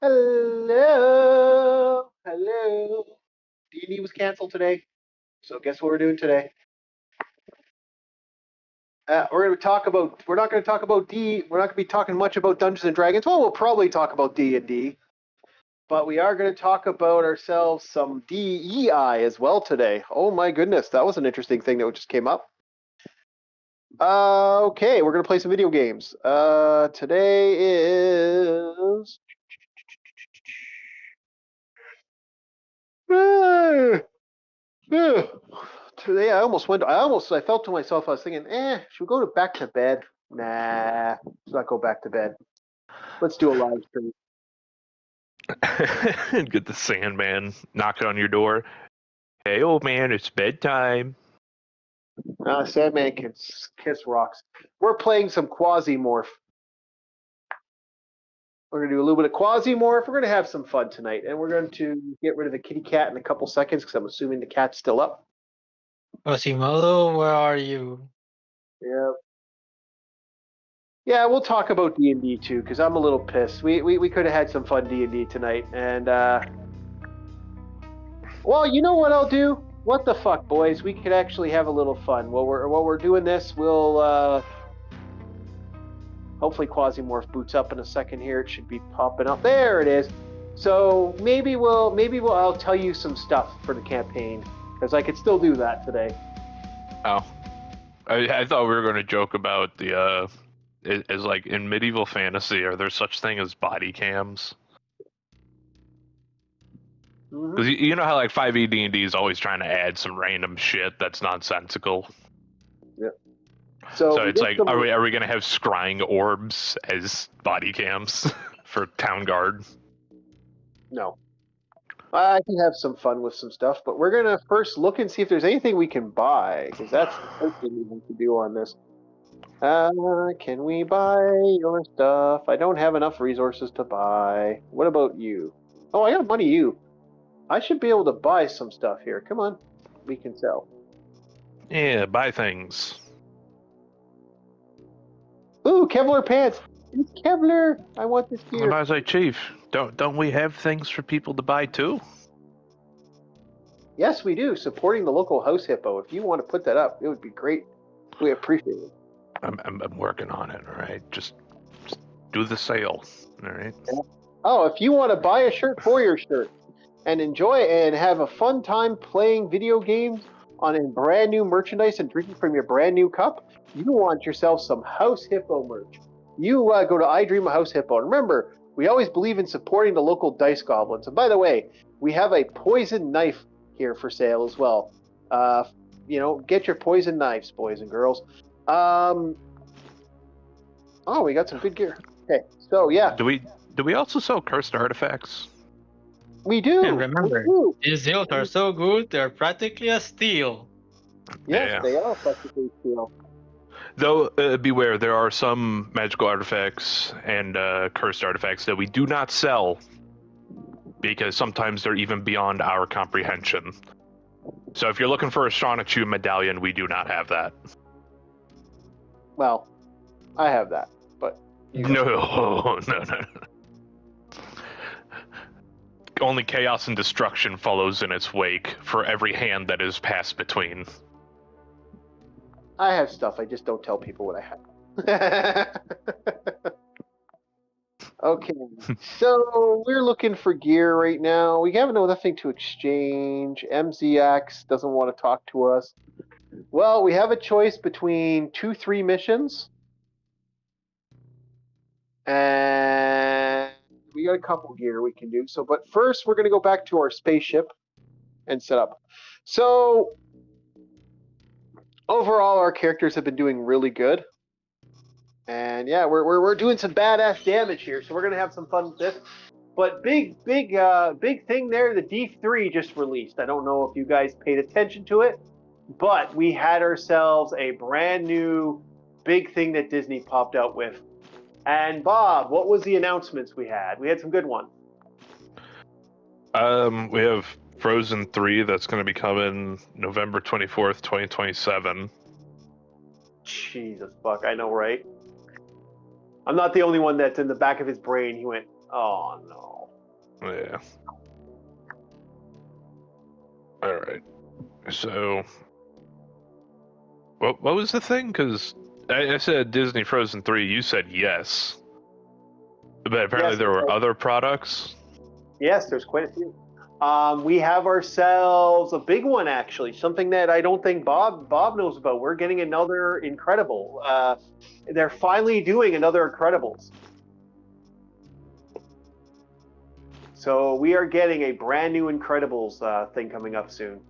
Hello, hello. D&D was canceled today, so guess what we're doing today? We're going to talk about. We're not going to talk about D. We're not going to be talking much about Dungeons and Dragons. Well, we'll probably talk about D&D, but we are going to talk about ourselves some DEI as well today. Oh my goodness, that was an interesting thing that just came up. Okay, we're going to play some video games. Today is. Today I felt to myself, I was thinking, should we go back to bed? Nah, let's not go back to bed. Let's do a live stream. And get the Sandman knocking on your door. Hey, old man, it's bedtime. Sandman can kiss rocks. We're playing some Quasimorph. We're going to do a little bit of Quasimorph. We're going to have some fun tonight. And we're going to get rid of the kitty cat in a couple seconds because I'm assuming the cat's still up. Quasimodo, where are you? Yep. Yeah, we'll talk about D&D too, because I'm a little pissed. We could have had some fun D&D tonight, and well, you know what I'll do? What the fuck, boys? We could actually have a little fun. While we're doing this, we'll hopefully Quasimorph boots up in a second here. It should be popping up. There it is. So maybe I'll tell you some stuff for the campaign, because I could still do that today. Oh, I thought we were going to joke about the is like in medieval fantasy, are there such thing as body cams? Because you know how like 5e D&D is always trying to add some random shit that's nonsensical. Yeah. So it's like, are we going to have scrying orbs as body cams for town guard? No. I can have some fun with some stuff, but we're gonna first look and see if there's anything we can buy, because that's the first thing we need to do on this. Can we buy your stuff? I don't have enough resources to buy. What about you? Oh, I got money. I should be able to buy some stuff here. Come on, we can sell. Yeah, buy things. Ooh, Kevlar pants. It's Kevlar. I want this gear. I was like, Chief, don't we have things for people to buy too? Yes, we do. Supporting the local house hippo. If you want to put that up, it would be great. We appreciate it. I'm working on it. All right, just do the sale. All right. Yeah. Oh, if you want to buy a shirt for your shirt and enjoy and have a fun time playing video games on brand new merchandise and drinking from your brand new cup, you want yourself some House Hippo merch. You go to I Dream of House Hippo. And remember, we always believe in supporting the local dice goblins. And by the way, we have a poison knife here for sale as well. Get your poison knives, boys and girls. Oh, we got some good gear. Okay, so yeah. Do we also sell cursed artifacts? We do. And remember, these deals are so good, they're practically a steal. Yes, Yeah. they are practically steal. Though, beware, there are some magical artifacts and cursed artifacts that we do not sell because sometimes they're even beyond our comprehension. So if you're looking for a Shanachu medallion, we do not have that. Well, I have that, but... No. Only chaos and destruction follows in its wake for every hand that is passed between. I have stuff, I just don't tell people what I have. Okay, so we're looking for gear right now. We have nothing to exchange. MZX doesn't want to talk to us. Well, we have a choice between 2-3 missions. And we got a couple gear we can do. So, but first we're going to go back to our spaceship and set up. So, overall, our characters have been doing really good. And yeah, we're doing some badass damage here, so we're gonna have some fun with this. But big thing there, the D3 just released. I don't know if you guys paid attention to it, but we had ourselves a brand new big thing that Disney popped out with. And Bob, what was the announcements we had? We had some good ones. We have Frozen 3 that's going to be coming November 24th, 2027. Jesus fuck, I know, right? I'm not the only one that's in the back of his brain. He went, oh no. Yeah. All right. So, what was the thing? Because I said Disney Frozen 3. You said yes, but apparently Yes, there were other products. Yes, there's quite a few. We have ourselves a big one, actually. Something that I don't think Bob knows about. We're getting another Incredible. They're finally doing another Incredibles. So we are getting a brand new Incredibles thing coming up soon.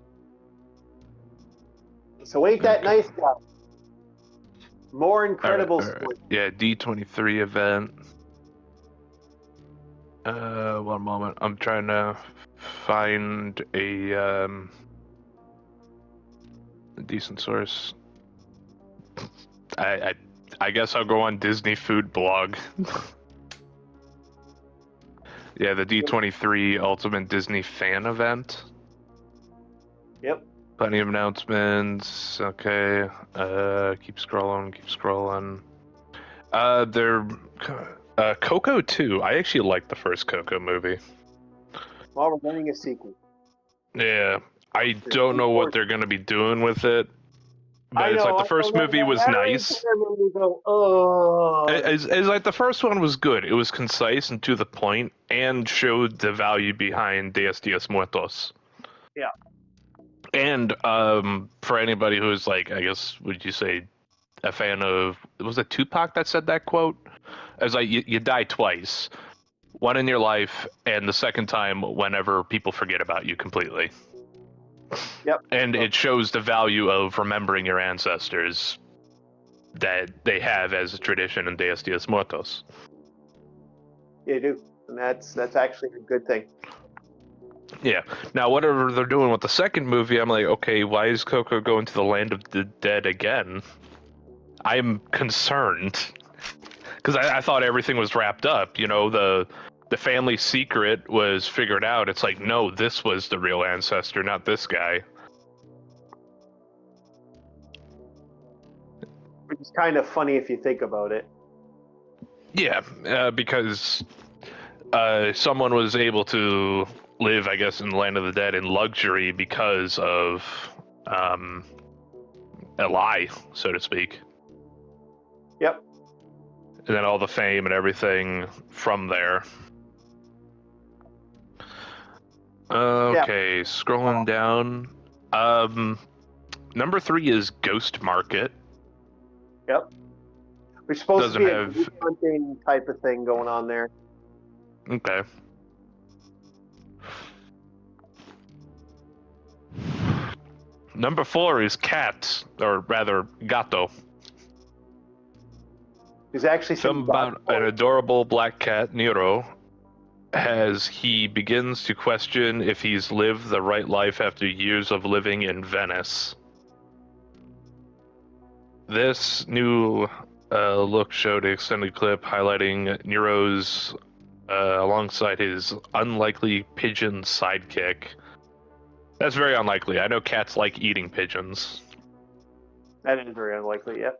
So ain't that nice, guys? More Incredibles. All right. Yeah, D23 event. 1 moment. I'm trying to find a decent source. I guess I'll go on Disney Food Blog. Yeah, the D23 Ultimate Disney Fan Event. Yep. Plenty of announcements. Okay. Keep scrolling. Coco 2. I actually liked the first Coco movie. Well, we're getting a sequel. Yeah. I don't know what they're going to be doing with it. But it's like the first movie was nice. It's like the first one was good. It was concise and to the point and showed the value behind Dias Muertos. Yeah. And for anybody who's like, I guess, would you say, a fan of, was it Tupac that said that quote? It was like, you die twice. One in your life, and the second time whenever people forget about you completely. Yep. And it shows the value of remembering your ancestors that they have as a tradition in Dias Muertos. Yeah, you do. And that's actually a good thing. Yeah. Now, whatever they're doing with the second movie, I'm like, okay, why is Coco going to the land of the dead again? I'm concerned. Because I thought everything was wrapped up. You know, the family secret was figured out. It's like, no, this was the real ancestor, not this guy. Which is kind of funny if you think about it. Yeah, because someone was able to live, I guess, in the land of the dead in luxury because of a lie, so to speak. Yep. And then all the fame and everything from there. Okay, scrolling down. Number 3 is Ghost Market. Yep. We're supposed to be a have ghost hunting type of thing going on there. Okay. Number 4 is Cat, or rather, Gato. There's actually some about an adorable black cat, Nero, as he begins to question if he's lived the right life after years of living in Venice. This new look showed an extended clip highlighting Nero's alongside his unlikely pigeon sidekick. That's very unlikely. I know cats like eating pigeons. That is very unlikely, yeah.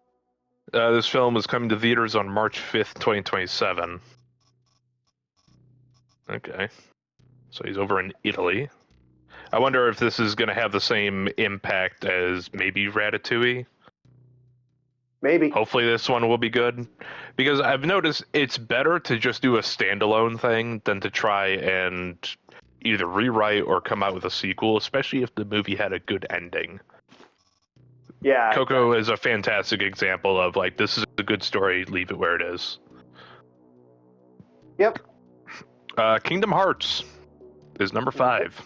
This film is coming to theaters on March 5th, 2027. Okay. So he's over in Italy. I wonder if this is going to have the same impact as maybe Ratatouille. Maybe. Hopefully this one will be good. Because I've noticed it's better to just do a standalone thing than to try and either rewrite or come out with a sequel, especially if the movie had a good ending. Yeah. Coco is a fantastic example of, like, this is a good story, leave it where it is. Yep. Kingdom Hearts is number 5.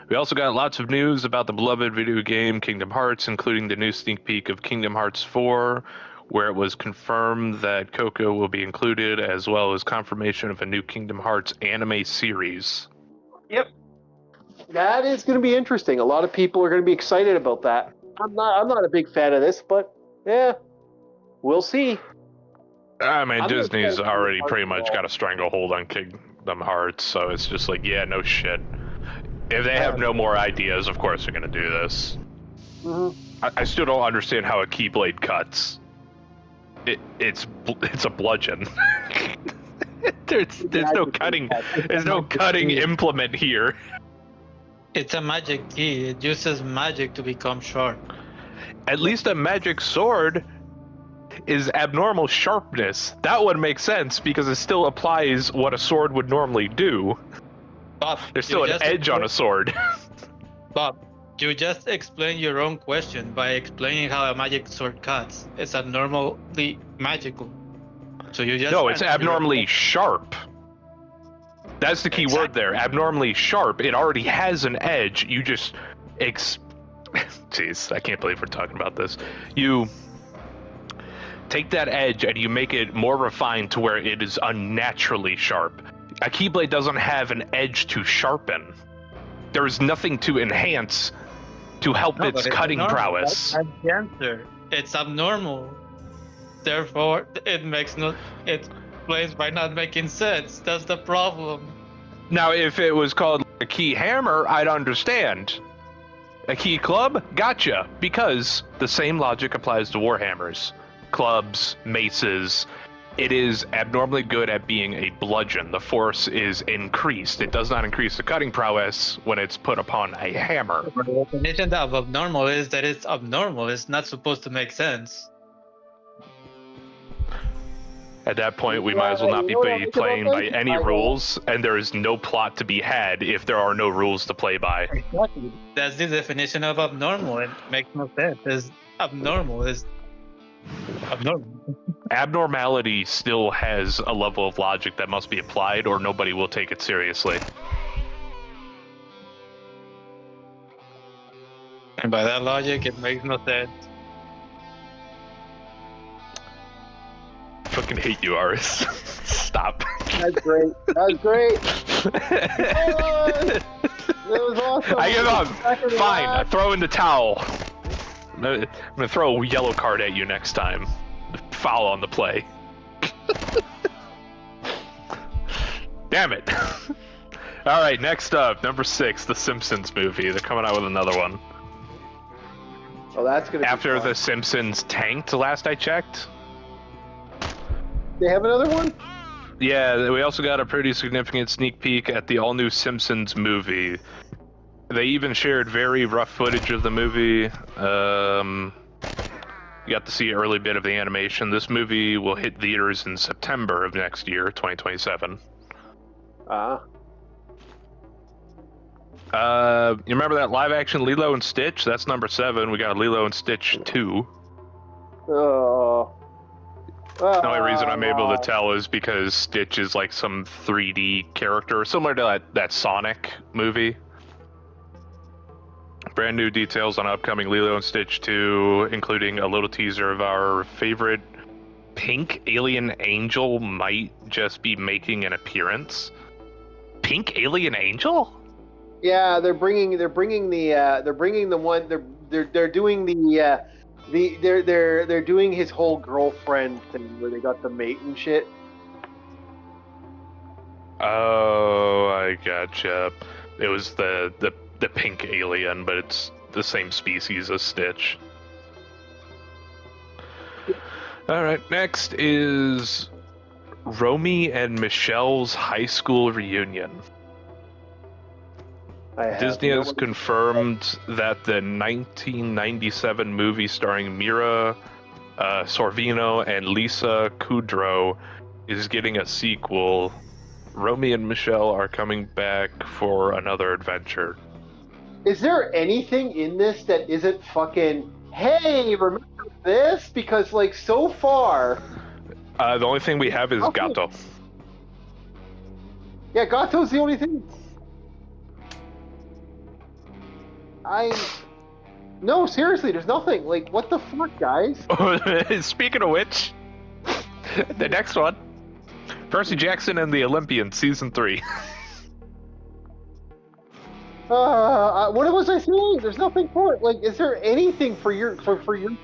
We also got lots of news about the beloved video game Kingdom Hearts, including the new sneak peek of Kingdom Hearts 4, where it was confirmed that Coco will be included, as well as confirmation of a new Kingdom Hearts anime series. Yep. That is going to be interesting. A lot of people are going to be excited about that. I'm not a big fan of this, but yeah, we'll see. I mean, Disney's already pretty much got a stranglehold on Kingdom Hearts, so it's just like, yeah, no shit. If they have no more ideas, of course they're going to do this. Mm-hmm. I still don't understand how a Keyblade cuts. It's a bludgeon. there's no cutting. There's no cutting implement here. It's a magic key. It uses magic to become sharp. At least a magic sword is abnormal sharpness. That would make sense because it still applies what a sword would normally do. Bob, There's still an edge on a sword. Bob, you just explained your own question by explaining how a magic sword cuts. It's abnormally magical. So you just No, it's abnormally sharp. That's the key word there. Abnormally sharp. It already has an edge. You just Jeez, I can't believe we're talking about this. You take that edge and you make it more refined to where it is unnaturally sharp. A Keyblade doesn't have an edge to sharpen. There is nothing to enhance to help its cutting prowess. That's the answer. It's abnormal. Therefore, it explains by not making sense. That's the problem. Now, if it was called a key hammer, I'd understand. A key club? Gotcha. Because the same logic applies to warhammers, clubs, maces. It is abnormally good at being a bludgeon. The force is increased. It does not increase the cutting prowess when it's put upon a hammer. The definition of abnormal is that it's abnormal. It's not supposed to make sense. At that point, we might as well not be playing by any rules, and there is no plot to be had if there are no rules to play by. Exactly. That's the definition of abnormal. It makes no sense. It's abnormal. It's abnormal. Abnormality still has a level of logic that must be applied, or nobody will take it seriously. And by that logic, it makes no sense. I fucking hate you, Aris. Stop. That's great. That was great. That was awesome. I give up. Fine, I throw in the towel. I'm gonna throw a yellow card at you next time. Foul on the play. Damn it. Alright, next up, number 6, The Simpsons movie. They're coming out with another one. Oh, that's gonna After be fun. The Simpsons tanked, last I checked. They have another one? Yeah, we also got a pretty significant sneak peek at the all-new Simpsons movie. They even shared very rough footage of the movie. You got to see an early bit of the animation. This movie will hit theaters in September of next year, 2027. You remember that live-action Lilo and Stitch? That's number 7. We got Lilo and Stitch 2. Oh. The only reason I'm able to tell is because Stitch is like some 3D character, similar to that Sonic movie. Brand new details on upcoming Lilo and Stitch 2, including a little teaser of our favorite pink alien angel might just be making an appearance. Pink alien angel? Yeah, they're bringing the one they're doing they're doing his whole girlfriend thing where they got the mate and shit. Oh, I gotcha. It was the pink alien, but it's the same species as Stitch. Alright, next is Romy and Michelle's high school reunion. Disney has confirmed that the 1997 movie starring Mira Sorvino and Lisa Kudrow is getting a sequel. Romy and Michelle are coming back for another adventure. Is there anything in this that isn't fucking, hey, remember this? Because, like, so far... The only thing we have is Gato. Yeah, Gato's the only thing. No, seriously, there's nothing. Like, what the fuck, guys? Speaking of which, the next one, Percy Jackson and the Olympians, Season 3. What was I saying? There's nothing for it. Like, is there anything for your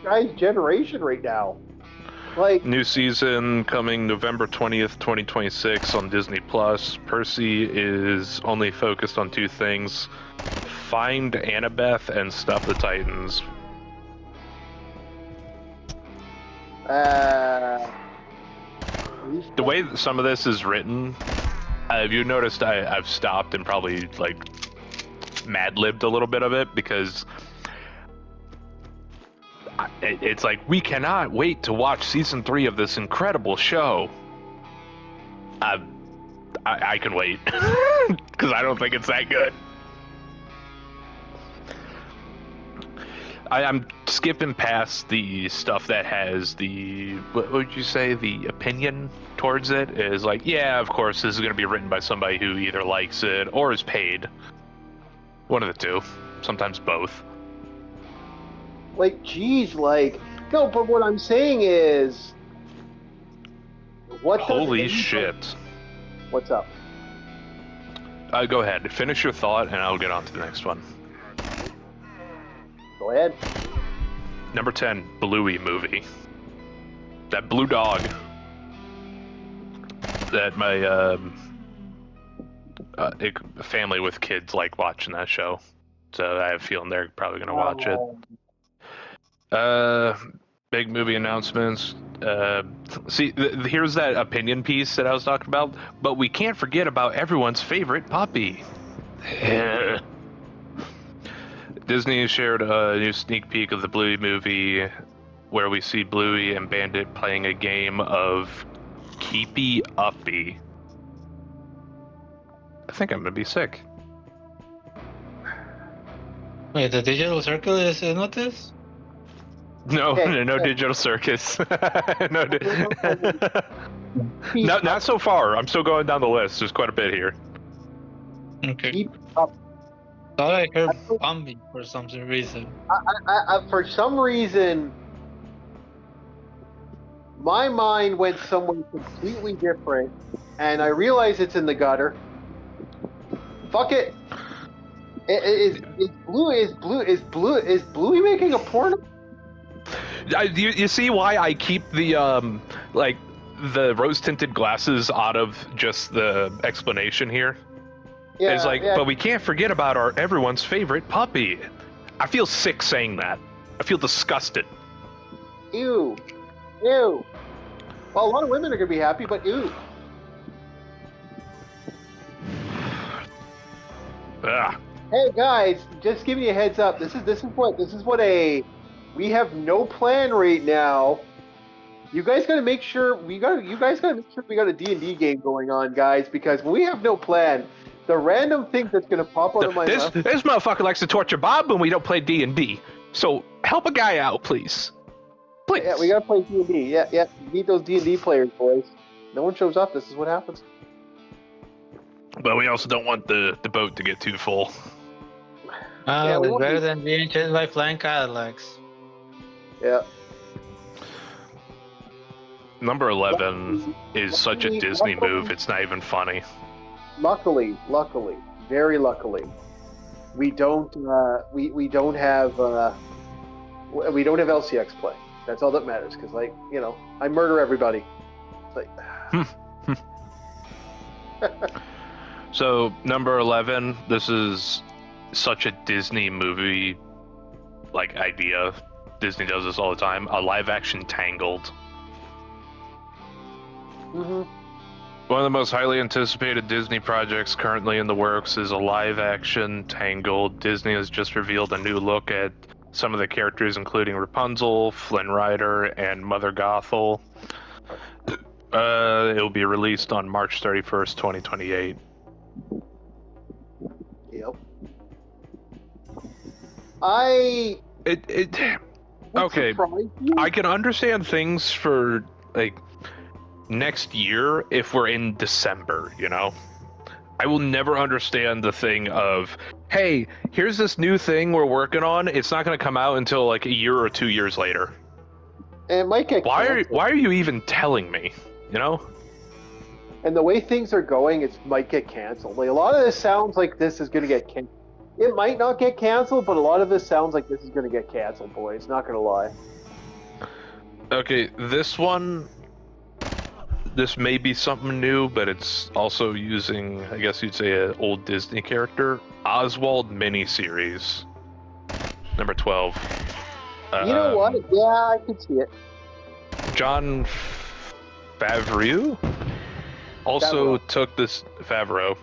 guys' generation right now? Like, new season coming November 20th, 2026 on Disney Plus. Percy is only focused on 2 things: find Annabeth and stop the Titans. the way that some of this is written, have you noticed I've stopped and probably like mad-libbed a little bit of it because it's like we cannot wait to watch season 3 of this incredible show. I can wait because I don't think it's that good. I'm skipping past the stuff that has the, what would you say, the opinion towards it is like, yeah, of course, this is going to be written by somebody who either likes it or is paid. One of the two, sometimes both. Like, geez, like, no, but what I'm saying is, what? Holy shit! What's up? Go ahead, finish your thought, and I'll get on to the next one. Go ahead. Number 10, Bluey movie. That blue dog. That my family with kids like watching that show, so I have a feeling they're probably gonna watch it. Big movie announcements. See, here's that opinion piece that I was talking about. But we can't forget about everyone's favorite puppy. Disney shared a new sneak peek of the Bluey movie, where we see Bluey and Bandit playing a game of Keepy Uppy. I think I'm gonna be sick. Wait, the digital circle is not this? No, Okay. no digital circus. No, not so far. I'm still going down the list. There's quite a bit here. Okay. Keep up. Thought I heard Bambi for some reason. For some reason, my mind went somewhere completely different, and I realize it's in the gutter. Fuck it. Is Bluey making a porno? You see why I keep the like the rose tinted glasses out of just the explanation here? Yeah, It's like, yeah. but we can't forget about our everyone's favorite puppy. I feel sick saying that. I feel disgusted. Ew. Well, a lot of women are gonna be happy, but ew. Ugh. Hey guys, just giving you a heads up. This is what we have no plan right now. You guys gotta make sure you guys gotta make sure we got a D&D game going on, guys, because when we have no plan, the random things that's gonna pop out of my mouth. This motherfucker likes to torture Bob when we don't play D&D. So help a guy out, please. Please. Yeah, we gotta play D&D. Yeah. You need those D&D players, boys. No one shows up. This is what happens. But we also don't want the boat to get too full. Oh, we it's want better to- than being chased by flying Cadillacs. Yeah. Number 11 is such a Disney move, it's not even funny. Luckily, very luckily, we don't have LCX play. That's all that matters. Because, like, you know, I murder everybody. It's like. So, number 11, this is such a Disney movie, like, idea. Disney does this all the time. A live-action Tangled. Mm-hmm. One of the most highly anticipated Disney projects currently in the works is a live-action Tangled. Disney has just revealed a new look at some of the characters, including Rapunzel, Flynn Rider, and Mother Gothel. It will be released on March 31st, 2028. Yep. Okay, I can understand things for, like, next year if we're in December, you know? I will never understand the thing of, hey, here's this new thing we're working on. It's not going to come out until like a year or 2 years later. And it might get canceled. Why are you even telling me, you know? And the way things are going, it might get canceled. Like, a lot of this sounds like this is going to get canceled. It might not get canceled, but a lot of this sounds like this is going to get canceled, boys. Not going to lie. Okay, this may be something new, but it's also using, I guess you'd say, an old Disney character. Oswald miniseries. Number 12. You know what? Yeah, I could see it. John Favreau also took this Favreau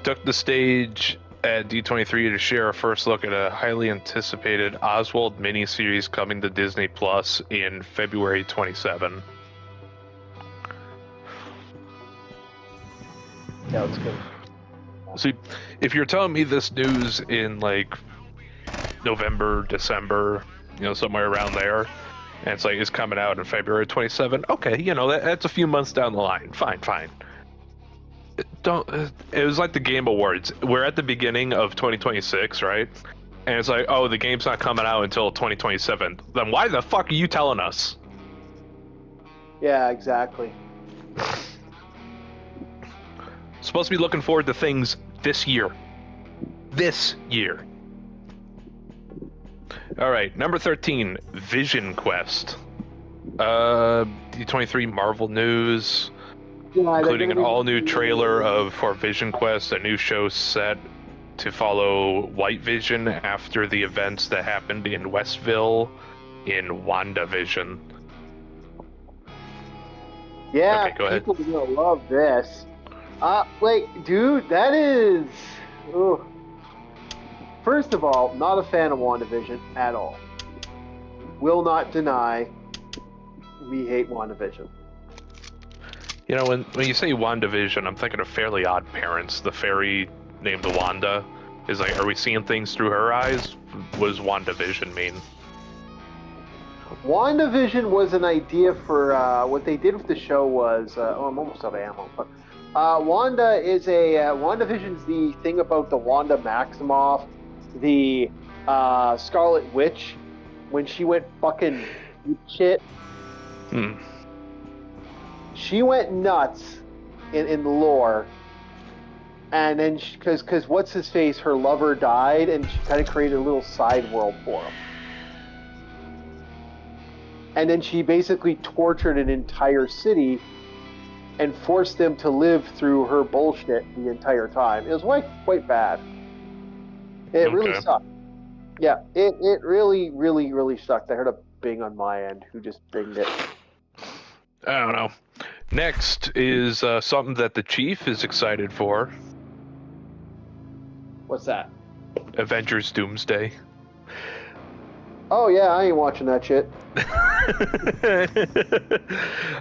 took the stage at D23 to share a first look at a highly anticipated Oswald miniseries coming to Disney Plus in February 27. Yeah, that's good. See, if you're telling me this news in like November, December, somewhere around there, and it's like it's coming out in February 27, okay, that's a few months down the line. Fine. It was like the Game Awards. We're at the beginning of 2026, right? And it's like, oh, the game's not coming out until 2027. Then why the fuck are you telling us? Yeah, exactly. Supposed to be looking forward to things this year. All right, number 13, Vision Quest. D23 Marvel news, including an all-new trailer for Vision Quest, a new show set to follow White Vision after the events that happened in Westville in WandaVision. Yeah, okay, go ahead. People are gonna love this. Dude, that is... Ugh. First of all, not a fan of WandaVision at all. Will not deny we hate WandaVision. When you say WandaVision, I'm thinking of Fairly Odd Parents. The fairy named Wanda is like, are we seeing things through her eyes? What does WandaVision mean? WandaVision was an idea for what they did with the show was I'm almost out of ammo, but WandaVision's the thing about the Wanda Maximoff, the Scarlet Witch, when she went fucking shit. She went nuts in the lore, and then because what's his face, her lover died, and she kind of created a little side world for him. And then she basically tortured an entire city and forced them to live through her bullshit the entire time. It was quite bad. It really sucked. Yeah, it really, really, really sucked. I heard a bing on my end. Who just binged it? I don't know. Next is something that the Chief is excited for. What's that? Avengers Doomsday. Oh yeah, I ain't watching that shit.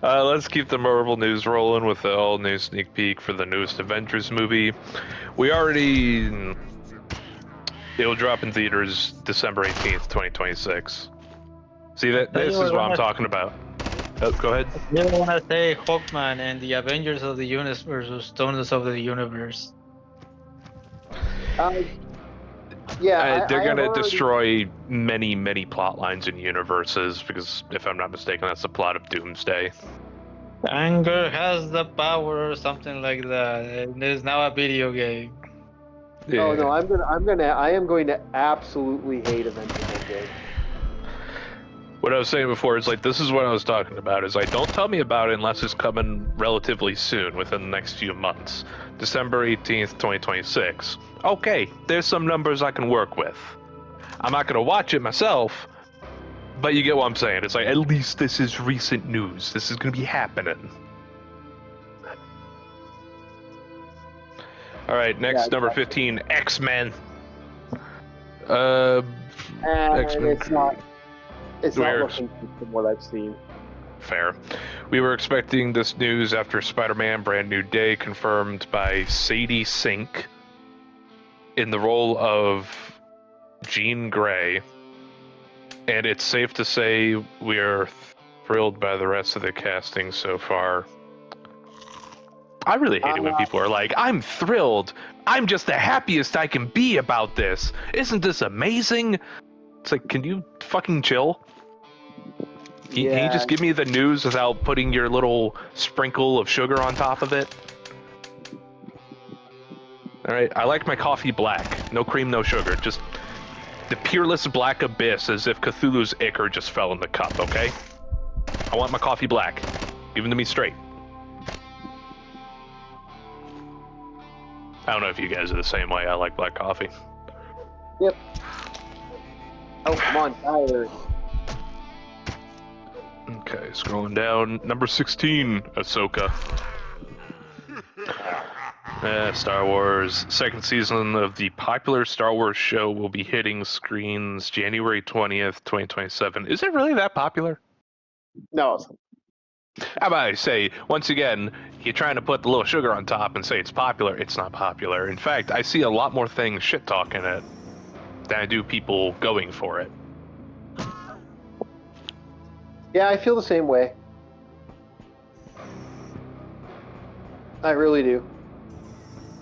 Let's keep the Marvel news rolling with the all-new sneak peek for the newest Avengers movie. It'll drop in theaters December 18th, 2026. See, this is what I'm talking about. Oh, go ahead. You don't want to say Hawkman and the Avengers of the Universe versus Stones of the Universe. Yeah, they're gonna destroy many plot lines and universes because, if I'm not mistaken, that's the plot of Doomsday. Anger has the power, or something like that. It is now a video game. Yeah. Oh no, I am going to absolutely hate Avengers Endgame. What I was saying before is this is what I was talking about. Is don't tell me about it unless it's coming relatively soon, within the next few months. December 18th, 2026. Okay, there's some numbers I can work with. I'm not gonna watch it myself, but you get what I'm saying. It's at least this is recent news. This is gonna be happening. All right, next, number 15, X-Men. X-Men. It's not looking from what I've seen. Fair. We were expecting this news after Spider-Man Brand New Day, confirmed by Sadie Sink in the role of Jean Grey. And it's safe to say we are thrilled by the rest of the casting so far. I really hate it when people are like, I'm thrilled. I'm just the happiest I can be about this. Isn't this amazing? It's like, can you fucking chill? Can you just give me the news without putting your little sprinkle of sugar on top of it? Alright, I like my coffee black. No cream, no sugar. Just the peerless black abyss, as if Cthulhu's ichor just fell in the cup, okay? I want my coffee black. Give it to me straight. I don't know if you guys are the same way. I like black coffee. Yep. Oh, come on, Tyler. Okay, scrolling down. Number 16, Ahsoka. Star Wars. Second season of the popular Star Wars show will be hitting screens January 20th, 2027. Is it really that popular? No, it's How about I say, once again, you're trying to put the little sugar on top and say it's popular. It's not popular. In fact, I see a lot more things shit-talking it than I do people going for it. Yeah, I feel the same way. I really do.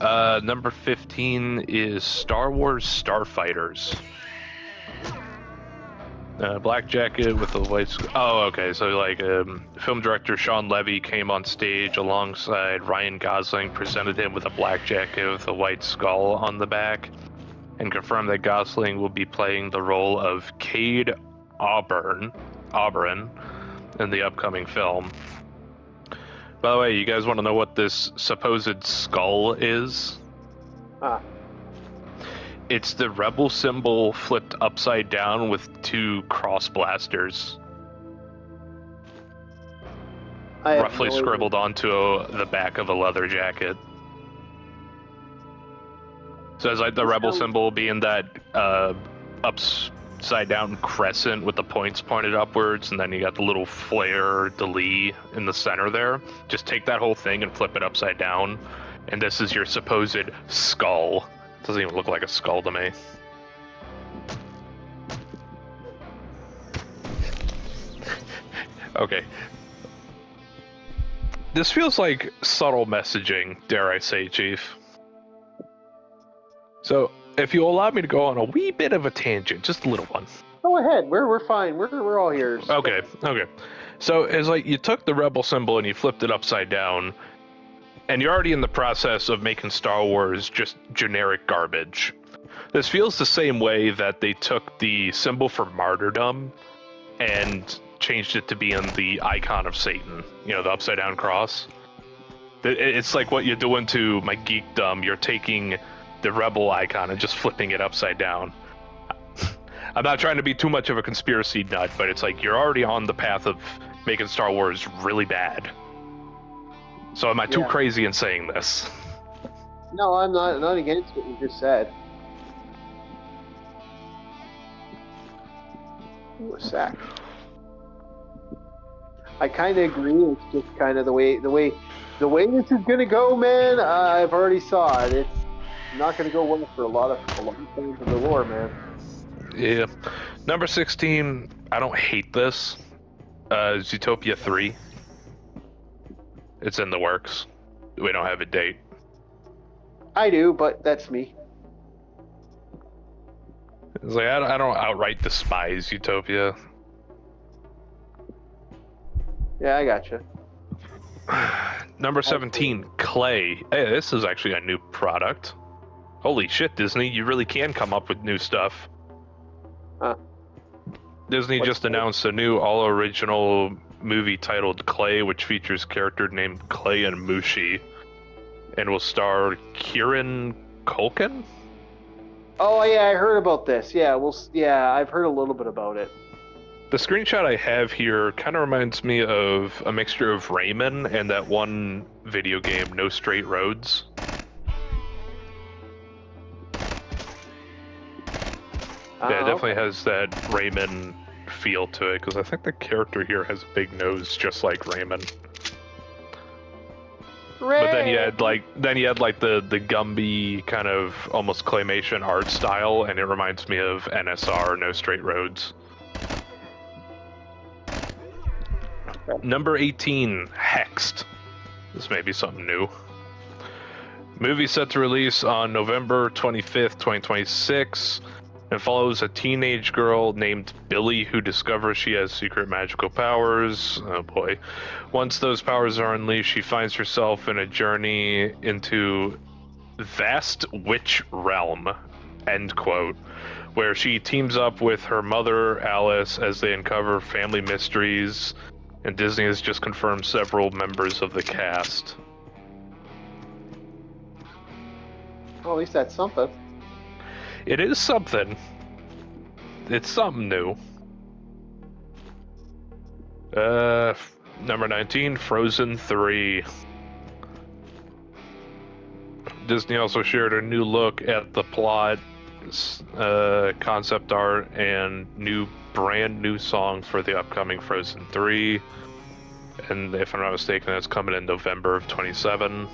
Number 15 is Star Wars Starfighters. Black jacket with a white... Oh, okay. So, like, film director Sean Levy came on stage alongside Ryan Gosling, presented him with a black jacket with a white skull on the back, and confirmed that Gosling will be playing the role of Cade Auburn in the upcoming film. By the way, you guys want to know what this supposed skull is? It's the rebel symbol flipped upside down with 2 cross blasters. Roughly scribbled onto the back of a leather jacket. So it's like the rebel symbol being that upside down crescent with the points pointed upwards, and then you got the little flare d'Lis in the center there. Just take that whole thing and flip it upside down, and this is your supposed skull. Doesn't even look like a skull to me. Okay. This feels like subtle messaging, dare I say, Chief. So, if you allow me to go on a wee bit of a tangent, just a little one. Go ahead. We're fine. We're all here. Okay. So it's like you took the rebel symbol and you flipped it upside down, and you're already in the process of making Star Wars just generic garbage. This feels the same way that they took the symbol for martyrdom and changed it to being the icon of Satan. You know, the upside down cross. It's like what you're doing to my geekdom. You're taking the rebel icon and just flipping it upside down. I'm not trying to be too much of a conspiracy nut, but it's like you're already on the path of making Star Wars really bad. So am I too crazy in saying this? No, I'm not against what you just said. Ooh, a sack. I kind of agree. It's just kind of the way this is gonna go, man. I've already saw it. It's not gonna go well for a lot of fans of the lore, man. Yeah. Number 16. I don't hate this. Zootopia 3. It's in the works. We don't have a date. I do, but that's me. It's like I don't outright despise Utopia. Yeah, I gotcha. Number 17, Clay. Hey, this is actually a new product. Holy shit, Disney, you really can come up with new stuff. Huh. Disney just announced a new all-original movie titled Clay, which features a character named Clay and Mushi, and will star Kieran Culkin? Oh yeah, I heard about this. Yeah, I've heard a little bit about it. The screenshot I have here kind of reminds me of a mixture of Rayman and that one video game, No Straight Roads. Yeah, it definitely has that Rayman feel to it, because I think the character here has a big nose just like Rayman. But then you had like the Gumby kind of almost claymation art style, and it reminds me of NSR, No Straight Roads. Number 18, Hexed. This may be something new. Movie set to release on November 25th, 2026, and follows a teenage girl named Billy who discovers she has secret magical powers. Oh boy. Once those powers are unleashed, she finds herself in a journey into vast witch realm, end quote, where she teams up with her mother, Alice, as they uncover family mysteries, and Disney has just confirmed several members of the cast. Well, at least that's something. It is something. It's something new. Number 19, Frozen 3. Disney also shared a new look at the plot, concept art, and brand new song for the upcoming Frozen 3. And if I'm not mistaken, it's coming in November of 27.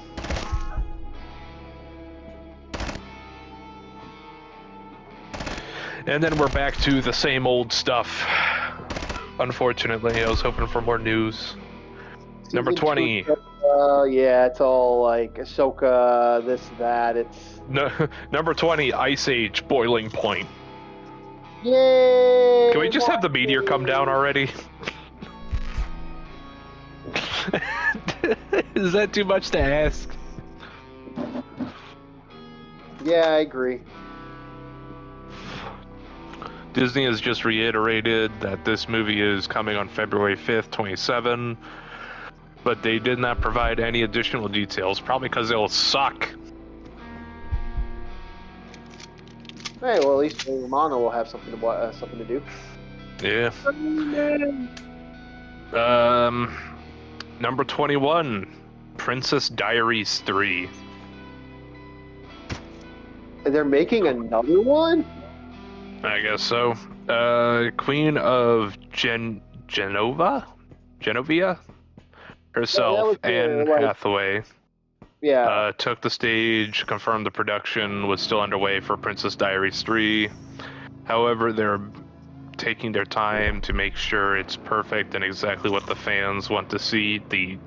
And then we're back to the same old stuff. Unfortunately, I was hoping for more news. Number 20. Yeah, it's all like Ahsoka, this, that. It's Number 20, Ice Age Boiling Point. Yay! Can we just have the meteor come down already? Is that too much to ask? Yeah, I agree. Disney has just reiterated that this movie is coming on February 5th, 27, but they did not provide any additional details, probably because it'll suck. Hey, well, at least Romano will have something to do. Yeah. Number 21, Princess Diaries 3. They're making another one? I guess so. Queen of Genovia herself, Anne Hathaway, took the stage, confirmed the production was still underway for Princess Diaries 3. However, they're taking their time to make sure it's perfect and exactly what the fans want to see. The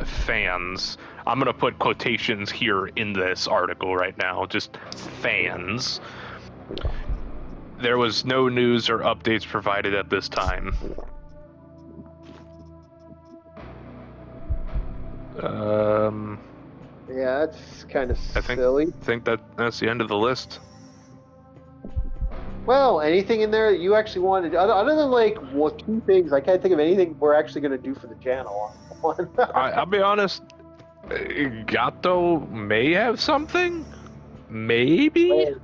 fans, I'm gonna put quotations here in this article right now, just fans. There was no news or updates provided at this time. Yeah, that's kind of silly. I think that's the end of the list. Well, anything in there that you actually wanted, other than like two things, I can't think of anything we're actually going to do for the channel. I'll be honest, Gato may have something? Maybe?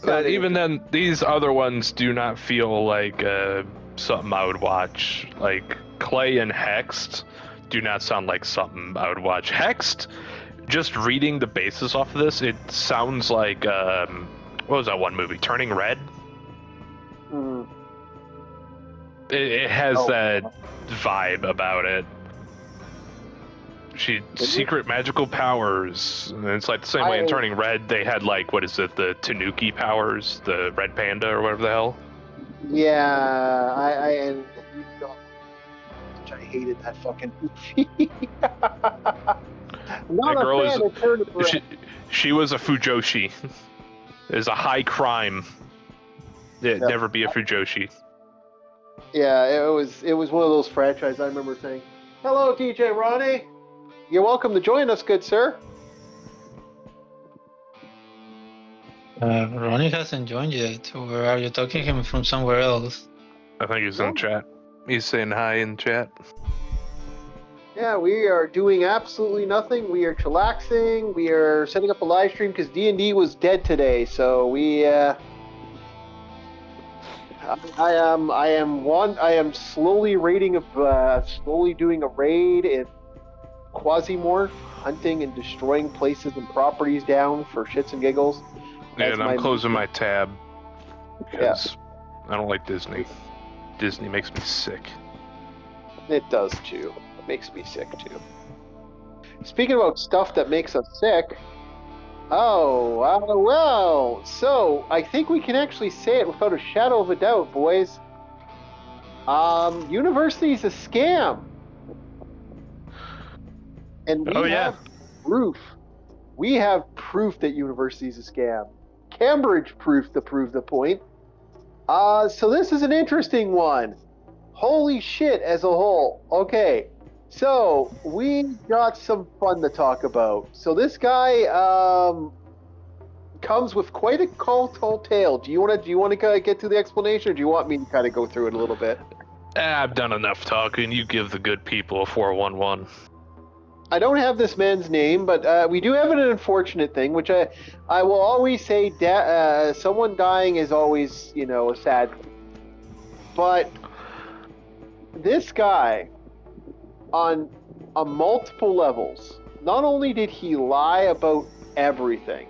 But even then, these other ones do not feel like something I would watch. Like Clay and Hexed do not sound like something I would watch. Hexed, just reading the basis off of this, it sounds like what was that one movie? Turning Red? Mm. It has that vibe about it. Secret magical powers. And it's like the same way in Turning Red, they had like, what is it, the Tanuki powers, the red panda or whatever the hell. Yeah, I hated that fucking movie. Not a fan of Turning Red. She was a Fujoshi. It is a high crime. Never be a Fujoshi. Yeah, it was one of those franchises I remember saying, "Hello, DJ Ronnie. You're welcome to join us, good sir." Ronnie hasn't joined yet, or are you talking to him from somewhere else? I think he's in chat. He's saying hi in chat. Yeah, we are doing absolutely nothing. We are chillaxing. We are setting up a live stream because D&D was dead today. So we, I am slowly slowly doing a raid in Quasimorph, hunting and destroying places and properties down for shits and giggles. Yeah, and I'm closing my tab because I don't like Disney. Disney makes me sick. It does too. It makes me sick too. Speaking about stuff that makes us sick, well, so I think we can actually say it without a shadow of a doubt, boys. University's a scam. And we have proof. We have proof that university's a scam. Cambridge proof to prove the point. So this is an interesting one. Holy shit as a whole. Okay, so we got some fun to talk about. So this guy comes with quite a tall tale. Do you want to get to the explanation, or do you want me to kind of go through it a little bit? I've done enough talking. You give the good people a 411. I don't have this man's name, but we do have an unfortunate thing, which I will always say, someone dying is always, a sad thing. But this guy, on multiple levels, not only did he lie about everything,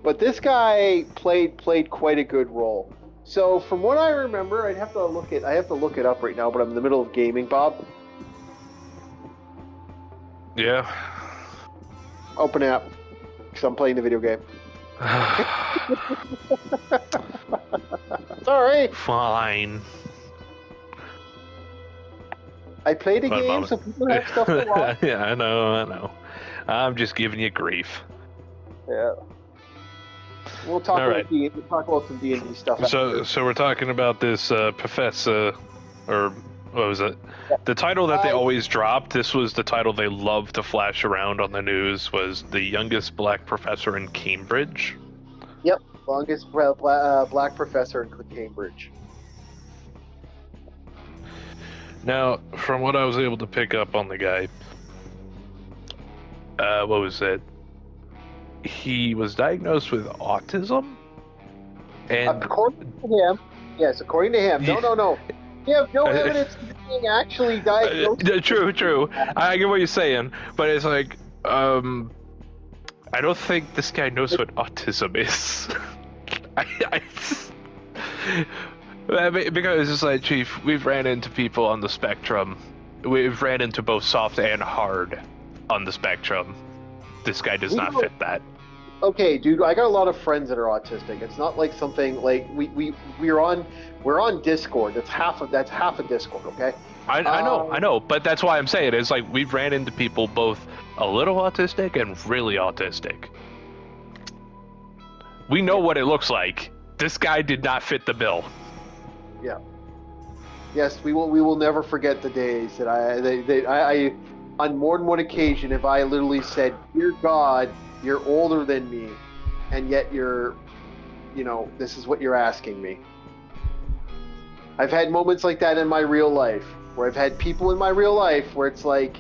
but this guy played quite a good role. So from what I remember, I have to look it up right now, but I'm in the middle of gaming, Bob. Yeah. Open app, because I'm playing the video game. Sorry. Fine. I played a What game about so people have stuff to watch. Yeah, I know. I'm just giving you grief. Yeah. We'll talk All about right. we'll talk about some D&D stuff. So we're talking about this professor, or what was it? The title that they always dropped. This was the title they loved to flash around on the news. Was the youngest black professor in Cambridge. Yep, longest black professor in Cambridge. Now, from what I was able to pick up on the guy, what was it? He was diagnosed with autism, and according to him, yes, according to him. No. You have no evidence of being actually diagnosed. True. I get what you're saying, but it's like, I don't think this guy knows what autism is. Because it's like, Chief, we've ran into people on the spectrum. We've ran into both soft and hard on the spectrum. This guy does not fit that. Okay, dude, I got a lot of friends that are autistic. It's not like something like we're on Discord. That's half of Discord, okay? I know, but that's why I'm saying it's like we've ran into people both a little autistic and really autistic. We know what it looks like. This guy did not fit the bill. Yeah. Yes, we will never forget the days that I on more than one occasion, if I literally said, "Dear God, you're older than me, and yet this is what you're asking me." I've had moments like that in my real life, where I've had people in my real life where it's like,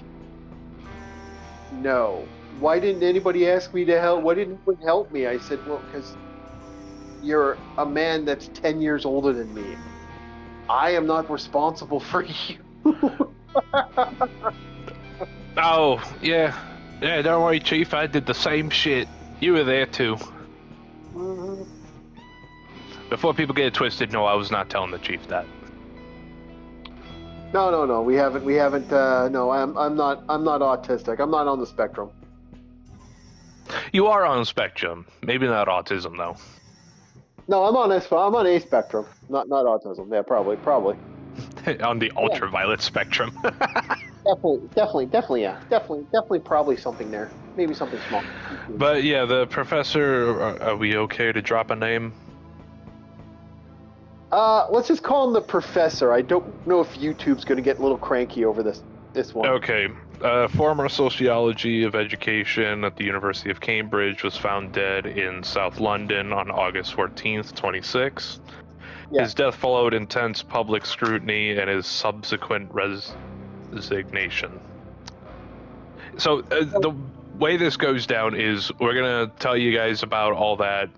no, why didn't anybody ask me to help? Why didn't anyone help me? I said, well, because you're a man that's 10 years older than me. I am not responsible for you. Oh, yeah. Yeah, don't worry, Chief. I did the same shit. You were there, too. Mm-hmm. Before people get it twisted, no, I was not telling the Chief that. No. We haven't. No, I'm not autistic. I'm not on the spectrum. You are on the spectrum. Maybe not autism, though. No, I'm on a spectrum. Not autism. Yeah, probably. On the ultraviolet spectrum. Definitely, yeah. Definitely, probably something there. Maybe something small. But yeah, the professor, are we okay to drop a name? Let's just call him the professor. I don't know if YouTube's going to get a little cranky over this one. Okay. Former sociology of education at the University of Cambridge was found dead in South London on August 14th, 26. Yeah. His death followed intense public scrutiny and his subsequent resignation. So the way this goes down is we're going to tell you guys about all that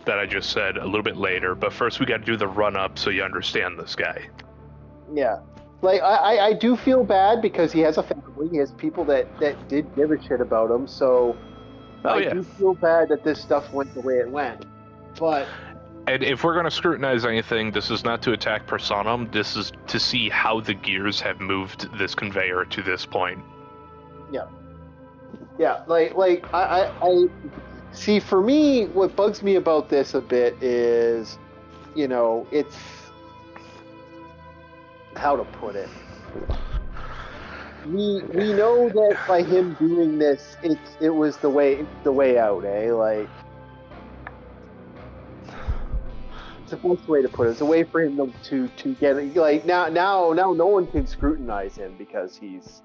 I just said a little bit later, but first we got to do the run-up so you understand this guy. Yeah. Like, I do feel bad because he has a family. He has people that did give a shit about him, so I do feel bad that this stuff went the way it went. But... And if we're going to scrutinize anything, this is not to attack Personam. This is to see how the gears have moved this conveyor to this point. Yeah. Yeah, like I see, for me, what bugs me about this a bit is, it's... How to put it? We know that by him doing this, it was the way out, eh? Like, it's the best way to put it. It's a way for him to get it. Like now no one can scrutinize him because he's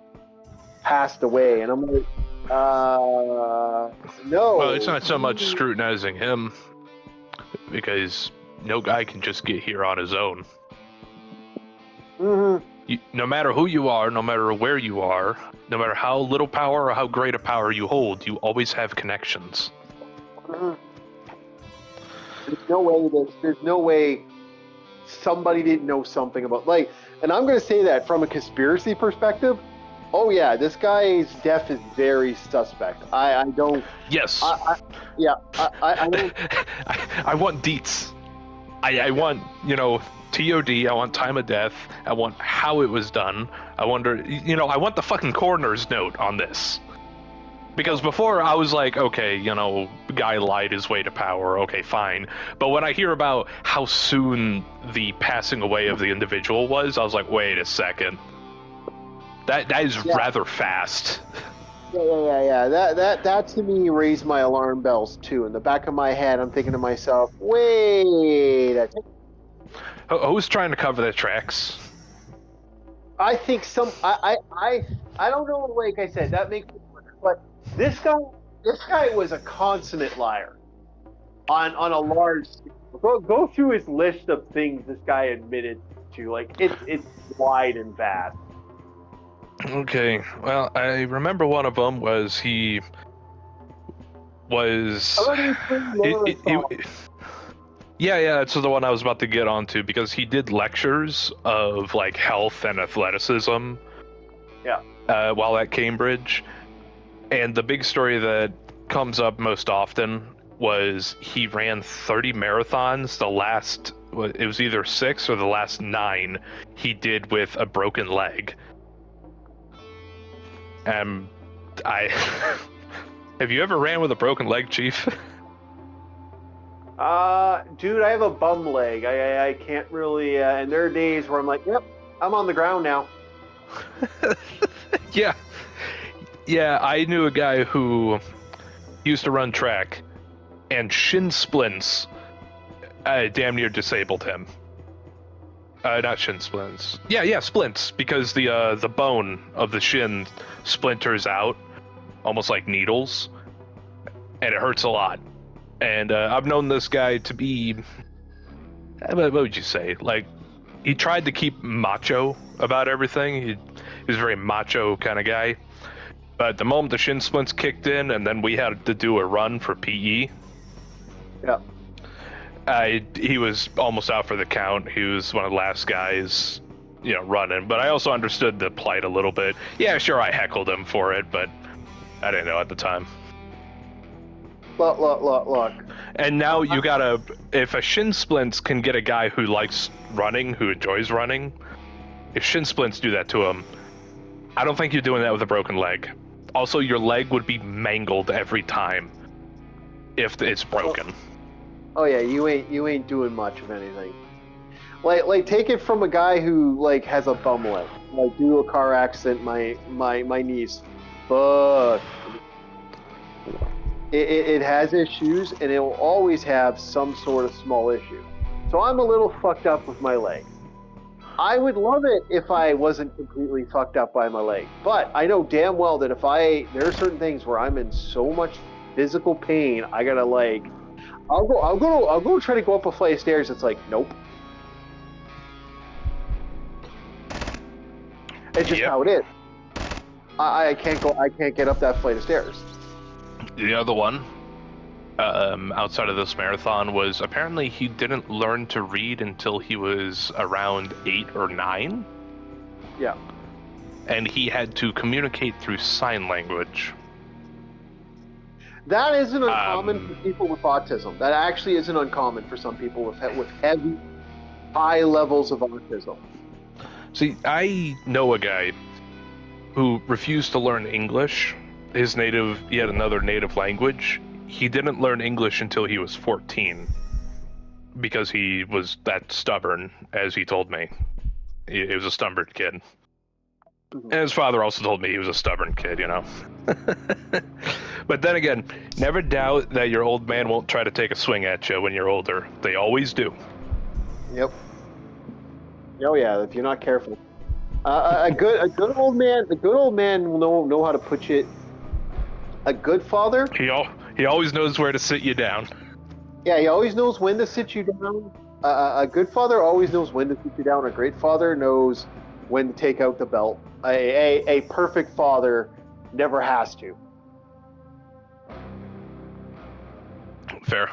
passed away, and I'm like, no. Well, it's not so much scrutinizing him because no guy can just get here on his own. Mm-hmm. No matter who you are, no matter where you are, no matter how little power or how great a power you hold, you always have connections. Mm-hmm. There's no way somebody didn't know something about, like And I'm going to say that from a conspiracy perspective. Oh yeah, this guy's death is very suspect. I don't. Yes. I don't. I want deets. I want, TOD. I want time of death. I want how it was done. I wonder, I want the fucking coroner's note on this. Because before I was like, okay, guy lied his way to power. Okay, fine. But when I hear about how soon the passing away of the individual was, I was like, wait a second. That is rather fast. Yeah. That to me raised my alarm bells too. In the back of my head, I'm thinking to myself, wait a second. Who's trying to cover their tracks? I think I don't know. Like I said, that makes me wonder. But this guy was a consummate liar on a large scale. Go through his list of things this guy admitted to. Like it's wide and vast. Okay, well, I remember one of them was he was. Yeah, that's the one I was about to get onto because he did lectures of like health and athleticism. Yeah. While at Cambridge, and the big story that comes up most often was he ran 30 marathons. It was either 6 or the last 9 he did with a broken leg. Have you ever ran with a broken leg, Chief? Dude, I have a bum leg. I can't really, and there are days where I'm like, yep, I'm on the ground now. Yeah, I knew a guy who used to run track, and shin splints damn near disabled him. Not shin splints. Yeah, splints, because the bone of the shin splinters out, almost like needles, and it hurts a lot. And I've known this guy to be, what would you say? Like, he tried to keep macho about everything. He was a very macho kind of guy. But the moment the shin splints kicked in, and then we had to do a run for PE. Yeah. He was almost out for the count. He was one of the last guys, running. But I also understood the plight a little bit. Yeah, sure, I heckled him for it, but I didn't know at the time. Look. And now you gotta, if a shin splints can get a guy who likes running, who enjoys running, if shin splints do that to him, I don't think you're doing that with a broken leg. Also, your leg would be mangled every time if it's broken. Oh yeah, you ain't doing much of anything. Like take it from a guy who has a bum leg. Like due to a car accident, my knees fucked. It has issues, and it will always have some sort of small issue. So I'm a little fucked up with my leg. I would love it if I wasn't completely fucked up by my leg, but I know damn well that there are certain things where I'm in so much physical pain, I gotta I'll go try to go up a flight of stairs. It's like, nope. It's just how it is. I can't get up that flight of stairs. The other one, outside of this marathon, was apparently he didn't learn to read until he was around 8 or 9. Yeah. And he had to communicate through sign language. That isn't uncommon for people with autism. That actually isn't uncommon for some people with heavy, high levels of autism. See, I know a guy who refused to learn English, he had another native language. He didn't learn English until he was 14 because he was that stubborn, as he told me. He was a stubborn kid. And his father also told me he was a stubborn kid, But then again, never doubt that your old man won't try to take a swing at you when you're older. They always do. Yep. Oh yeah, if you're not careful. A good old man will know how to put you. A good father. He always knows where to sit you down. Yeah, he always knows when to sit you down. A good father always knows when to sit you down. A great father knows when to take out the belt. A perfect father never has to. Fair.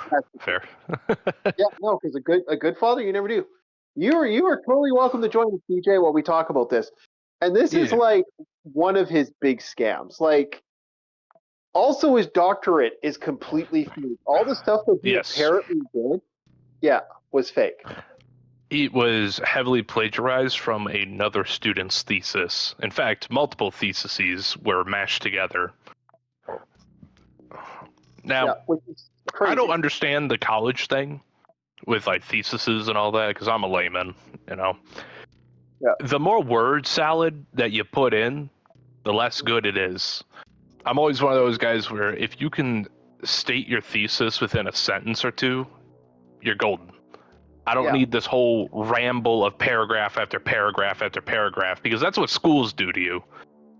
Yeah, no, because a good father, you never do. You are totally welcome to join us, DJ, while we talk about this. And this is Yeah. like one of his big scams. Like, also his doctorate is completely fake. All the stuff that he Yes. apparently did, yeah, was fake. It was heavily plagiarized from another student's thesis. In fact, multiple theses were mashed together. Now, Yeah, which is crazy. I don't understand the college thing with like theses and all that because I'm a layman, you know. Yeah. The more word salad that you put in, the less good it is. I'm always one of those guys where if you can state your thesis within a sentence or two, you're golden. I don't need this whole ramble of paragraph after paragraph after paragraph because that's what schools do to you.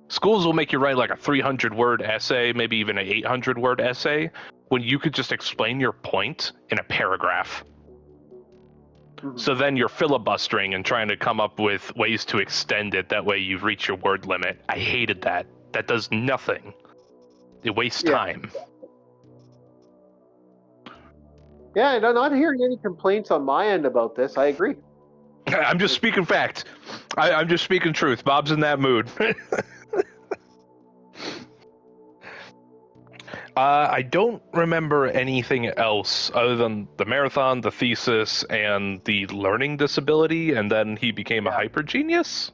Schools will make you write like a 300-word essay, maybe even an 800-word essay, when you could just explain your point in a paragraph. Mhm. So then you're filibustering and trying to come up with ways to extend it. That way you reach your word limit. I hated that. That does nothing. It wastes time. Yeah, and I'm not hearing any complaints on my end about this. I agree. I'm just speaking fact. I'm just speaking truth. Bob's in that mood. I don't remember anything else other than the marathon, the thesis, and the learning disability, and then he became a hyper genius.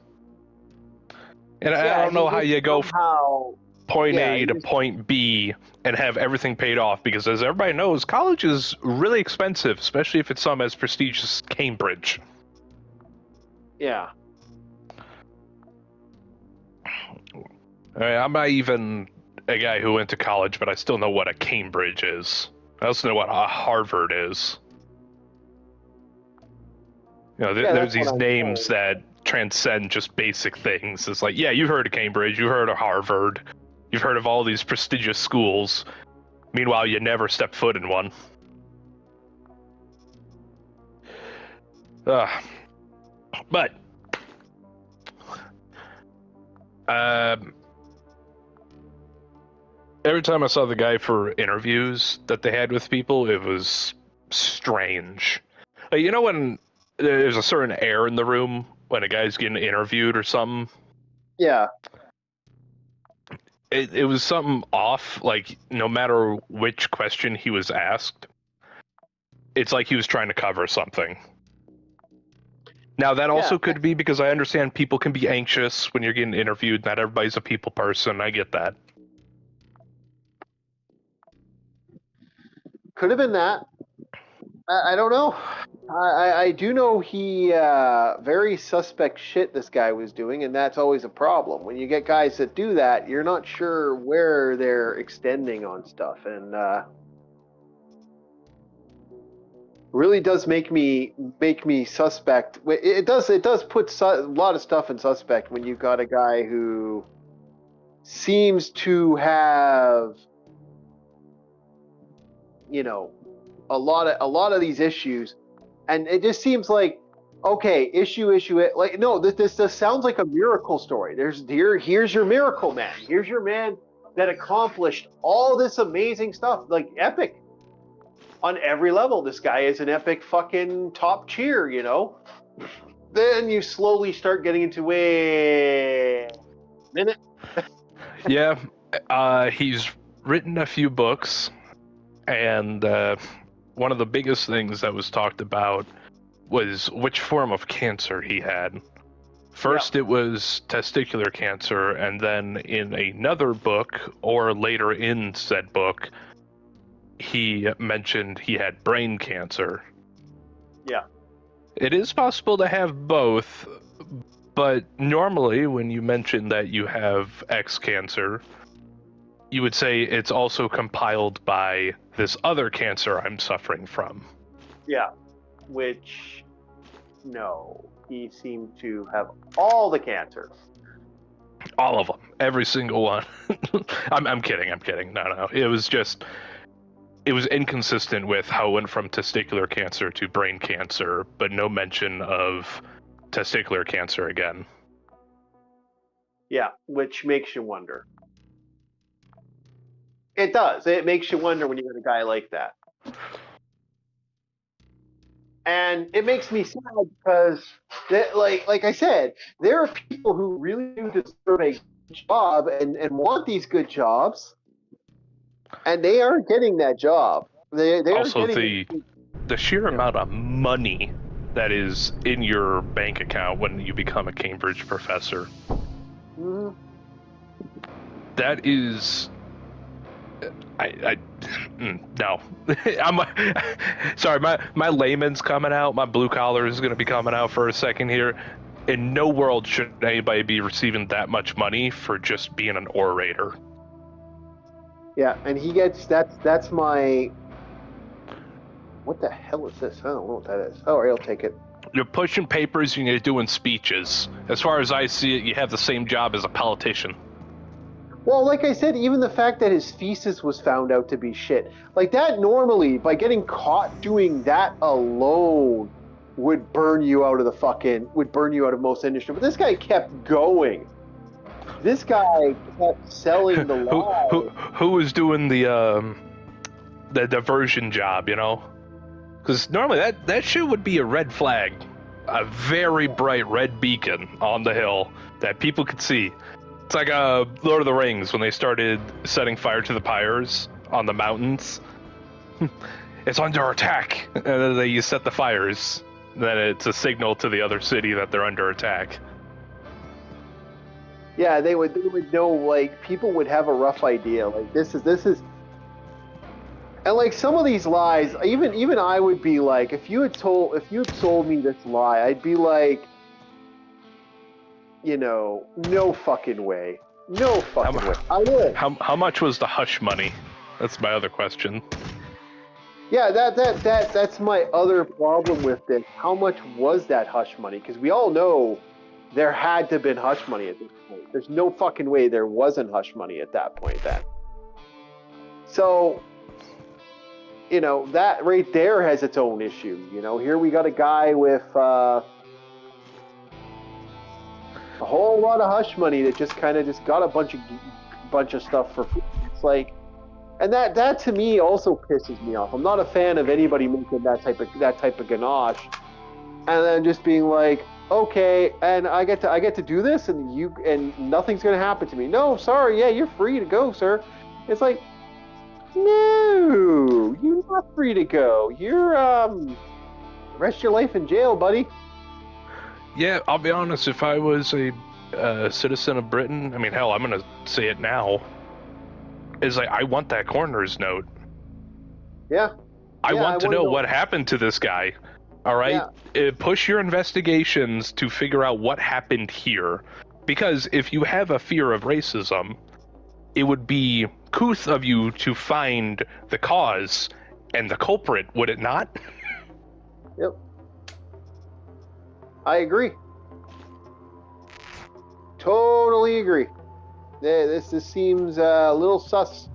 And I don't know how you go from point A to point B and have everything paid off, because as everybody knows, college is really expensive, especially if it's some as prestigious as Cambridge. Yeah. I'm not even a guy who went to college, but I still know what a Cambridge is. I also know what a Harvard is. You know, there's these names that transcend just basic things. It's like, yeah, you've heard of Cambridge, you've heard of Harvard, you've heard of all these prestigious schools. Meanwhile, you never step foot in one. But every time I saw the guy for interviews that they had with people, it was strange. Like, you know when there's a certain air in the room when a guy's getting interviewed or something? Yeah. It was something off, like no matter which question he was asked, it's like he was trying to cover something. Now, that also could be because I understand people can be anxious when you're getting interviewed. Not everybody's a people person. I get that. Could have been that. I don't know. I do know he very suspect shit this guy was doing, and that's always a problem. When you get guys that do that, you're not sure where they're extending on stuff, and really does make me suspect. It does put a lot of stuff in suspect when you've got a guy who seems to have, you know, a lot of these issues, and it just seems like, okay, issue it. Like, no, this sounds like a miracle story. Here's your miracle man. Here's your man that accomplished all this amazing stuff, like epic on every level. This guy is an epic fucking top tier, you know. Then you slowly start getting into, wait a minute. Yeah, he's written a few books, and one of the biggest things that was talked about was which form of cancer he had. First, it was testicular cancer, and then in another book, or later in said book, he mentioned he had brain cancer. Yeah. It is possible to have both, but normally when you mention that you have X cancer, you would say it's also compiled by this other cancer I'm suffering from. Yeah, which, no, he seemed to have all the cancers. All of them, every single one. I'm kidding. No. It was inconsistent with how it went from testicular cancer to brain cancer, but no mention of testicular cancer again. Yeah, which makes you wonder. It does. It makes you wonder when you get a guy like that. And it makes me sad because, like I said, there are people who really do deserve a good job and want these good jobs, and they aren't getting that job. They are Also, getting the sheer amount of money that is in your bank account when you become a Cambridge professor. Mhm. That is, no. I'm sorry. My layman's coming out. My blue collar is going to be coming out for a second here. In no world should anybody be receiving that much money for just being an orator. Yeah, and he gets that's my. What the hell is this? I don't know what that is. All right, I'll take it. You're pushing papers and you're doing speeches. As far as I see it, you have the same job as a politician. Well, like I said, even the fact that his thesis was found out to be shit, like that normally, by getting caught doing that alone, would burn you out of most industry. But this guy kept going. This guy kept selling the lie. Who was doing the diversion job, you know? Because normally that shit would be a red flag, a very bright red beacon on the hill that people could see. It's like Lord of the Rings when they started setting fire to the pyres on the mountains. It's under attack, and then you set the fires. Then it's a signal to the other city that they're under attack. Yeah, they would know. Like, people would have a rough idea. Like, this is, and like some of these lies, even I would be like, if you had sold me this lie, I'd be like, you know, no fucking way. No fucking way. I would. How much was the hush money? That's my other question. Yeah, that's my other problem with this. How much was that hush money? Because we all know there had to have been hush money at this point. There's no fucking way there wasn't hush money at that point then. So, you know, that right there has its own issue. You know, here we got a guy with a whole lot of hush money that just kind of just got a bunch of stuff for free. It's like, and that to me also pisses me off. I'm not a fan of anybody making that type of ganache, and then just being like, okay, and I get to do this, and nothing's gonna happen to me. No, sorry, yeah, you're free to go, sir. It's like, no, you're not free to go. You're rest your life in jail, buddy. Yeah, I'll be honest, if I was a citizen of Britain, I mean, hell, I'm gonna say it now, is like, I want that coroner's note. Yeah. I want to know what happened to this guy. All right? Yeah. Push your investigations to figure out what happened here. Because if you have a fear of racism, it would be couth of you to find the cause and the culprit, would it not? Yep. I agree. Totally agree. This seems a little sus.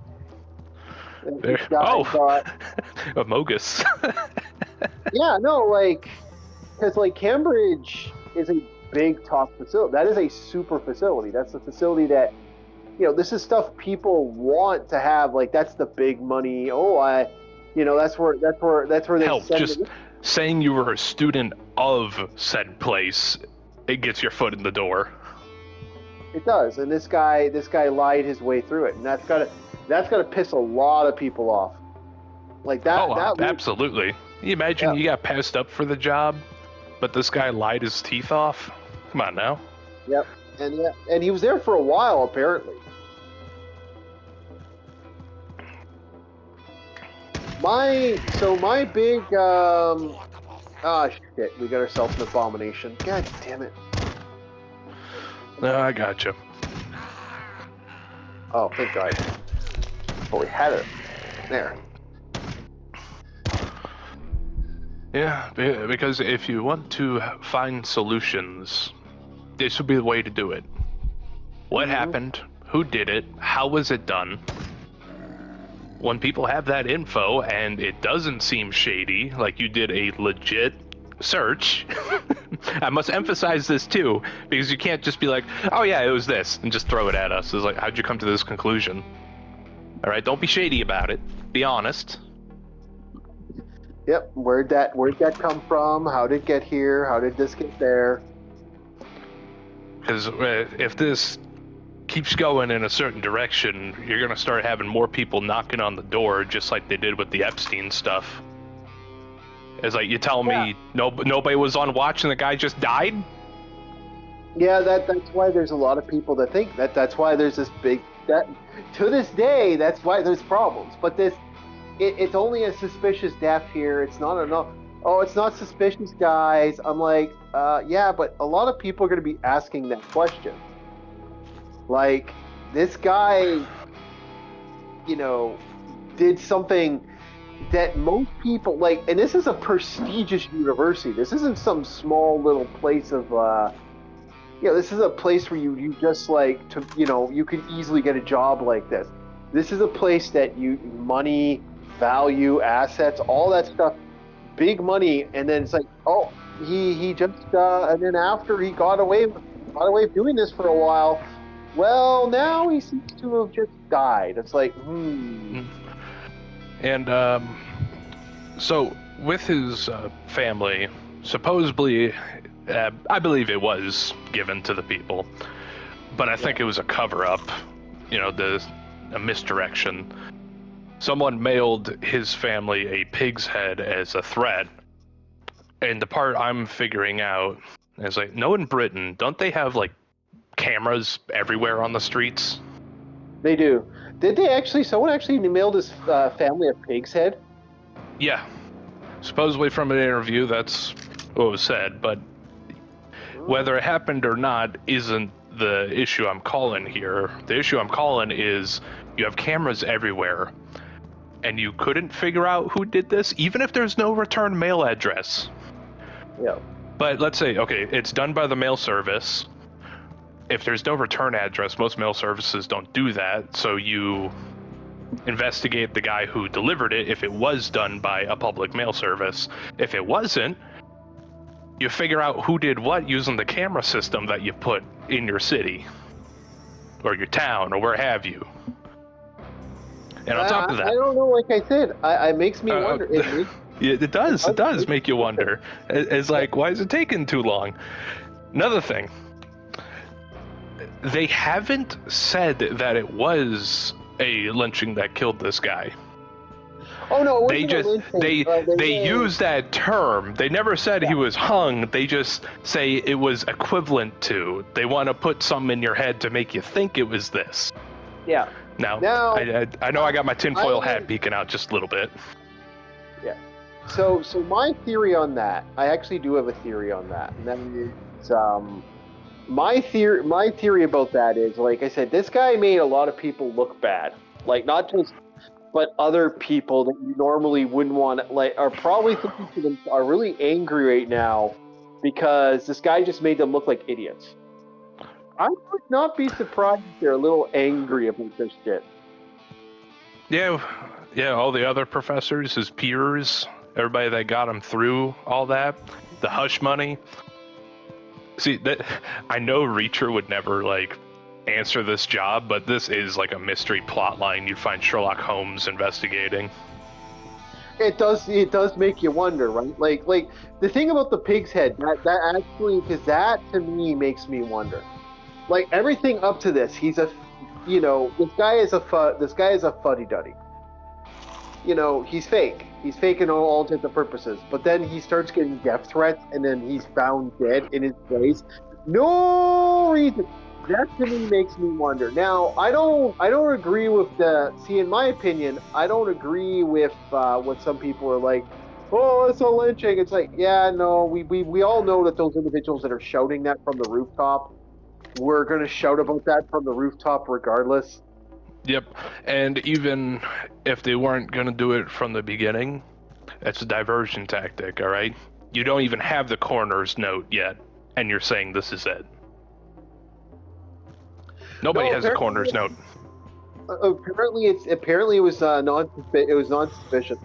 Amogus. Yeah, no, like, because like Cambridge is a big top facility. That is a super facility. That's a facility that, you know, this is stuff people want to have. Like, that's the big money. That's where they Hell, just saying you were a student of said place, it gets your foot in the door. It does, and this guy lied his way through it, and that's gotta piss a lot of people off. Like that. Absolutely. You imagine you got passed up for the job, but this guy lied his teeth off. Come on now. Yep, and he was there for a while apparently. My big shit, we got ourselves an abomination. God damn it. No, I gotcha. Oh, thank God. Oh, we had it. There. Yeah, because if you want to find solutions, this would be the way to do it. What happened? Who did it? How was it done? When people have that info and it doesn't seem shady, like you did a legit search, I must emphasize this too, because you can't just be like, oh yeah, it was this, and just throw it at us. It's like, how'd you come to this conclusion? All right, don't be shady about it. Be honest. Yep. Where'd that come from? How did it get here? How did this get there? Because if this keeps going in a certain direction, you're going to start having more people knocking on the door, just like they did with the Epstein stuff. It's like, you tell me nobody was on watch and the guy just died? Yeah, that's why there's a lot of people that think that's why there's this big, that to this day, that's why there's problems. But it's only a suspicious death here. It's not enough. Oh, it's not suspicious, guys. I'm like, yeah, but a lot of people are going to be asking that question. Like, this guy, did something that most people, like, and this is a prestigious university. This isn't some small little place of, this is a place where you just, like, you could easily get a job like this. This is a place that money, value, assets, all that stuff, big money, and then it's like, oh, he just, and then after he got away of doing this for a while, well, now he seems to have just died. It's like, And so with his family, supposedly, I believe it was given to the people, but I think it was a cover-up, a misdirection. Someone mailed his family a pig's head as a threat, and the part I'm figuring out is, like, in Britain, don't they have, like, cameras everywhere on the streets? They do. Did they actually? Someone actually mailed his family a pig's head? Yeah. Supposedly from an interview, that's what was said, but whether it happened or not isn't the issue I'm calling here. The issue I'm calling is you have cameras everywhere, and you couldn't figure out who did this, even if there's no return mail address. Yeah. But let's say, okay, it's done by the mail service. If there's no return address, most mail services don't do that, so you investigate the guy who delivered it if it was done by a public mail service. If it wasn't, you figure out who did what using the camera system that you put in your city or your town or where have you. And on top of that, I don't know, like I said, it makes me wonder. It does make you wonder. It's like, why is it taking too long? Another thing, they haven't said that it was a lynching that killed this guy. Oh no! They use that term. They never said he was hung. They just say it was equivalent to. They want to put something in your head to make you think it was this. Yeah. Now I know I got my tinfoil hat peeking out just a little bit. Yeah. So my theory on that, I actually do have a theory on that, and that is my theory about that is, like I said, this guy made a lot of people look bad. Like, not just, but other people that you normally wouldn't want, like, are probably thinking to them, are really angry right now because this guy just made them look like idiots. I would not be surprised if they're a little angry about this shit. Yeah, all the other professors, his peers, everybody that got him through all that, the hush money. See, that I know Reacher would never, like, answer this job, but this is like a mystery plot line you'd find Sherlock Holmes investigating. It does make you wonder, right? Like the thing about the pig's head, that actually, because that to me makes me wonder. Like, everything up to this, he's a, this guy is a fuddy-duddy. He's fake. He's fake in all intents and purposes. But then he starts getting death threats, and then he's found dead in his place. No reason. That to me makes me wonder. Now, I don't agree with in my opinion, I don't agree with what some people are like, oh, it's a lynching. It's like, yeah, no, we all know that those individuals that are shouting that from the rooftop, we're going to shout about that from the rooftop regardless. Yep, and even if they weren't going to do it from the beginning, it's a diversion tactic, all right? You don't even have the coroner's note yet, and you're saying this is it. Nobody has a coroner's note. Apparently it was non-suspicious.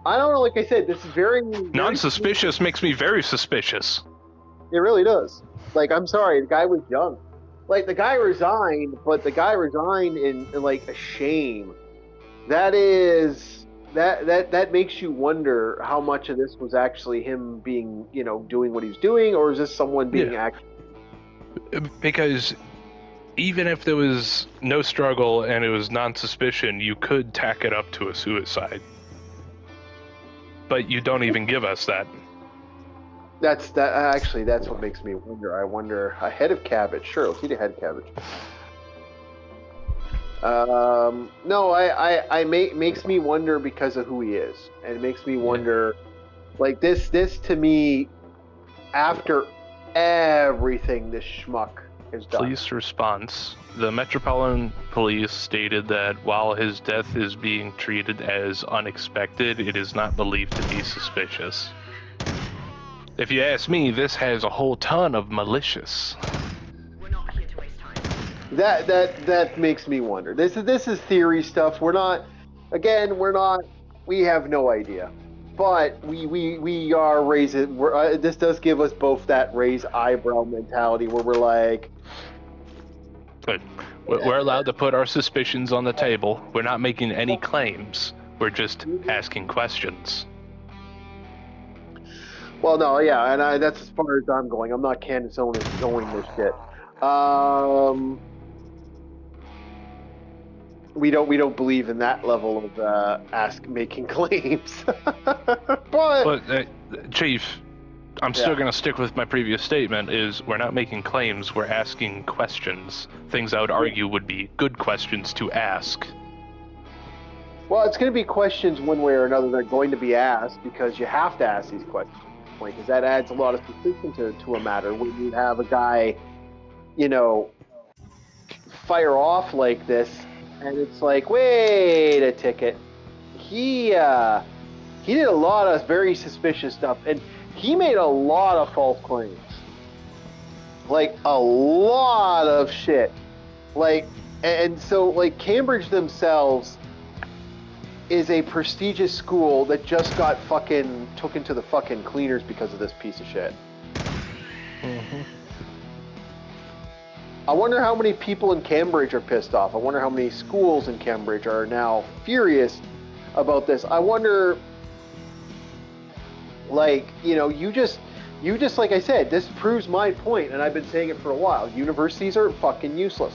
I don't know, like I said, this is very non-suspicious makes me very suspicious. It really does. Like, I'm sorry, the guy was young. Like, the guy resigned, but the guy resigned in like, a shame. That is that makes you wonder how much of this was actually him being, doing what he's doing, or is this someone being actually? Because even if there was no struggle and it was non-suspicion, you could tack it up to a suicide. But you don't even give us that. That's what makes me wonder. I wonder, a head of cabbage. Sure, let's eat a head of cabbage. No, makes me wonder because of who he is, and it makes me wonder, like this to me, after everything this schmuck has done. Police response: the Metropolitan Police stated that while his death is being treated as unexpected, it is not believed to be suspicious. If you ask me, this has a whole ton of malicious. We're not here to waste time. That makes me wonder. This is theory stuff. We have no idea. But we are raising. This does give us both that raise eyebrow mentality where we're like. But we're allowed to put our suspicions on the table. We're not making any claims. We're just asking questions. Well, no, yeah, and that's as far as I'm going. I'm not Candace Owens going this shit. We don't believe in that level of making claims. but Chief, I'm still going to stick with my previous statement. Is we're not making claims. We're asking questions. Things I would argue would be good questions to ask. Well, it's going to be questions one way or another. They're going to be asked because you have to ask these questions. Because that adds a lot of suspicion to a matter when you have a guy, fire off like this, and it's like, wait a ticket, he did a lot of very suspicious stuff, and he made a lot of false claims, like a lot of shit, and so Cambridge themselves is a prestigious school that just got fucking took into the fucking cleaners because of this piece of shit. Mm-hmm. I wonder how many people in Cambridge are pissed off. I wonder how many schools in Cambridge are now furious about this. I wonder, you just like I said, this proves my point, and I've been saying it for a while. Universities are fucking useless.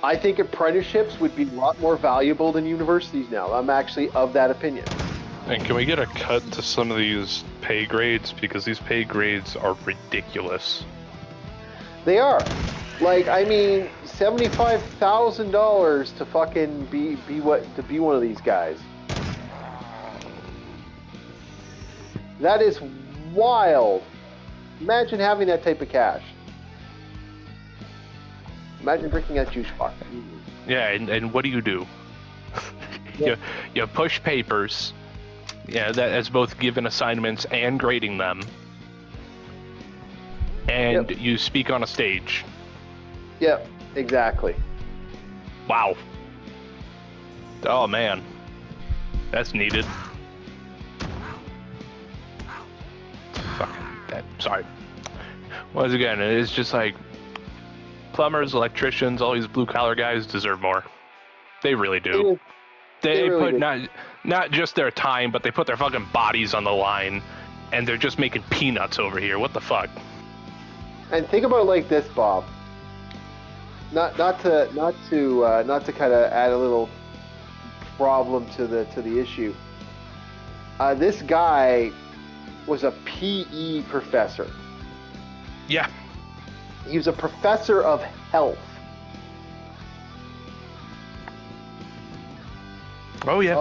I think apprenticeships would be a lot more valuable than universities now. I'm actually of that opinion. And can we get a cut to some of these pay grades? Because these pay grades are ridiculous. They are. $75,000 to fucking be one of these guys. That is wild. Imagine having that type of cash. Imagine drinking that juice box. Yeah, and what do? You push papers. Yeah, that as both given assignments and grading them. And you speak on a stage. Yep, exactly. Wow. Oh man. That's needed. Fucking that. Sorry. Once again, it's just like plumbers, electricians, all these blue-collar guys deserve more. They really do. They really put not just their time, but they put their fucking bodies on the line, and they're just making peanuts over here. What the fuck? And think about it like this, Bob. Not to kind of add a little problem to the issue. This guy was a PE professor. Yeah. He was a professor of health. Oh yeah.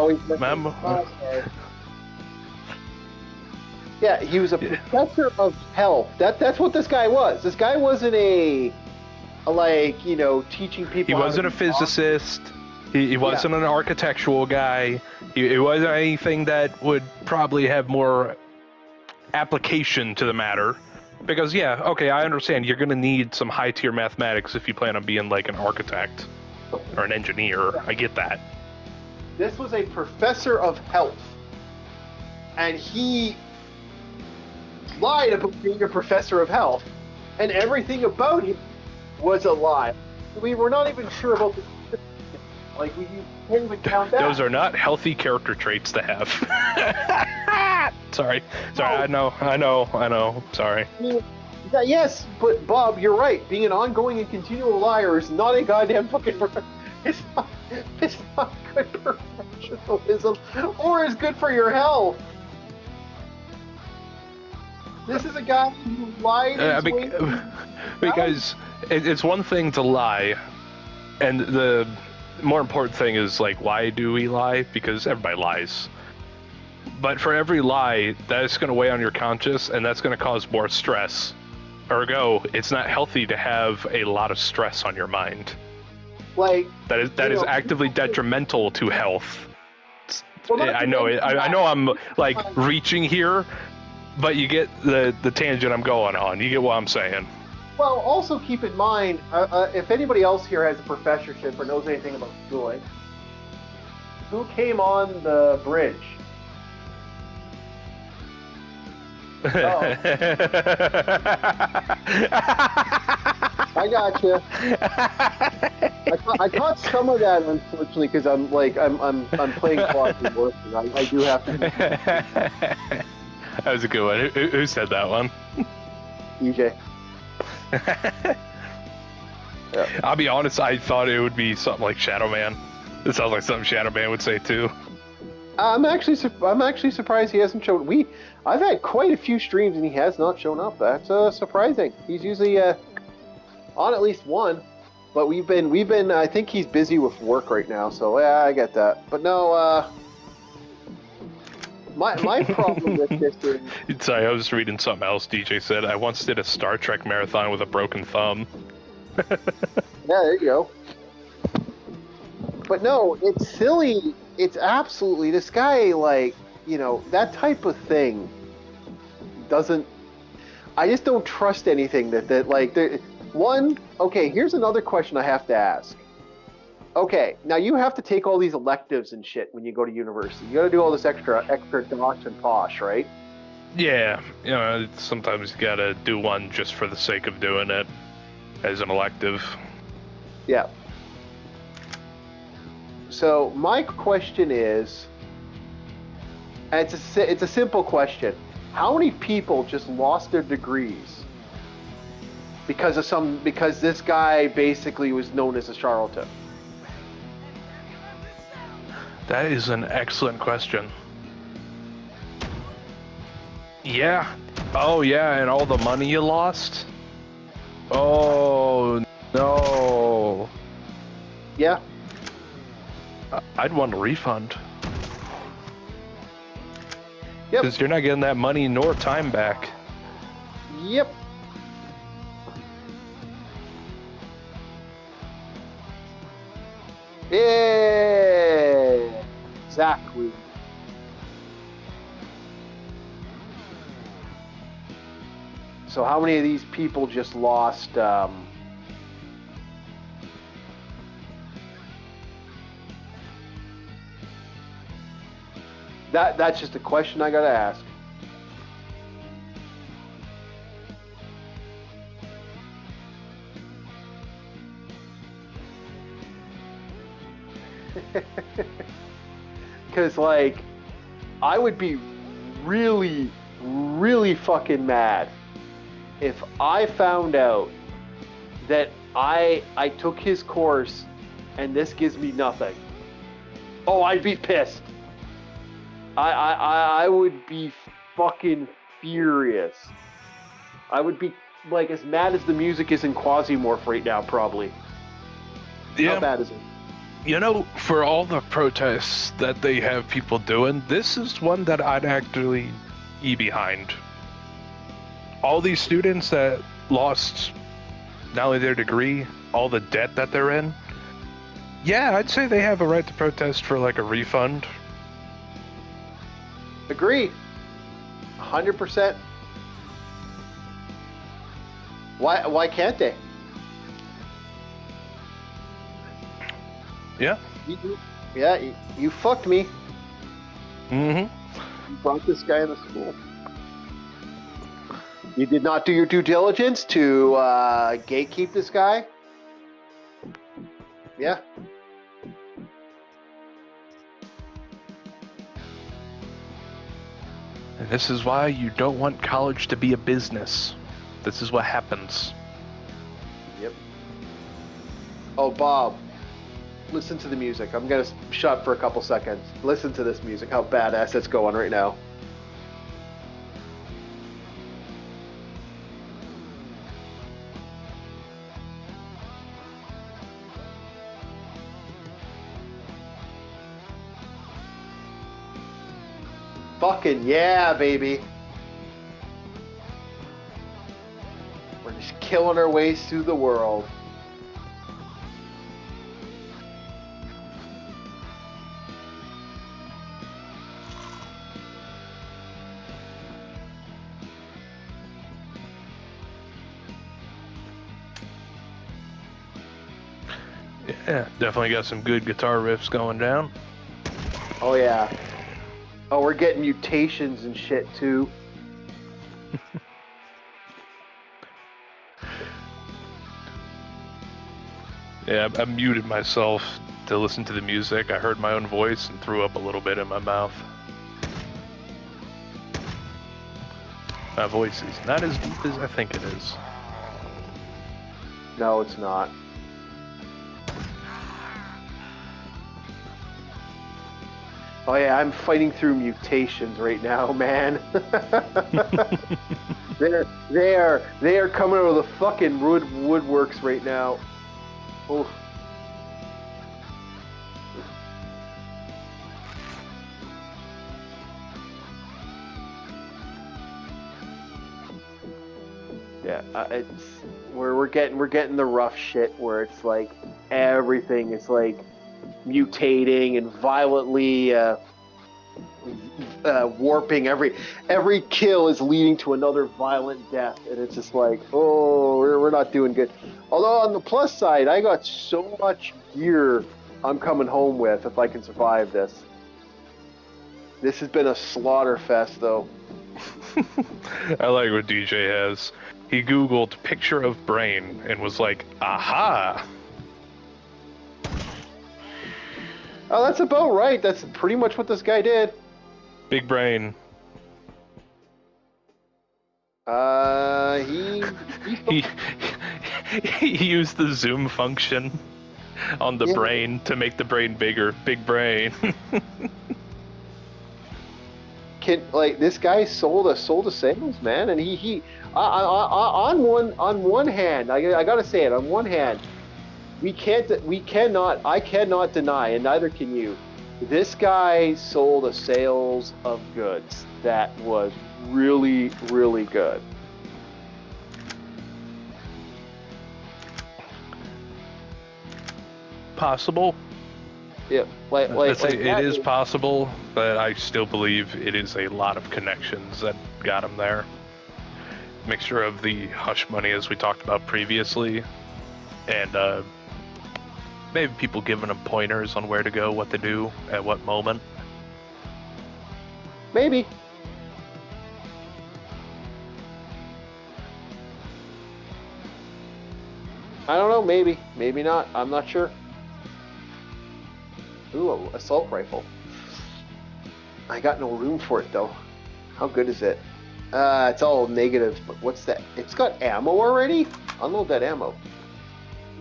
Yeah, he was a professor of health. That's what this guy was. This guy wasn't teaching people. He wasn't a physicist. He wasn't an architectural guy. He wasn't anything that would probably have more application to the matter. Because I understand you're gonna need some high tier mathematics if you plan on being like an architect or an engineer. I get that. This was a professor of health, and he lied about being a professor of health, and everything about him was a lie. We were not even sure about the Like, you can't even count that. Those are not healthy character traits to have. Sorry. No. I know. Sorry. I mean, yeah, yes, but Bob, you're right. Being an ongoing and continual liar is not a goddamn fucking. It's not good professionalism, or is good for your health. This is a guy who lied. Because it's one thing to lie, and the more important thing is, like, why do we lie? Because everybody lies. But for every lie, that's going to weigh on your conscience, and that's going to cause more stress. Ergo, it's not healthy to have a lot of stress on your mind. Like, that is actively detrimental to health. Well, I know it. I know I'm like reaching here, but you get the tangent I'm going on. You get what I'm saying. Well, also keep in mind, if anybody else here has a professorship or knows anything about schooling, who came on the bridge? I got you. I caught some of that, unfortunately, because I'm playing quality work, and I do have to. That was a good one. Who said that one? EJ. Yeah. I'll be honest, I thought it would be something like Shadow Man. It sounds like something Shadow Man would say too. I'm actually surprised he hasn't shown. I've had quite a few streams and he has not shown up. That's surprising. He's usually on at least one, but we've been. I think he's busy with work right now, so yeah, I get that. But no, my problem with this is. Sorry, I was reading something else. DJ said I once did a Star Trek marathon with a broken thumb. Yeah, there you go. But no, it's silly. It's absolutely, this guy, like, that type of thing doesn't, I just don't trust anything that like, okay, here's another question I have to ask. Okay, now you have to take all these electives and shit when you go to university. You gotta do all this extra dosh and posh, right? Yeah, sometimes you gotta do one just for the sake of doing it as an elective. Yeah. So my question is, and it's a simple question: how many people just lost their degrees because this guy basically was known as a charlatan? That is an excellent question. Yeah. Oh yeah, and all the money you lost? Oh no. Yeah. I'd want a refund. Yep. Because you're not getting that money nor time back. Yep. Yeah. Exactly. So how many of these people just lost that's just a question I gotta ask. Because, like, I would be really, really fucking mad if I found out that I took his course and this gives me nothing. Oh, I'd be pissed. I would be fucking furious. I would be, like, as mad as the music is in Quasimorph right now, probably. Yeah. How bad is it? For all the protests that they have people doing, this is one that I'd actually be behind. All these students that lost not only their degree, all the debt that they're in, yeah, I'd say they have a right to protest for, like, a refund. Agree. 100%. Why can't they? Yeah. You fucked me. Mm-hmm. You brought this guy into school. You did not do your due diligence to gatekeep this guy? Yeah. And this is why you don't want college to be a business. This is what happens. Yep. Oh, Bob, listen to the music. I'm gonna shut for a couple seconds. Listen to this music. How badass it's going right now. Fucking yeah, baby. We're just killing our ways through the world. Yeah, definitely got some good guitar riffs going down. Oh yeah. Oh, we're getting mutations and shit too. Yeah, I muted myself to listen to the music. I heard my own voice and threw up a little bit in my mouth. My voice is not as deep as I think it is. No, it's not. Oh yeah, I'm fighting through mutations right now, man. They are coming out of the fucking woodworks right now. Oof. Yeah, it's we're getting the rough shit where it's like everything is like mutating and violently warping. Every kill is leading to another violent death, and it's just like, oh, we're not doing good. Although on the plus side, I got so much gear I'm coming home with if I can survive this. This has been a slaughter fest, though. I like what DJ has. He Googled picture of brain and was like, aha! Oh, that's about right. That's pretty much what this guy did. Big brain. He He used the zoom function on the brain to make the brain bigger. Big brain. This guy sold a sales, man, and he on one hand, I gotta say it, on one hand, I cannot deny, and neither can you, this guy sold a sales of goods that was really, really good. Possible. Yeah, It is possible, but I still believe it is a lot of connections that got him there. Mixture of the hush money, as we talked about previously, and maybe people giving him pointers on where to go, what to do, at what moment. Maybe. I don't know, maybe not. I'm not sure. Ooh, an assault rifle. I got no room for it though. How good is it? It's all negative, but what's that? It's got ammo already? Unload that ammo.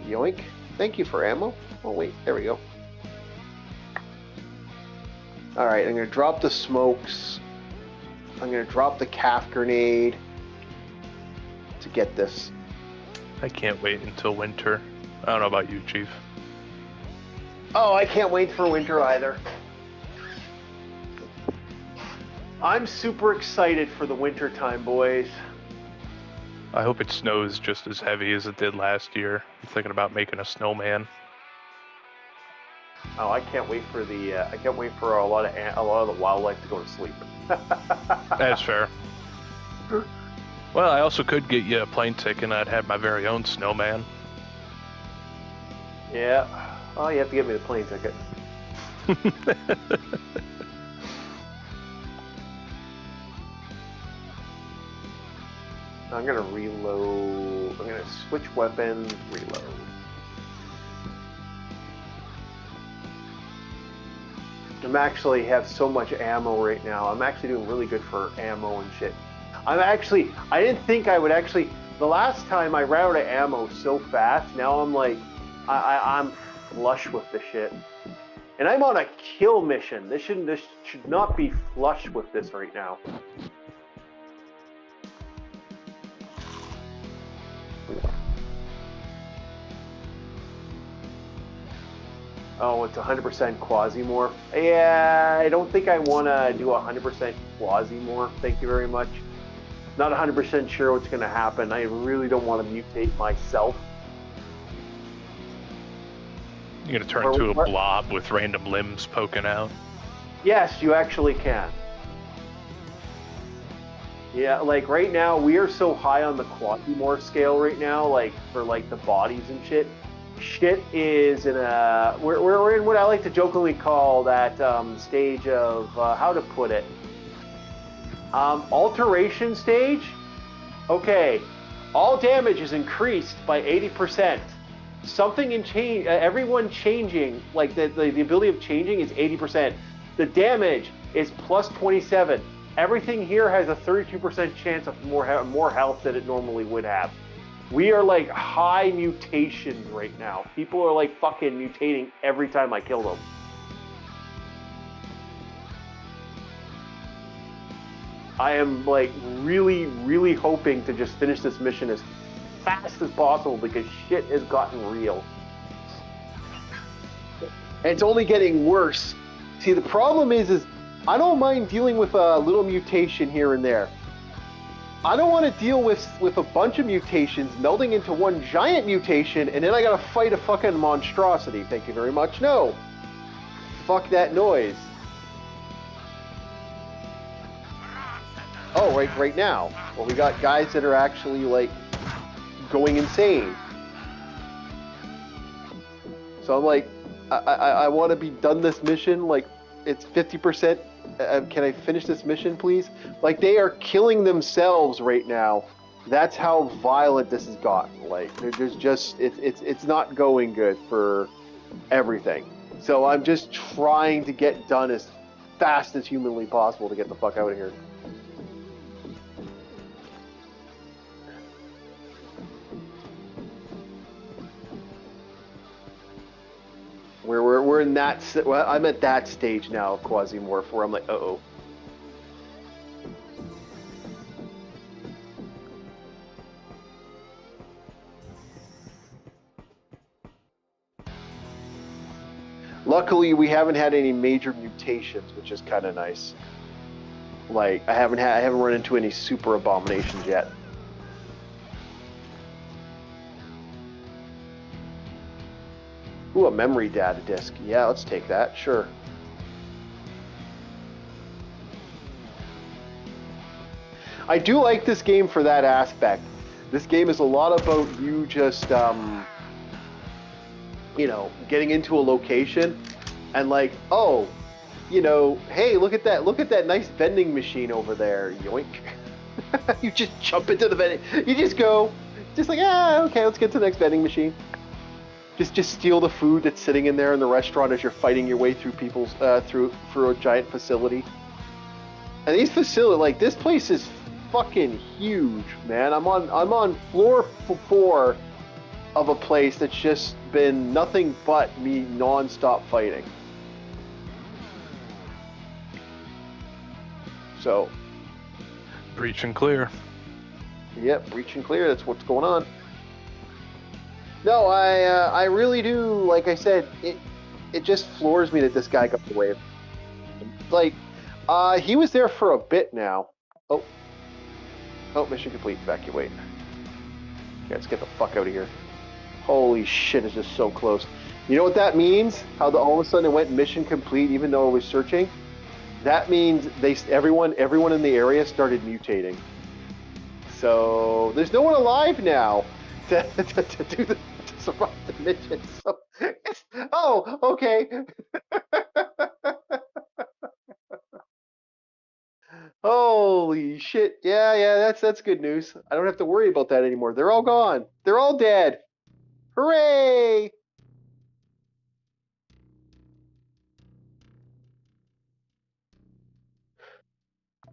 Yoink. Thank you for ammo. Oh wait, there we go. Alright, I'm gonna drop the smokes. I'm gonna drop the calf grenade to get this. I can't wait until winter. I don't know about you, Chief. Oh, I can't wait for winter either. I'm super excited for the winter time, boys. I hope it snows just as heavy as it did last year. I'm thinking about making a snowman. Oh, I can't wait for a lot of the wildlife to go to sleep. That's fair. Well, I also could get you a plane ticket and I'd have my very own snowman. Yeah. Oh, you have to give me the plane ticket. I'm gonna reload. I'm gonna switch weapons, reload. I'm actually have so much ammo right now. I'm actually doing really good for ammo and shit. I didn't think I would actually, the last time I ran out of ammo so fast, now I'm like, I'm flush with the shit. And I'm on a kill mission. This should not be flush with this right now. Oh, it's 100% Quasimorph. Yeah, I don't think I want to do 100% Quasimorph. Thank you very much. Not 100% sure what's going to happen. I really don't want to mutate myself. You're going to turn into a blob with random limbs poking out? Yes, you actually can. Yeah, like right now, we are so high on the Quasimorph scale right now, like for like the bodies and shit. Shit is in a we're in what I like to jokingly call that stage of how to put it, alteration stage. Okay, all damage is increased by 80%. Something in change, everyone changing, like the ability of changing is 80%. The damage is plus 27. Everything here has a 32% chance of more health than it normally would have. We are like high mutations right now. People are like fucking mutating every time I kill them. I am like really, really hoping to just finish this mission as fast as possible because shit has gotten real. And it's only getting worse. See, the problem is I don't mind dealing with a little mutation here and there. I don't want to deal with a bunch of mutations melding into one giant mutation, and then I gotta fight a fucking monstrosity. Thank you very much. No. Fuck that noise. Oh, right now. Well, we got guys that are actually, like, going insane. So I'm like, I want to be done this mission, like, it's 50%. Can I finish this mission, please? Like, they are killing themselves right now. That's how violent this has gotten. Like, there's just, it's not going good for everything. So I'm just trying to get done as fast as humanly possible to get the fuck out of here. We're in that. Well, I'm at that stage now of Quasimorph where I'm like, uh-oh. Luckily, we haven't had any major mutations, which is kind of nice. Like, I haven't run into any super abominations yet. Ooh, a memory data disk. Yeah, let's take that. Sure. I do like this game for that aspect. This game is a lot about you just, you know, getting into a location and like, oh, you know, hey, look at that nice vending machine over there. Yoink. You just jump into the vending. You just go, just like, okay, let's get to the next vending machine. Just steal the food that's sitting in there in the restaurant as you're fighting your way through people's through a giant facility. And these facilities, like this place is fucking huge, man. I'm on floor 4 of a place that's just been nothing but me non-stop fighting. So, breach and clear. Yep, breach and clear. That's what's going on. No, I really do. Like I said, it just floors me that this guy got away. Like, he was there for a bit now. Oh, mission complete. Evacuate. Okay, let's get the fuck out of here. Holy shit, it's just so close. You know what that means? How all of a sudden it went mission complete even though I was searching? That means everyone in the area started mutating. So there's no one alive now to survive the mission. So oh, okay. Holy shit. Yeah, that's good news. I don't have to worry about that anymore. They're all gone. They're all dead. Hooray!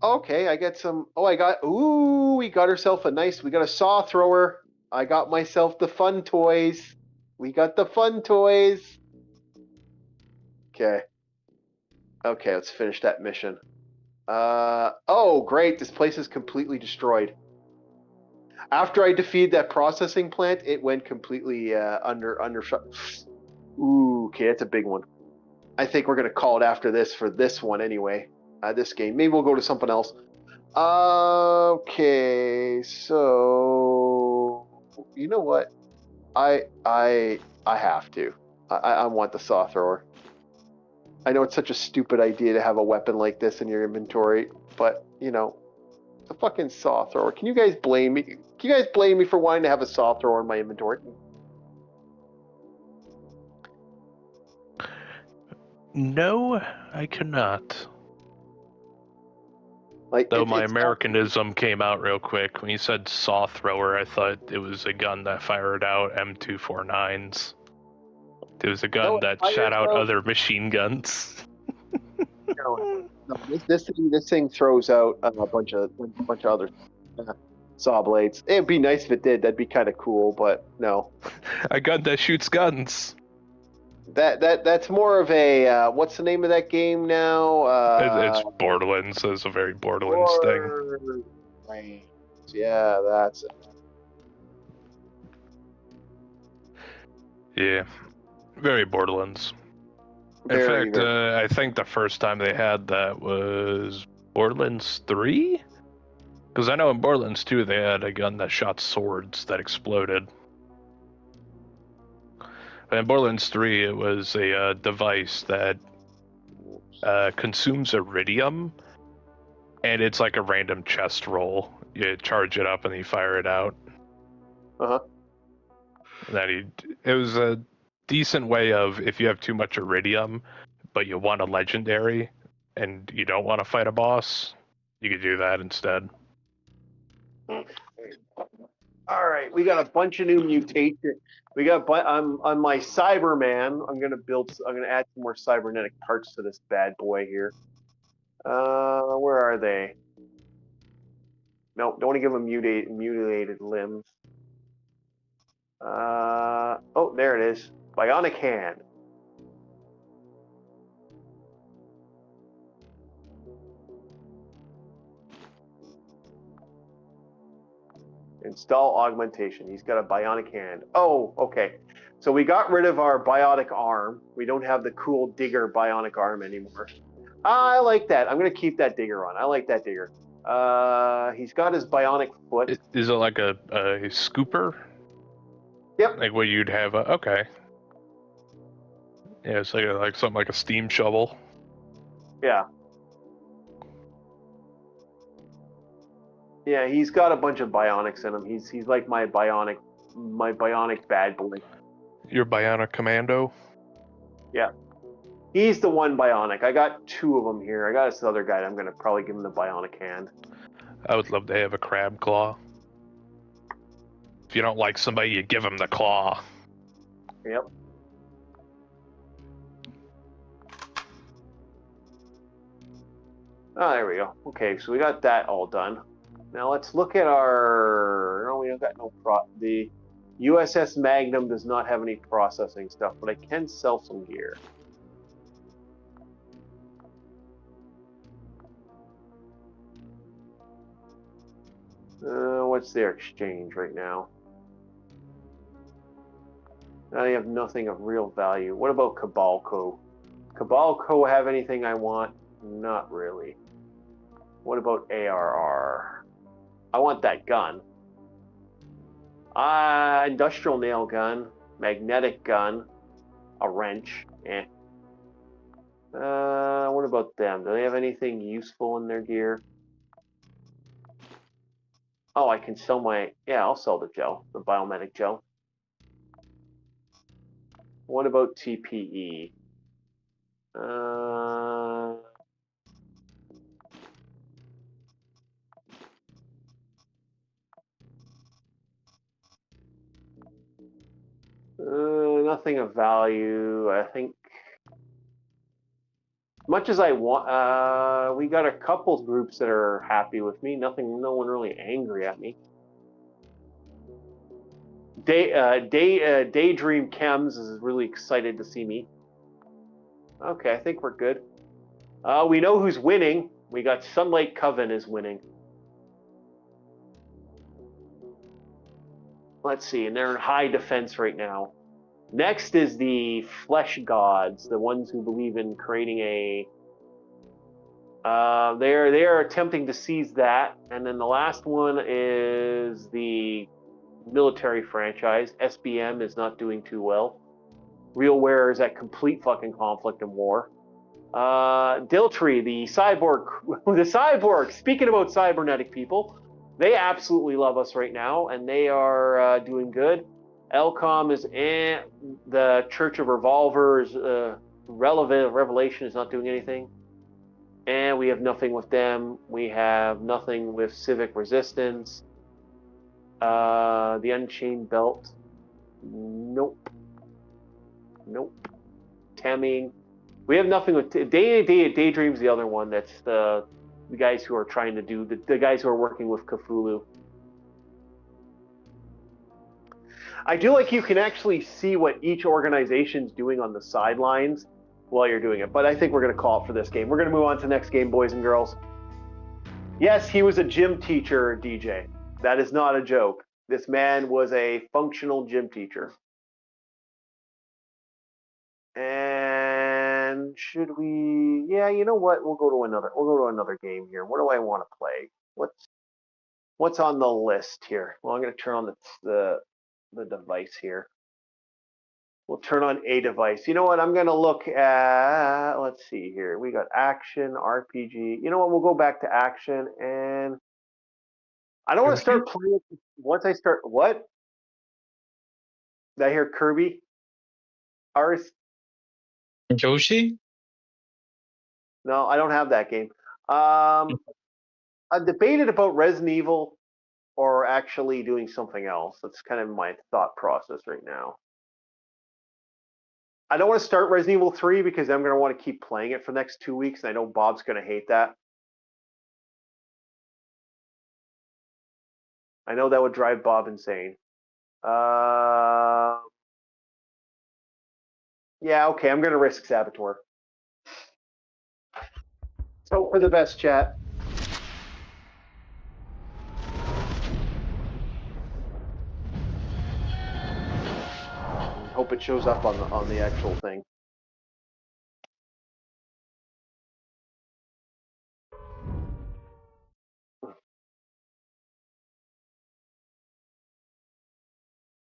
Okay, I get some. Oh, we got ourselves we got a saw thrower. I got myself the fun toys. We got the fun toys. Okay. Okay, let's finish that mission. Oh, great. This place is completely destroyed. After I defeated that processing plant, it went completely under. Ooh, okay, that's a big one. I think we're going to call it after this for this one anyway. This game. Maybe we'll go to something else. Okay, so you know what? I have to. I want the saw thrower. I know it's such a stupid idea to have a weapon like this in your inventory, but you know, the fucking saw thrower. Can you guys blame me? Can you guys blame me for wanting to have a saw thrower in my inventory? No, I cannot. Like, Though my Americanism came out real quick. When you said saw thrower, I thought it was a gun that fired out M249s. It was a gun that shot out other machine guns. No, this thing throws out a bunch of other saw blades. It'd be nice if it did. That'd be kind of cool, but no. A gun that shoots guns. That's more of a what's the name of that game now? It's Borderlands. It's a very Borderlands thing. Yeah, that's it. Yeah, very Borderlands. In fact, I think the first time they had that was Borderlands 3? Because I know in Borderlands 2 they had a gun that shot swords that exploded. But in Borderlands 3 it was a device that consumes iridium, and it's like a random chest roll. You charge it up and you fire it out. Uh-huh. It was a decent way of, if you have too much iridium, but you want a legendary, and you don't want to fight a boss, you could do that instead. All right, we got a bunch of new mutations. We got on my Cyberman. I'm gonna add some more cybernetic parts to this bad boy here. Where are they? Nope, don't want to give them mutilated limbs. Oh, there it is. Bionic hand. Install augmentation. He's got a bionic hand. Oh, okay. So we got rid of our bionic arm. We don't have the cool digger bionic arm anymore. I like that. I'm going to keep that digger on. I like that digger. He's got his bionic foot. Is it like a scooper? Yep. Like what you'd have. Okay. Yeah, it's like something like a steam shovel. Yeah. Yeah, he's got a bunch of bionics in him. He's like my bionic bad boy. Your bionic commando? Yeah. He's the one bionic. I got two of them here. I got this other guy. I'm going to probably give him the bionic hand. I would love to have a crab claw. If you don't like somebody, you give them the claw. Yep. Oh, there we go. Okay, so we got that all done. Now let's look at our... No, we don't got no... The USS Magnum does not have any processing stuff, but I can sell some gear. What's their exchange right now? I have nothing of real value. What about Cabalco? Cabalco have anything I want? Not really. What about ARR? I want that gun. Industrial nail gun, magnetic gun, a wrench. What about them? Do they have anything useful in their gear? Oh, I can sell my... Yeah, I'll sell the gel, the biomedic gel. What about TPE? Nothing of value. I think much as I want, we got a couple groups that are happy with me. No one really angry at me. Daydream Chems is really excited to see me. Okay, I think we're good. We know who's winning. We got Sunlight Coven is winning. Let's see, and they're in high defense right now. Next is the Flesh Gods, the ones who believe in creating a. They are attempting to seize that, and then the last one is the military franchise. SBM is not doing too well. RealWare is at complete fucking conflict and war. Diltree, the cyborg. Speaking about cybernetic people, they absolutely love us right now, and they are doing good. Elcom is the Church of Revolvers. Revelation is not doing anything. And we have nothing with them. We have nothing with Civic Resistance. The Unchained Belt. Nope. Temming. We have nothing with Daydream's the other one. That's the guys who are trying to do the guys who are working with Cthulhu. I do like you can actually see what each organization's doing on the sidelines while you're doing it. But I think we're going to call it for this game. We're going to move on to the next game, boys and girls. Yes, he was a gym teacher, DJ. That is not a joke. This man was a functional gym teacher. And should we? Yeah, you know what? We'll go to another game here. What do I want to play? What's on the list here? Well, I'm going to turn on the device here. We'll turn on a device. You know what? I'm going to look at, let's see here. We got action, RPG. You know what? We'll go back to action, and I don't want to start playing once I start. What? Did I hear Kirby? Ours? Yoshi? No, I don't have that game. I debated about Resident Evil or actually doing something else. That's kind of my thought process right now. I don't want to start Resident Evil 3 because I'm going to want to keep playing it for the next 2 weeks, and I know Bob's going to hate that. I know that would drive Bob insane. Yeah, okay, I'm going to risk Saboteur. Hope for the best, chat. Hope it shows up on the actual thing.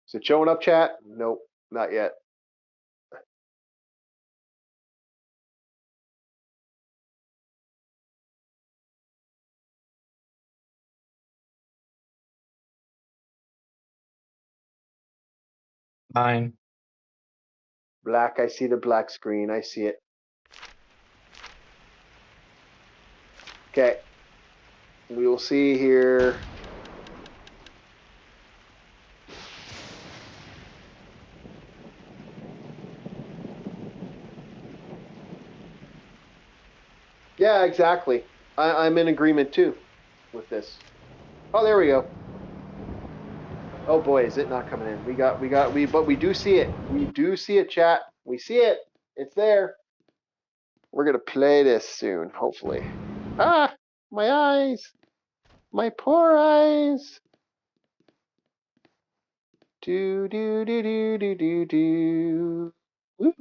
Is it showing up, chat? Nope, not yet. Mine. Black, I see the black screen. I see it. Okay. We will see here. Yeah, exactly. I'm in agreement too with this. Oh, there we go. Oh boy, is it not coming in? But we do see it. We do see it, chat. We see it. It's there. We're gonna play this soon, hopefully. Ah, my eyes. My poor eyes. Do do do do do do do. Woo.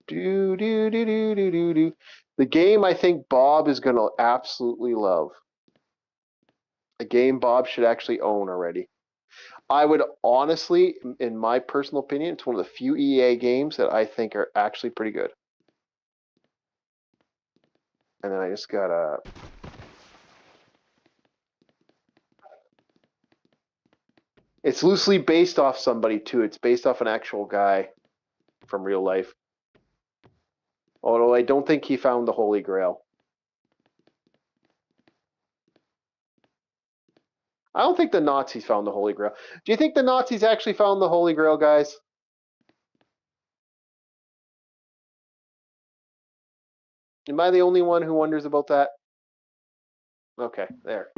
Do do do do do do do. The game I think Bob is gonna absolutely love. A game Bob should actually own already. I would honestly, in my personal opinion, it's one of the few EA games that I think are actually pretty good. And then I just gotta. It's loosely based off somebody too. It's based off an actual guy from real life. Although I don't think he found the Holy Grail. I don't think the Nazis found the Holy Grail. Do you think the Nazis actually found the Holy Grail, guys? Am I the only one who wonders about that? Okay, there.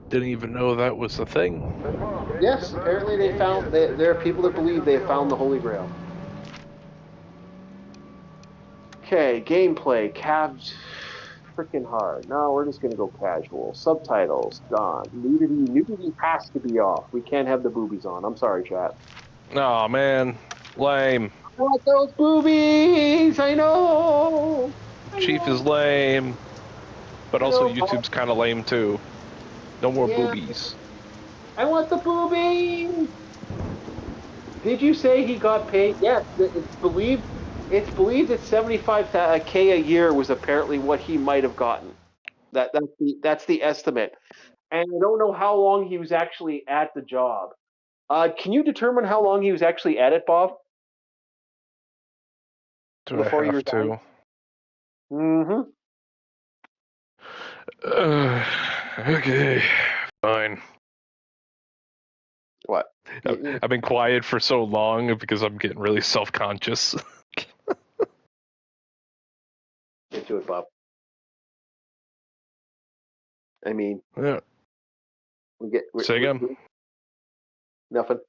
Didn't even know that was a thing. Yes, apparently they found. There are people that believe they have found the Holy Grail. Okay, gameplay. Cavs. Freaking hard. No, we're just gonna go casual. Subtitles gone. Nudity has to be off. We can't have the boobies on. I'm sorry, chat. Oh man, lame. I want those boobies. I know. Chief is lame, but also YouTube's kind of lame too. No more boobies. I want the boobies. Did you say he got paid? Yes, it's believed. It's believed that $75K a year was apparently what he might have gotten. That's the estimate, and I don't know how long he was actually at the job. Can you determine how long he was actually at it, Bob? Do I have to? Mm-hmm. Okay, fine. What? I've been quiet for so long because I'm getting really self-conscious. Get to it, Bob. I mean, Yeah. Say again. Nothing.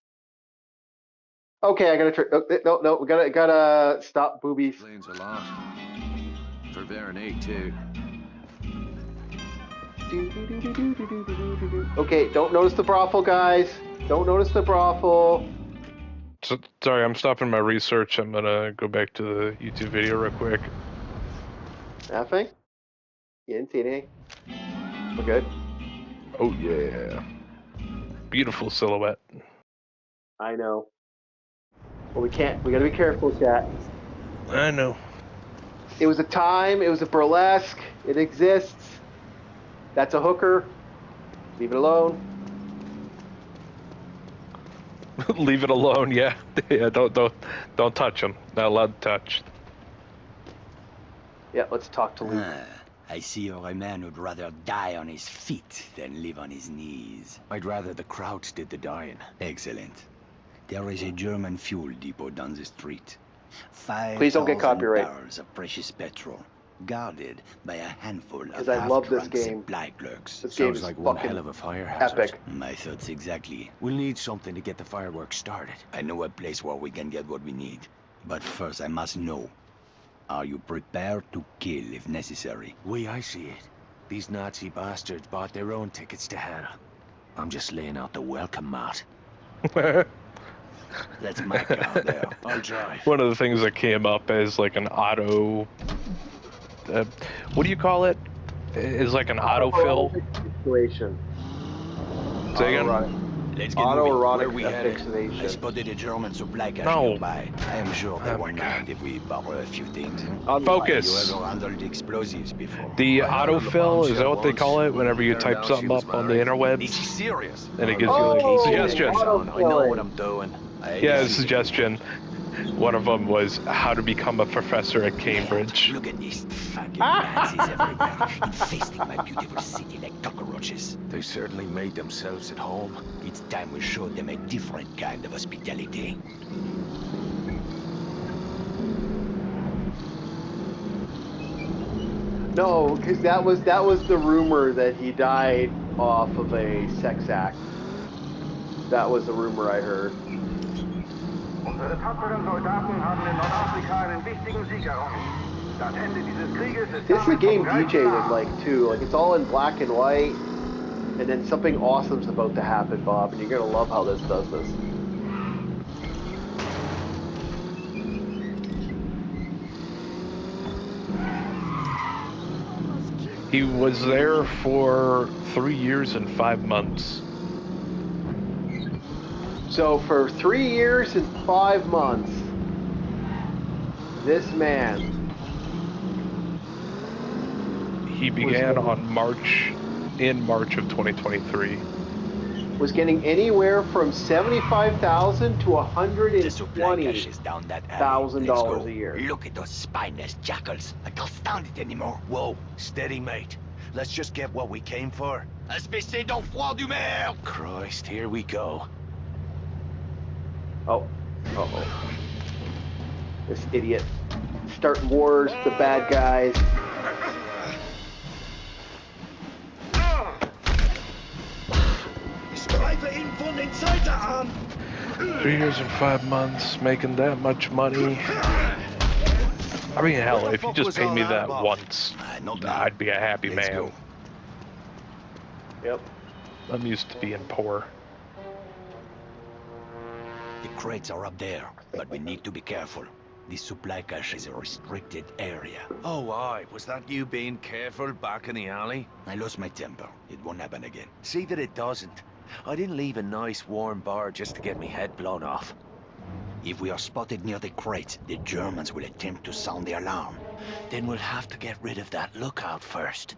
Okay, I gotta no, we gotta stop boobies. Explains a lot. For Veronate too. Okay, don't notice the brothel, guys. Don't notice the brothel. So, sorry, I'm stopping my research. I'm gonna go back to the YouTube video real quick. Nothing? You didn't see anything? We're good? Oh yeah. Beautiful silhouette. I know. Well, we gotta be careful, chat. I know. It was a time, it was a burlesque, it exists. That's a hooker. Leave it alone. Leave it alone, yeah. Yeah, don't touch them. Not allowed to touch. Yeah, let's talk to Luke. I see you're a man who'd rather die on his feet than live on his knees. I'd rather the Krauts did the dying. Excellent. There is a German fuel depot down the street. Please don't get 5,000 copyright. barrels of precious petrol, guarded by a handful of Because I love this half-drunk game. supply clerks. This game Sounds is like one fucking hell of a fire hazard. epic. My thoughts exactly. We'll need something to get the fireworks started. I know a place where we can get what we need. But first I must know. Are you prepared to kill if necessary? Way I see it, these Nazi bastards bought their own tickets to hell. I'm just laying out the welcome mat. That's my car there. I'll drive. One of the things that came up as like an auto. What do you call it? Is like an autofill. Situation. Say again? Let's get moving. Autoerotic Where we headed? I fixation. spotted a German supply cache No. nearby. I am sure they Oh my won't mind if we borrow a few things. Focus. You ever handled explosives before? The autofill, is that what they call it whenever you type something up on the interwebs? Is she serious? And it gives you Oh, like suggestions. I know what I'm doing. Yeah, a suggestion. One of them was how to become a professor at Cambridge. Look at these fucking Nazis everywhere, infesting my beautiful city like cockroaches. They certainly made themselves at home. It's time we showed them a different kind of hospitality. No, because that was the rumor that he died off of a sex act. That was the rumor I heard. Unsere tapferen Soldaten haben in Nordafrika einen wichtigen Sieg errungen. Das Ende dieses Krieges ist This is a damit game vom Greif DJ would nah. like too. Like it's all in black and white, and then something awesome's about to happen, Bob, and you're gonna love how this does this. He was there for 3 years and 5 months. So for 3 years and 5 months, this man He began on March of 2023. was getting anywhere from $75,000 to The supply cache is down that alley. Let's $120,000 go. a year. Look at those spineless jackals. I can't stand it anymore. Whoa, steady, mate. Let's just get what we came for. Espèce d'enfant du maire! Christ, here we go. Oh, uh-oh. This idiot starting wars with the bad guys. Ich greife ihn von den Seitenarm. 3 years and 5 months, making that much money. I mean, hell, if you just paid me that once, Not now. I'd be a happy Let's man. go. Yep. I'm used to being poor. The crates are up there, but we need to be careful. This supply cache is a restricted area. Oh, aye. Was that you being careful back in the alley? I lost my temper. It won't happen again. See that it doesn't. I didn't leave a nice warm bar just to get me head blown off. If we are spotted near the crates, the Germans will attempt to sound the alarm. Then we'll have to get rid of that lookout first.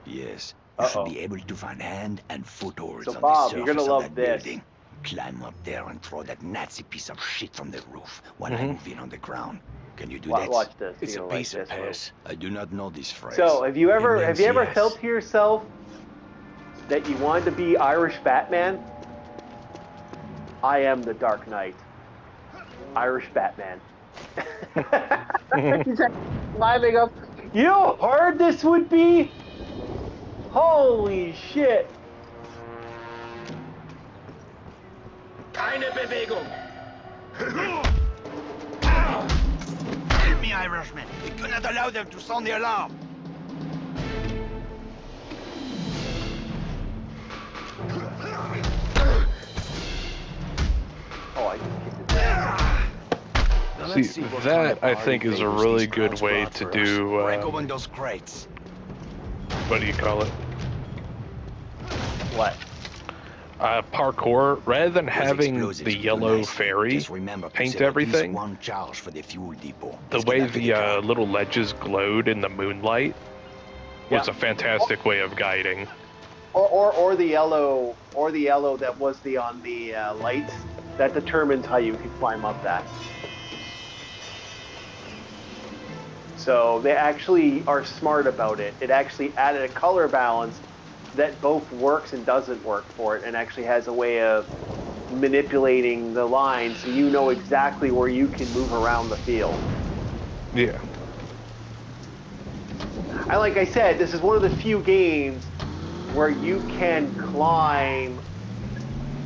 Yes. You should be able to find hand and foot holds So, on Bob, the you're surface gonna of love that this. building. Climb up there and throw that Nazi piece of shit from the roof while I move in on the ground. Can you do that? Watch this. It's You're a gonna piece like of this, piss. I do not know this phrase. So, have you ever means yes. felt to yourself that you wanted to be Irish Batman? I am the Dark Knight. Irish Batman. He's climbing up. You know how hard this would be? Holy shit. Keine Bewegung! Help me, Irishman! We cannot allow them to sound the alarm! Oh, I just kicked it. See, that I think is a really good way to do, Break open those crates. what do you call it? What? Parkour. Rather than Those having explosives the do yellow nice. fairy Just remember to paint save at least everything, one charge for the fuel depot. the Let's get way back to the car. little ledges glowed in the moonlight was Yeah. a fantastic way of guiding. Or the yellow, that was on the lights that determines how you can climb up that. So they actually are smart about it. It actually added a color balance that both works and doesn't work for it, and actually has a way of manipulating the line so you know exactly where you can move around the field. Yeah. And like I said, this is one of the few games where you can climb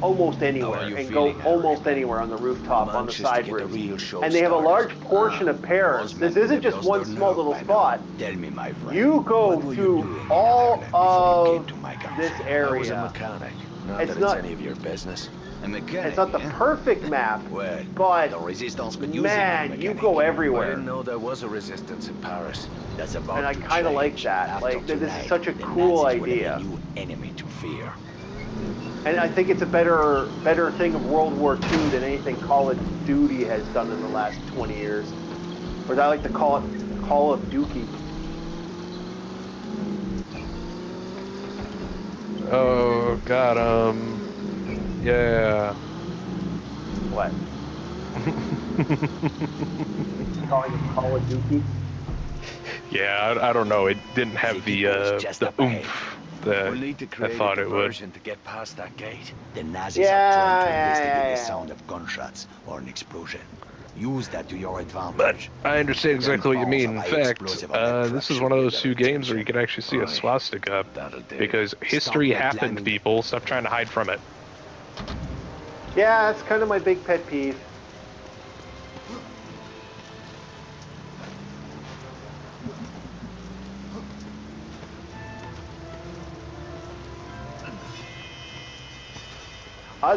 almost anywhere How are you and go feeling, almost Irishman? anywhere on the rooftop, I'm on the anxious to side get the roofs. real show And they have a started. large portion of pairs. Osman This isn't would have just lost one their small nerve little by now. spot. Tell me, my friend. You go what were you through doing in all Ireland before you came of to my country? this I was a area. mechanic. Not It's that not- it's any of your business. A mechanic, It's not the eh? perfect map, Well, but the resistance could use it, man, my you mechanic. go I everywhere. didn't know there was a resistance in Paris. That's about And I to kinda like change. that. After Like, this is tonight, such a the cool Nazis will have idea. a new enemy to fear. And I think it's a better thing of World War II than anything Call of Duty has done in the last 20 years. Or as I like to call it, Call of Dookie. Oh, got him. Yeah. What? Calling it Call of Dookie? Yeah, I don't know. It didn't have City the goes just the up ahead. oomph that We'll need to I create thought a it would. diversion to get past that gate. The Nazis Yeah, are trying to yeah, investigate yeah, the yeah. sound of gunshots or an explosion. Use that to your But advantage. I understand exactly what you mean. In High fact, explosive on that this truck is one of should those get few their games where you can actually see a Right. swastika. That'll do. Because history that happened, landing. people. Stop trying to hide from it. Yeah, that's kind of my big pet peeve.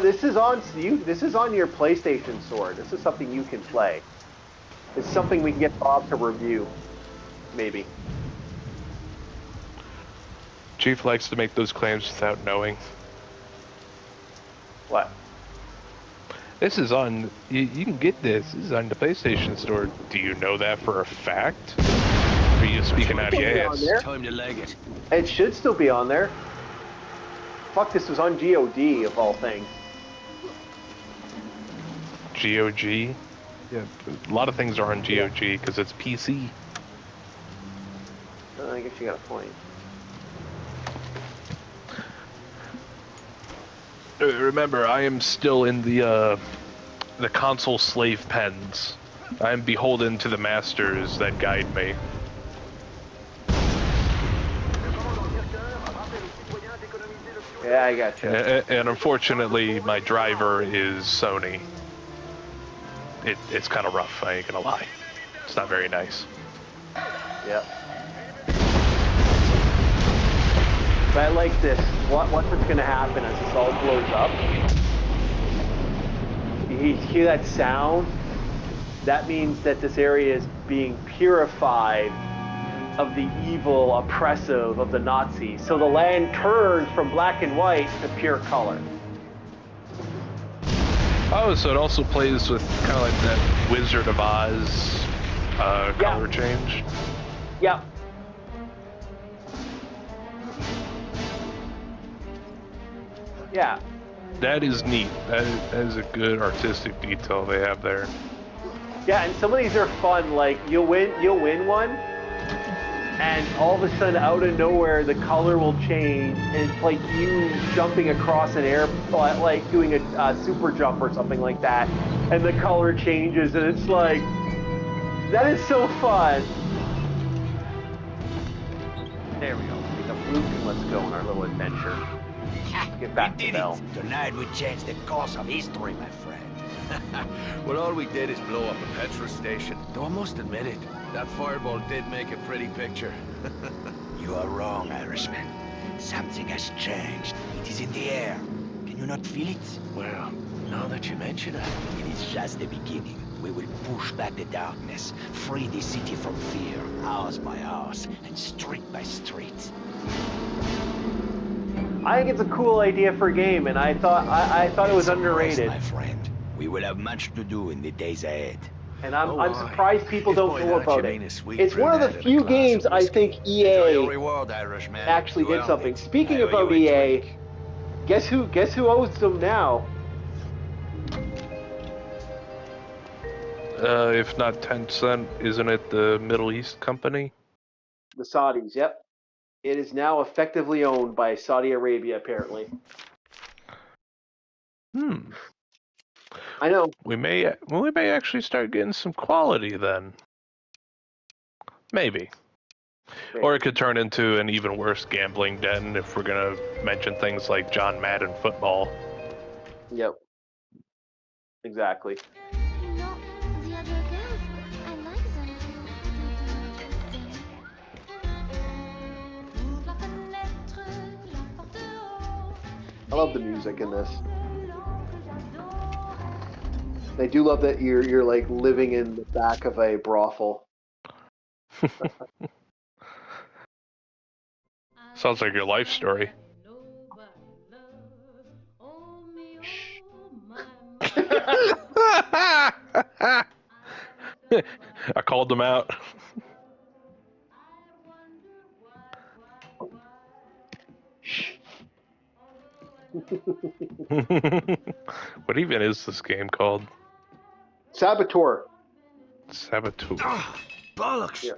This is on you. This is on your PlayStation Sword. This is something you can play. It's something we can get Bob to review, maybe. Chief likes to make those claims without knowing. What? This is on. You can get this. This is on the PlayStation Store. Do you know that for a fact? Or are you speaking out of your It's on ass? there. Time to leg it. It should still be on there. Fuck, this was on GOG of all things. GOG. Yeah, a lot of things are on GOG because it's PC. I guess you got a point. Remember, I am still in the console slave pens. I am beholden to the masters that guide me. Yeah, I gotcha. And unfortunately, my driver is Sony. It's kind of rough, I ain't gonna lie. It's not very nice. Yep. But I like this. What's going to happen as this all blows up? You hear that sound? That means that this area is being purified of the evil, oppressive of the Nazis. So the land turns from black and white to pure color. Oh, so it also plays with kind of like that Wizard of Oz color change? Yep. Yeah. That is neat. That is a good artistic detail they have there. Yeah, and some of these are fun. Like you'll win one, and all of a sudden, out of nowhere, the color will change, and it's like you jumping across an air, like doing a super jump or something like that, and the color changes, and it's like that is so fun. There we go. Pick up Luke and let's go on our little adventure. Get back to Bell. Tonight we changed the course of history, my friend. Well, all we did is blow up a petrol station. Though I must admit it, that fireball did make a pretty picture. You are wrong, Irishman. Something has changed. It is in the air. Can you not feel it? Well, now that you mention it. It is just the beginning. We will push back the darkness, free the city from fear, house by house, and street by street. I think it's a cool idea for a game, and I thought it was underrated. My friend, we will have much to do in the days ahead. And I'm surprised people don't know about it. It's one one of the few games I think EA Reward, Irishman. actually did something. Speaking about EA, guess who owns them now? If not Tencent, isn't it the Middle East company? The Saudis, yep. It is now effectively owned by Saudi Arabia, apparently. I know. We may actually start getting some quality then. Maybe. Or it could turn into an even worse gambling den if we're gonna mention things like John Madden football. Yep. Exactly. You know, the other girls, I like them. I love the music in this. I do love that you're like living in the back of a brothel. Sounds like your life story. I called them out. What even is this game called? Saboteur. Saboteur. Bollocks! Yeah.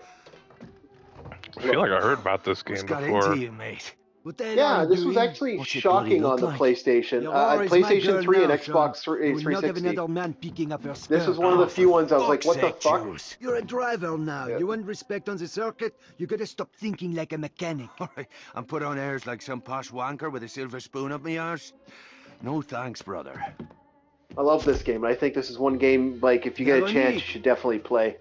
I feel like I heard about this game What's got before. into you, mate? What the hell Yeah, are you this was doing? actually What's it shocking bloody on the look like? PlayStation. You're always my PlayStation girl 3 and now, Xbox son. You will not have 360. another man picking up your skirt. This was one of the few ones I was like, what the fuck? Juice. You're a driver now. Yeah. You want respect on the circuit? You gotta stop thinking like a mechanic. All right, and put on airs like some posh wanker with a silver spoon up me arse? No thanks, brother. I love this game. I think this is one game, like, if you get a Yeah, chance, me. you should definitely play.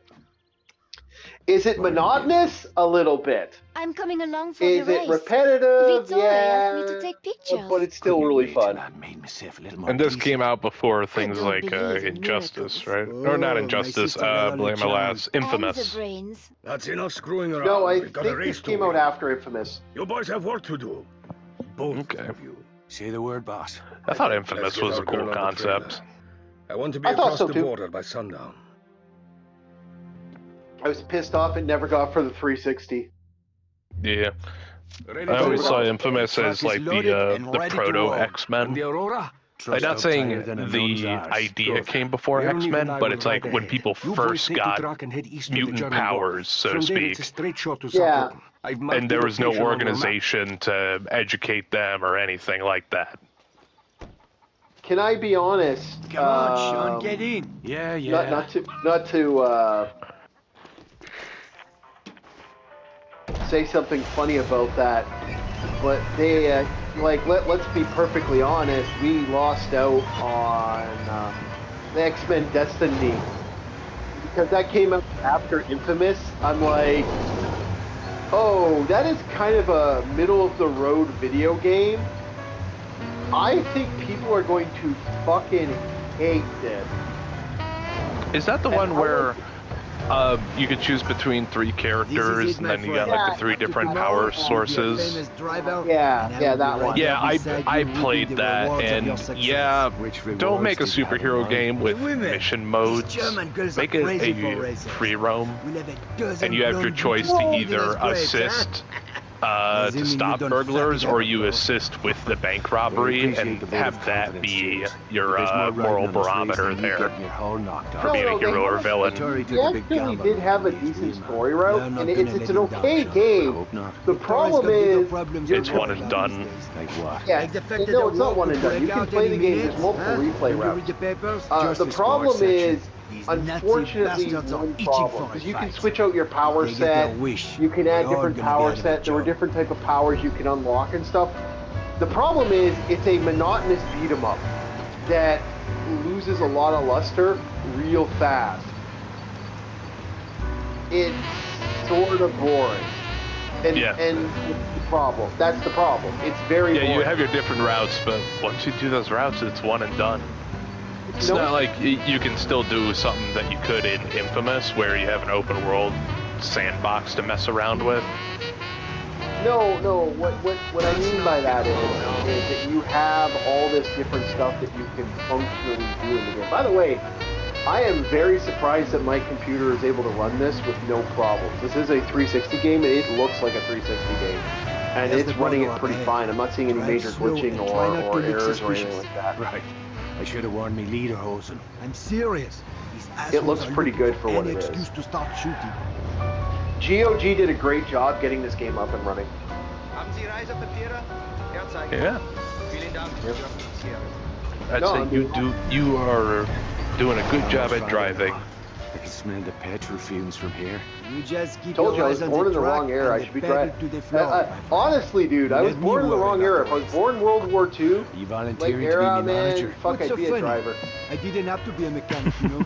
Is it monotonous? A little bit. I'm coming along for Is the it race. repetitive? Vittoria asked me to Yeah. take pictures. But it's still really fun. I made myself a little more And this decent. came out before things don't like believe in Injustice, right? miracles. Or not Oh, my Injustice, sister had Blame a My Last, And the Infamous. brains. That's enough screwing around. No, I We've got a think race this to came win. out after Infamous. You boys have work to do. Both Okay. of you. Say the word, boss. I thought Let's Infamous get was a our girl cool on the concept. trailer. I want to be I thought across so, the too. border by sundown. I was pissed off it never got for the 360. Yeah. Ready I to always roll? saw Infamous Truck as is like loaded and the ready to proto roll. And X-Men. the Aurora? I'm not saying Trust than a the none's arse. idea Good. came before Aaron, you X-Men, and I but will it's like ride when ahead. people You boys first take the got truck and head east to the mutant German border. powers, so to From there, it's a speak. straight shot to Yeah. Saarbrücken. I've marked And there the was no location on your map. organization to educate them or anything like that. can I be honest? Come on, Sean, get in. Yeah, yeah. Not to say something funny about that, but they let's be perfectly honest. We lost out on the X-Men Destiny because that came out after Infamous. I'm like, oh, that is kind of a middle of the road video game. I think people are going to fucking hate this. Is that the one where you could choose between 3 characters and then you got like the 3 different power sources? Yeah, that one. Yeah, I played that, and yeah, don't make a superhero game with mission modes. Make it a free roam, and you have your choice to either assist to stop burglars, or you assist with the bank robbery and have that be your moral barometer there for being a hero or villain. It actually did have a decent story route, and it's an okay game. The problem is it's one and done. Yeah, no, it's not one and done. You can play the game. There's multiple replay routes. The problem is, unfortunately, one problem, because you can switch out your power set, you can add different power sets, there were different type of powers you can unlock and stuff. The problem is, it's a monotonous beat 'em up that loses a lot of luster real fast. It's sort of boring. And it's the problem. That's the problem. It's very boring. You have your different routes, but once you do those routes, it's one and done. It's not like you can still do something that you could in Infamous, where you have an open world sandbox to mess around with. No. What I mean by that is that you have all this different stuff that you can functionally do in the game. By the way, I am very surprised that my computer is able to run this with no problems. This is a 360 game, and it looks like a 360 game. And it's running it pretty fine. I'm not seeing any major glitching or errors or anything like that. Right. I should have worn me lederhosen. I'm serious. It looks pretty good for what it is. Excuse to start shooting. GOG did a great job getting this game up and running. Yeah. I'd say you are doing a good job at driving. I can smell the petrol fumes from here. You just keep Told you I was born in the wrong era. I should be driving. Honestly, dude, I was born in the wrong era. If I was born in World War II, like era, man, fuck, I'd be a driver. I didn't have to be a mechanic, you know.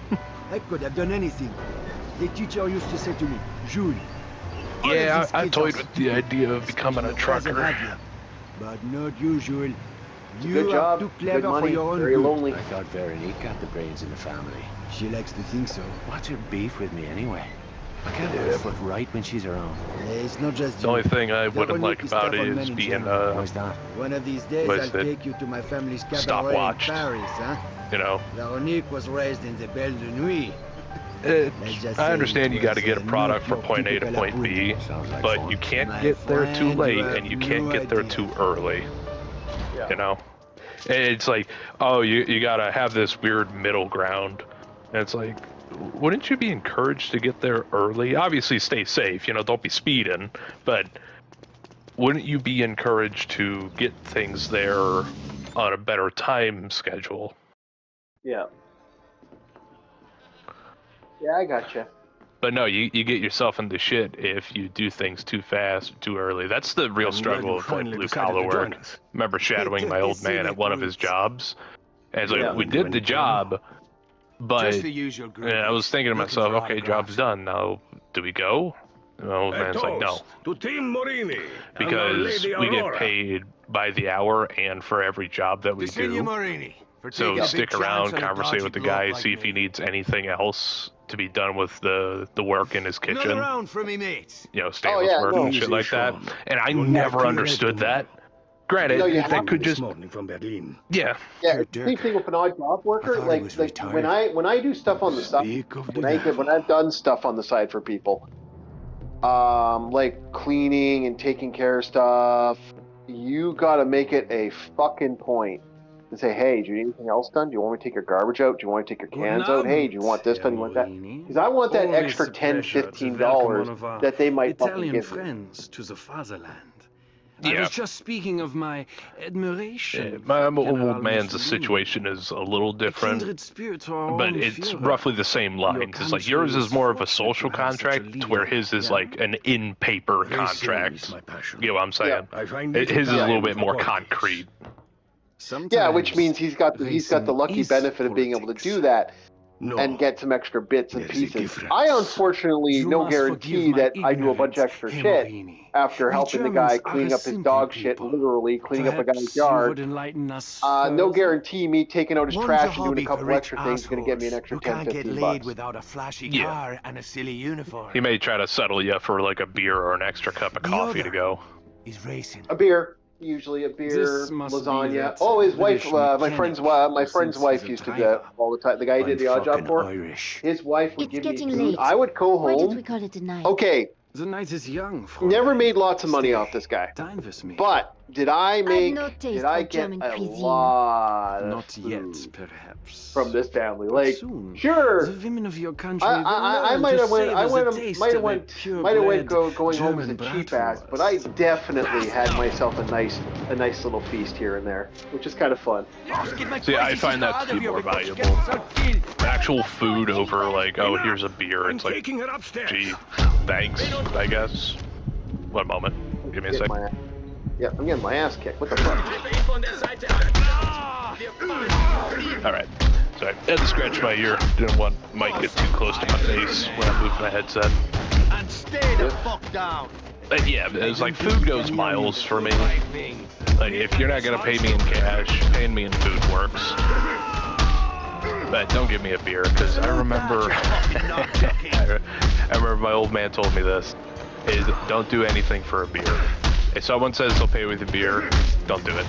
I could have done anything. The teacher used to say to me, Jules. Yeah, I toyed with the idea of becoming a trucker. But not usual. You Good job, too clever good money, for your own very good. lonely. I thought Veronique got the brains in the family. She likes to think so. What's her beef with me anyway? I can't put a foot right when she's around. It's not just The only thing I wouldn't like about it is being Why's that? One of these days I'll take you to my family's cabaret stopwatched. in Paris, huh? You know, Veronique was raised in the Belle de Nuit. I understand you got to get a product from point A to point B, but you can't get there too late and you can't get there too early. You know, it's like, oh, you got to have this weird middle ground. And it's like, wouldn't you be encouraged to get there early? Obviously, stay safe. You know, don't be speeding. But wouldn't you be encouraged to get things there on a better time schedule? Yeah. Yeah, I gotcha. But no, you get yourself into shit if you do things too fast, too early. That's the real struggle of like blue collar work. Remember shadowing my old man at one of his jobs, and it's like we did the job, but I was thinking to myself, okay, job's done. Now, do we go? And the old man's like, no, because we get paid by the hour and for every job that we do. So stick around, conversate with the guy, see if he needs anything else to be done with the work in his kitchen. You know, stainless work and shit like that. And I never understood that. Granted, that could just yeah. Same thing with an odd job worker. Like when I do stuff on the side, when I've done stuff on the side for people, like cleaning and taking care of stuff, you gotta make it a fucking point and say, hey, do you need anything else done? Do you want me to take your garbage out? Do you want me to take your cans out? Hey, do you want this done? Do you want that? Because I want that extra $10, $15 that they might fucking give me. To the fatherland. I Yeah. was just speaking of my admiration. My for General old man's Mussolini. situation is a little A different, kindred spirit to our but own it's Führer. roughly the same lines. It's like yours country is is more of a fortunate social to have such a contract, where leader, his is yeah? like an in-paper Racing is contract. my passion. You know what I'm saying? I find His is a little little time bit for more politics. concrete. Yeah, which Sometimes means he's got the racing lucky is benefit of being able to politics. do that No. and get some extra bits and There is a pieces. difference. I unfortunately You no must guarantee forgive my that I do a bunch of ignorance, extra shit Hemorini. after We helping the Germans guy are cleaning a up his simple dog shit, people. literally cleaning up a guy's Perhaps you yard. would enlighten us No further? guarantee me taking out his One's trash a and doing hobby a for couple rich extra things is going to get me an assholes extra who 10, can't get 15 laid bucks. without a flashy Yeah. car and a silly uniform. He may try to settle you for like a beer or an extra cup of The coffee to other go. is racing. A beer, usually a beer, This must be lasagna. that Oh, his wife, British my mechanic friend's who wife thinks used he's to a do that tiger. all the time. The guy who I'm did the odd job fucking for. Irish. His wife would It's give me getting food. late. I would go Why don't we home. call it a night? Okay, The night is young. never Fräulein. made lots of money Stay, off this guy. Dine with me. But did I make? no taste Did I for get German a cuisine. lot of Not food yet, perhaps. from this family? But Like, soon, sure, the women of your country I will might learn have to went. I savor went. the taste Might have of a went. purebred Might have went going home as a German cheap ass. But bratwurst. I definitely had myself a nice little feast here and there, which is kind of fun. See, I find that to be more valuable. Actual food over like, oh, here's a beer. It's like, Taking her upstairs. gee, thanks, I guess. One moment. Give me a Get sec. my- Yeah, I'm getting my ass kicked. What the fuck? Alright. Sorry. I had to scratch my ear. Didn't want Mike get too close to my face when I moved my headset. And stay the fuck down. But yeah, it's like food goes miles for me. Like, if you're not gonna pay me in cash, paying me in food works. But don't give me a beer, because I remember... I remember my old man told me this, is don't do anything for a beer. If someone says they'll pay with a beer, don't do it.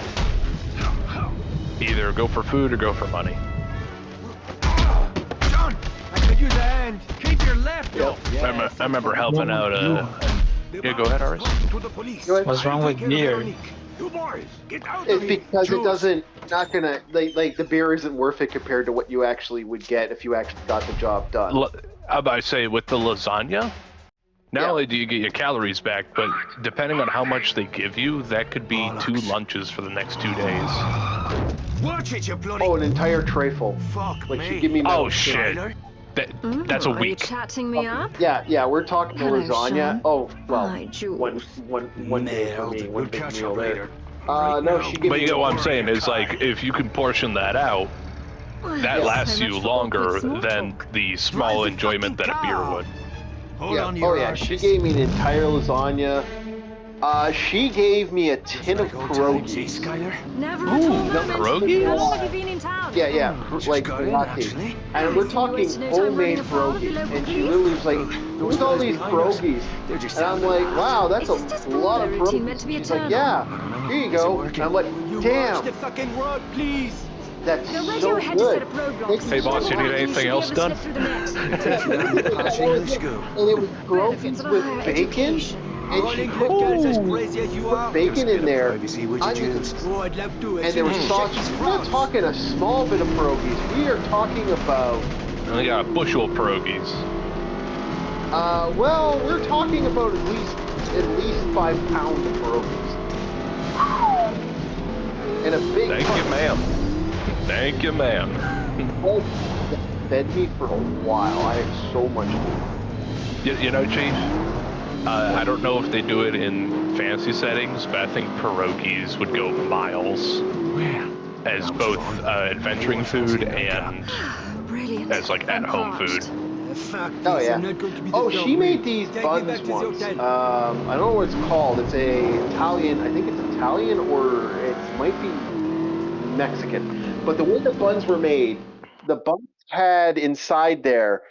Either go for food or go for money. John, I could use a hand. Keep your left up. I remember helping out yeah, go ahead, Aris. To the police. Go ahead. What's wrong with beer? You boys, get out It's of here. because it Jules. doesn't. Not gonna like the beer isn't worth it compared to what you actually would get if you actually got the job done. How about I say with the lasagna? Not Yeah. only do you get your calories back, but depending on how much they give you, that could be 2 lunches for the next 2 days. Watch it, you bloody Oh, an entire trayful. fuck Like me. she give me. Oh metal shit! Tyler? That's a Are you week. chatting me up? Yeah, we're talking the Hello, lasagna. Sean. Oh, well, Hi, Jules. one day for me, Nailed. one We'll big catch meal up there. later. No, she gave But me. you get what I'm saying is like if you can portion that out, that Yes, lasts so you much for longer awkward small than talk. the small Drive the enjoyment that fucking a beer car. would. Hold Yeah. on to Oh your yeah, she arches. gave me an entire lasagna. She gave me a tin of Like old times, eh, pierogies. Skylar? Never Ooh, at all, the moment. pierogies? How long have you been in town? Yeah, Just like got in, latte. actually. And we're So you talking wasted no time running homemade afoul of the pierogies. local And she police? literally was like, "Who's all guys these behind us, pierogies?" they're just And I'm having a like, laugh. "Wow, that's Is this a just lot of routine pierogies." meant to be a She's like, turn-on? "Yeah, I don't know. here you Is it go." working? And I'm like, You "Damn, watch the fucking road, please. that's Now, where do so you head to set good." up roadblocks? Makes Hey, me boss, so you need happy. anything should be else able to done? slip through the net. Posh English school. And it was Benefits pierogies of a with higher bacon, education. and she Rolling like girls as put crazy as you are. bacon in there. Privacy, would you, I mean, Jules? Oh, I'd love to. and there was sausage. We're not talking a small bit of pierogies. We are talking about. And they got a bushel of pierogies. Well, we're talking about at least 5 pounds of pierogies. And a big. Thank you, ma'am. Thank you, ma'am. Oh, that fed me for a while. I had so much food. You know, Chief, I don't know if they do it in fancy settings, but I think pierogies would go miles as both adventuring food and Brilliant. as like at-home food. Oh yeah. Oh, she made these buns once. I don't know what it's called. It's a Italian. I think it's Italian or it might be Mexican. But the way the buns were made, the buns had inside there.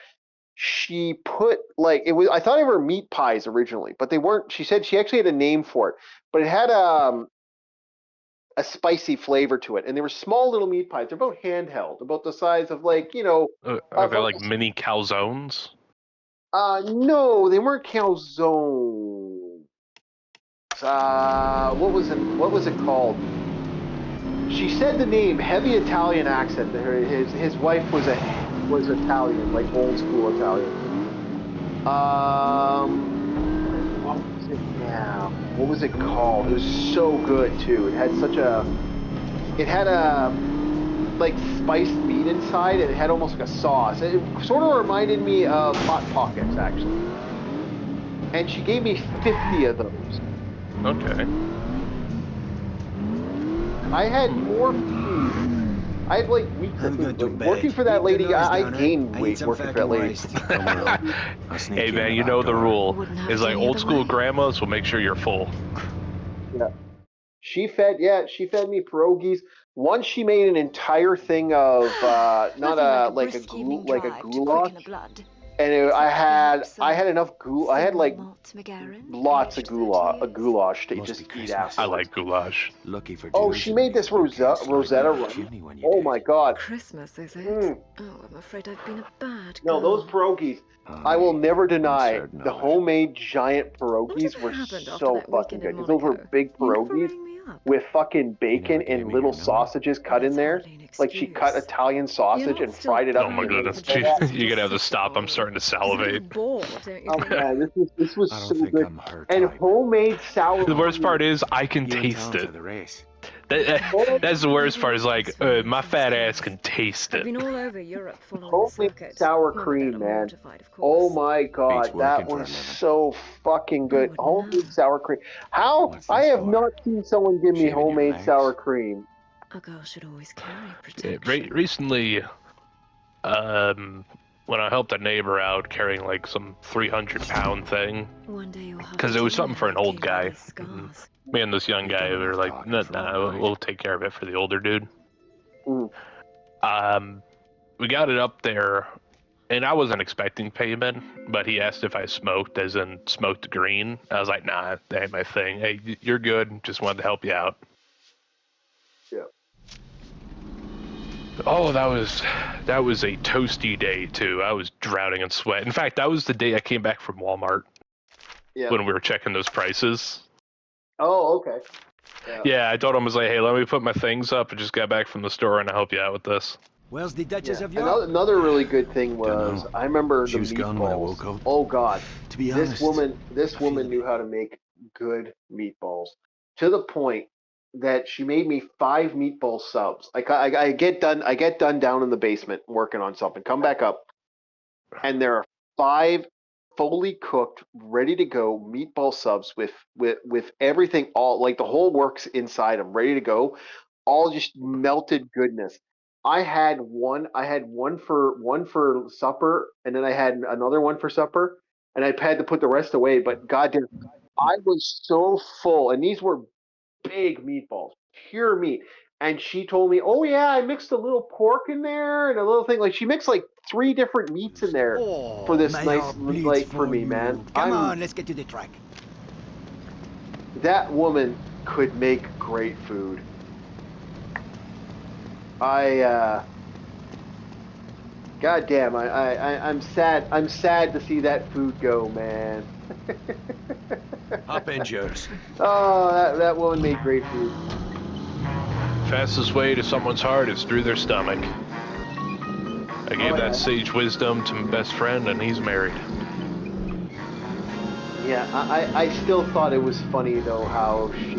She put like it was. I thought they were meat pies originally, but they weren't. She said she actually had a name for it, but it had a spicy flavor to it, and they were small little meat pies. They're about handheld, about the size of like Are they like mini calzones? No, they weren't calzones. What was it called? She said the name, heavy Italian accent. His wife was Italian, like old school Italian. What was it now? what was it called? It was so good too. It had a like spiced meat inside, and it had almost like a sauce. It sort of reminded me of Hot Pockets, actually. And she gave me 50 of those. Okay. I had more food. I had like weeks of food. Like, working for that lady, I gained weight working for that lady. Hey man, you know the rule. It's like old school grandmas will make sure you're full. Yeah. She fed me pierogies. Once she made an entire thing of not a like a goulash. And I had enough goulash. I had like lots of goulash to just eat after. I like goulash. Lucky for oh, she made this Rosetta run. Oh my god. Christmas, is it? Oh, I'm afraid I've been a bad girl. No, those pierogies. I will never deny the homemade giant pierogies were so fucking good. Because those were big pierogies with fucking bacon and little sausages cut in there. Like she cut Italian sausage and fried it up. Oh my goodness, you're gonna have to stop. I'm starting to salivate. Oh man, this was so good. And homemade sour. The worst part is I can taste it. That's the worst part. Is like my fat ass can taste it. I've been all over Europe homemade sour cream, man. Oh my god, that was so fucking good. Homemade sour cream. How? I have not seen someone give me homemade sour cream. A girl should always carry protection. Recently, when I helped a neighbor out carrying like some 300-pound thing, because it was something for an old guy. Me and this young guy were like, nah, we'll take care of it for the older dude. We got it up there, and I wasn't expecting payment, but he asked if I smoked, as in smoked green. I was like, nah, that ain't my thing. Hey, you're good. Just wanted to help you out. Yeah. Oh, that was a toasty day too. I was drowning in sweat. In fact, that was the day I came back from Walmart. Yeah. When we were checking those prices. Oh, okay. Yeah, I told him, I was like, hey, let me put my things up. I just got back from the store and I'll help you out with this. Where's the Duchess of York? Another really good thing was I remember the meatballs. Oh God, to be honest, this woman knew how to make good meatballs to the point that she made me 5 meatball subs. I get done down in the basement working on something. Come back up, and there are 5 fully cooked, ready to go meatball subs with everything, all like the whole works inside them, ready to go, all just melted goodness. I had one for supper, and then I had another one for supper, and I had to put the rest away. But goddamn, I was so full, and these were big meatballs, pure meat. And she told me, "Oh yeah, I mixed a little pork in there and a little thing." Like she mixed like 3 different meats in there for this nice like for me, man. Come on, let's get to the track. That woman could make great food. Goddamn, I'm sad. I'm sad to see that food go, man. Hop in, yours. Oh, that woman made great food. Fastest way to someone's heart is through their stomach. I gave that sage wisdom to my best friend, and he's married. Yeah, I still thought it was funny though how she,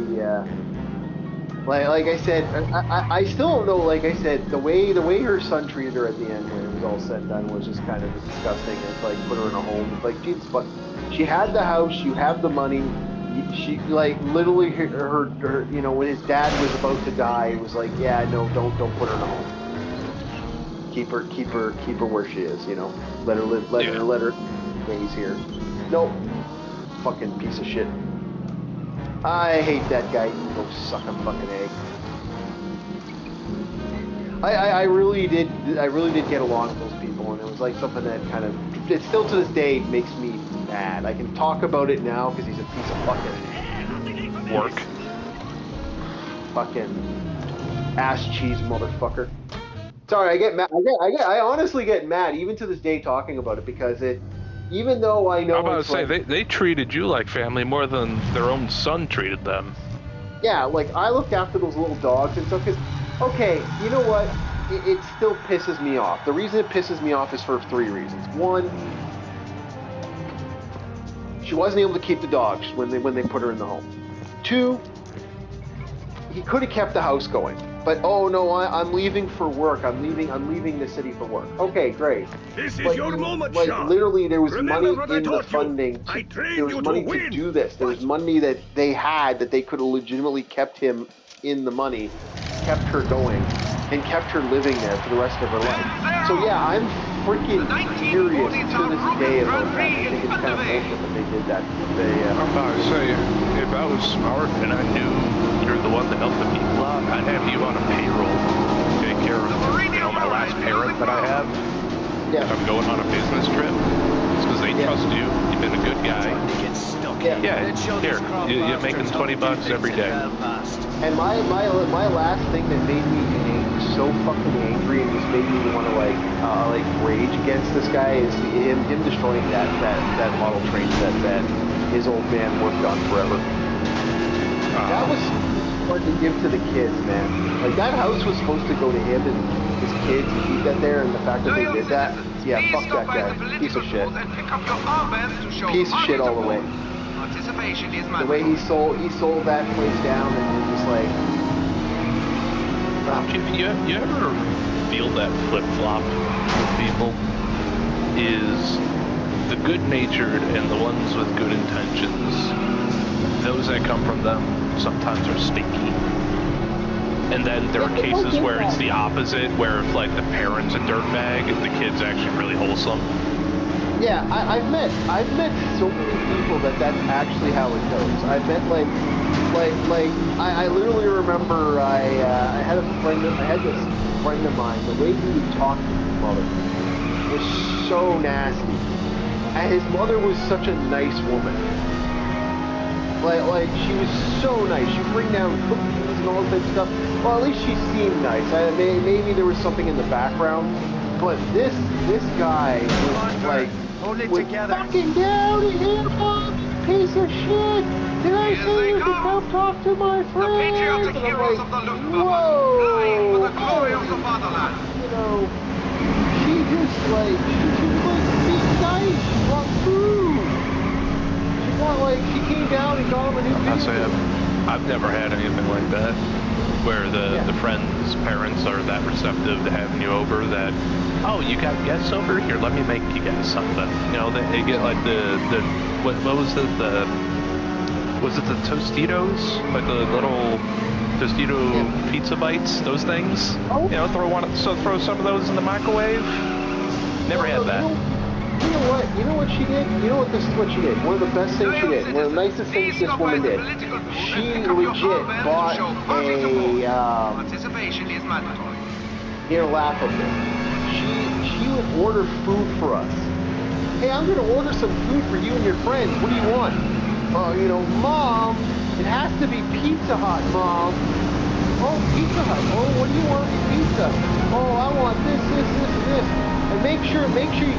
like I said, I still don't know. Like I said, the way her son treated her at the end when it was all said and done was just kind of disgusting. It's like put her in a home. It's like, Jesus, but she had the house, you have the money. She like literally her you know, when his dad was about to die, it was like, yeah, no, don't put her in a home. Keep her where she is. You know, let her live, let her days here. Nope, fucking piece of shit. I hate that guy. Go suck a fucking egg. I really did get along with those people, and it was like something that kind of, it still to this day makes me mad. I can talk about it now because he's a piece of fucking work. Fucking ass cheese motherfucker. Sorry, I get mad. I honestly get mad even to this day talking about it because it. Even though I know. I'm about to say they treated you like family more than their own son treated them. Yeah, like I looked after those little dogs and stuff. Cause okay, you know what? It still pisses me off. The reason it pisses me off is for 3 reasons. One, She wasn't able to keep the dogs when they put her in the home. 2, he could have kept the house going. But oh no, I'm leaving for work. I'm leaving the city for work. Okay, great. This is But your moment, like Sean. literally, there was Remember money what I in the taught you. funding. I trained There was you to money to win. do this. There was money that they had that they could have legitimately kept him in the money, kept her going, and kept her living there for the rest of her life. So yeah, I'm freaking furious to this day about that. I think it's kind of bullshit that they did that. I would say, if I was smart and I knew you're the one that helped the people out, I'd have you on a payroll to take care of, my last parent that I have. Yeah. If I'm going on a business trip, it's because they trust you. You've been a good guy. Yeah, here, you're making $20 every day. And my last thing that made me so fucking angry and just made me want to like rage against this guy is him destroying that model train set that his old man worked on forever. That was hard to give to the kids, man. Like that house was supposed to go to him and his kids and keep that there, and the fact that they did that, yeah, fuck that guy. Piece of shit. Piece of shit all the way. The way he sold that place down and was just like. You ever feel that flip-flop with people? Is the good-natured and the ones with good intentions, those that come from them sometimes are stinky. And then there are cases where it's the opposite, where if like the parent's a dirtbag and the kid's actually really wholesome. Yeah, I've met so many people that's actually how it goes. I've met I literally remember I had this friend of mine. The way he would talk to his mother was so nasty, and his mother was such a nice woman. Like she was so nice. She'd bring down cookies and all this type of stuff. Well, at least she seemed nice. Maybe there was something in the background, but this guy was like. Fucking down here, Mom, piece of shit! Did I say you could come talk to my friend? The patriotic heroes of the Luftwaffe, flying for the glory of the fatherland. You know, she was like being nice. She brought food. She came down and got him a new video. I've never had anything like that, where the friend's parents are that receptive to having you over that, oh, you got guests over here, let me make you guys something. They get like what was it, was it the Tostitos? Like the little Tostito pizza bites, those things? Oh. Throw some of those in the microwave. Never had that. You know what? You know what she did? You know what? This is what she did. One of the best things she did. One of the nicest things this woman did. She legit bought a. Participation is mandatory. Here, laugh at this. She would order food for us. Hey, I'm gonna order some food for you and your friends. What do you want? Mom, it has to be Pizza Hut, Mom. Oh, Pizza Hut. Oh, what do you want for pizza? Oh, I want this. And make sure you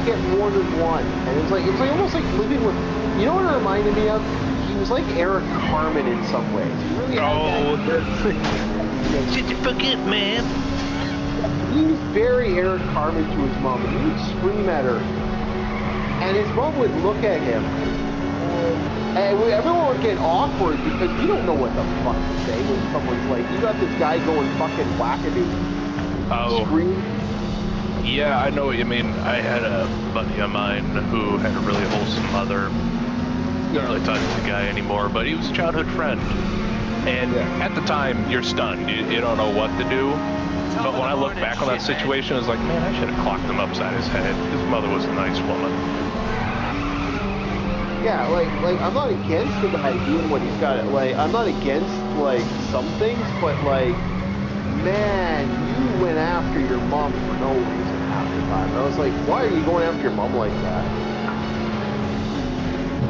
get more than one. And it's like almost like living with. You know what it reminded me of? He was like Eric Carmen in some ways. He really had that. Shut the fuck up, man. He was very Eric Carmen to his mom, and he would scream at her, and his mom would look at him, and everyone would get awkward because we don't know what the fuck to say when someone's like, you got this guy going fucking wackadoo. Oh. Scream. Yeah, I know what you mean. I had a buddy of mine who had a really wholesome mother. Don't really talk to the guy anymore, but he was a childhood friend. And at the time, you're stunned. You don't know what to do. But when I look back on that situation, I was like, man, I should have clocked him upside his head. His mother was a nice woman. Yeah, like I'm not against the guy doing what he's got. Like, I'm not against like some things, but like, man, you went after your mom for no reason half the time. And I was like, why are you going after your mom like that?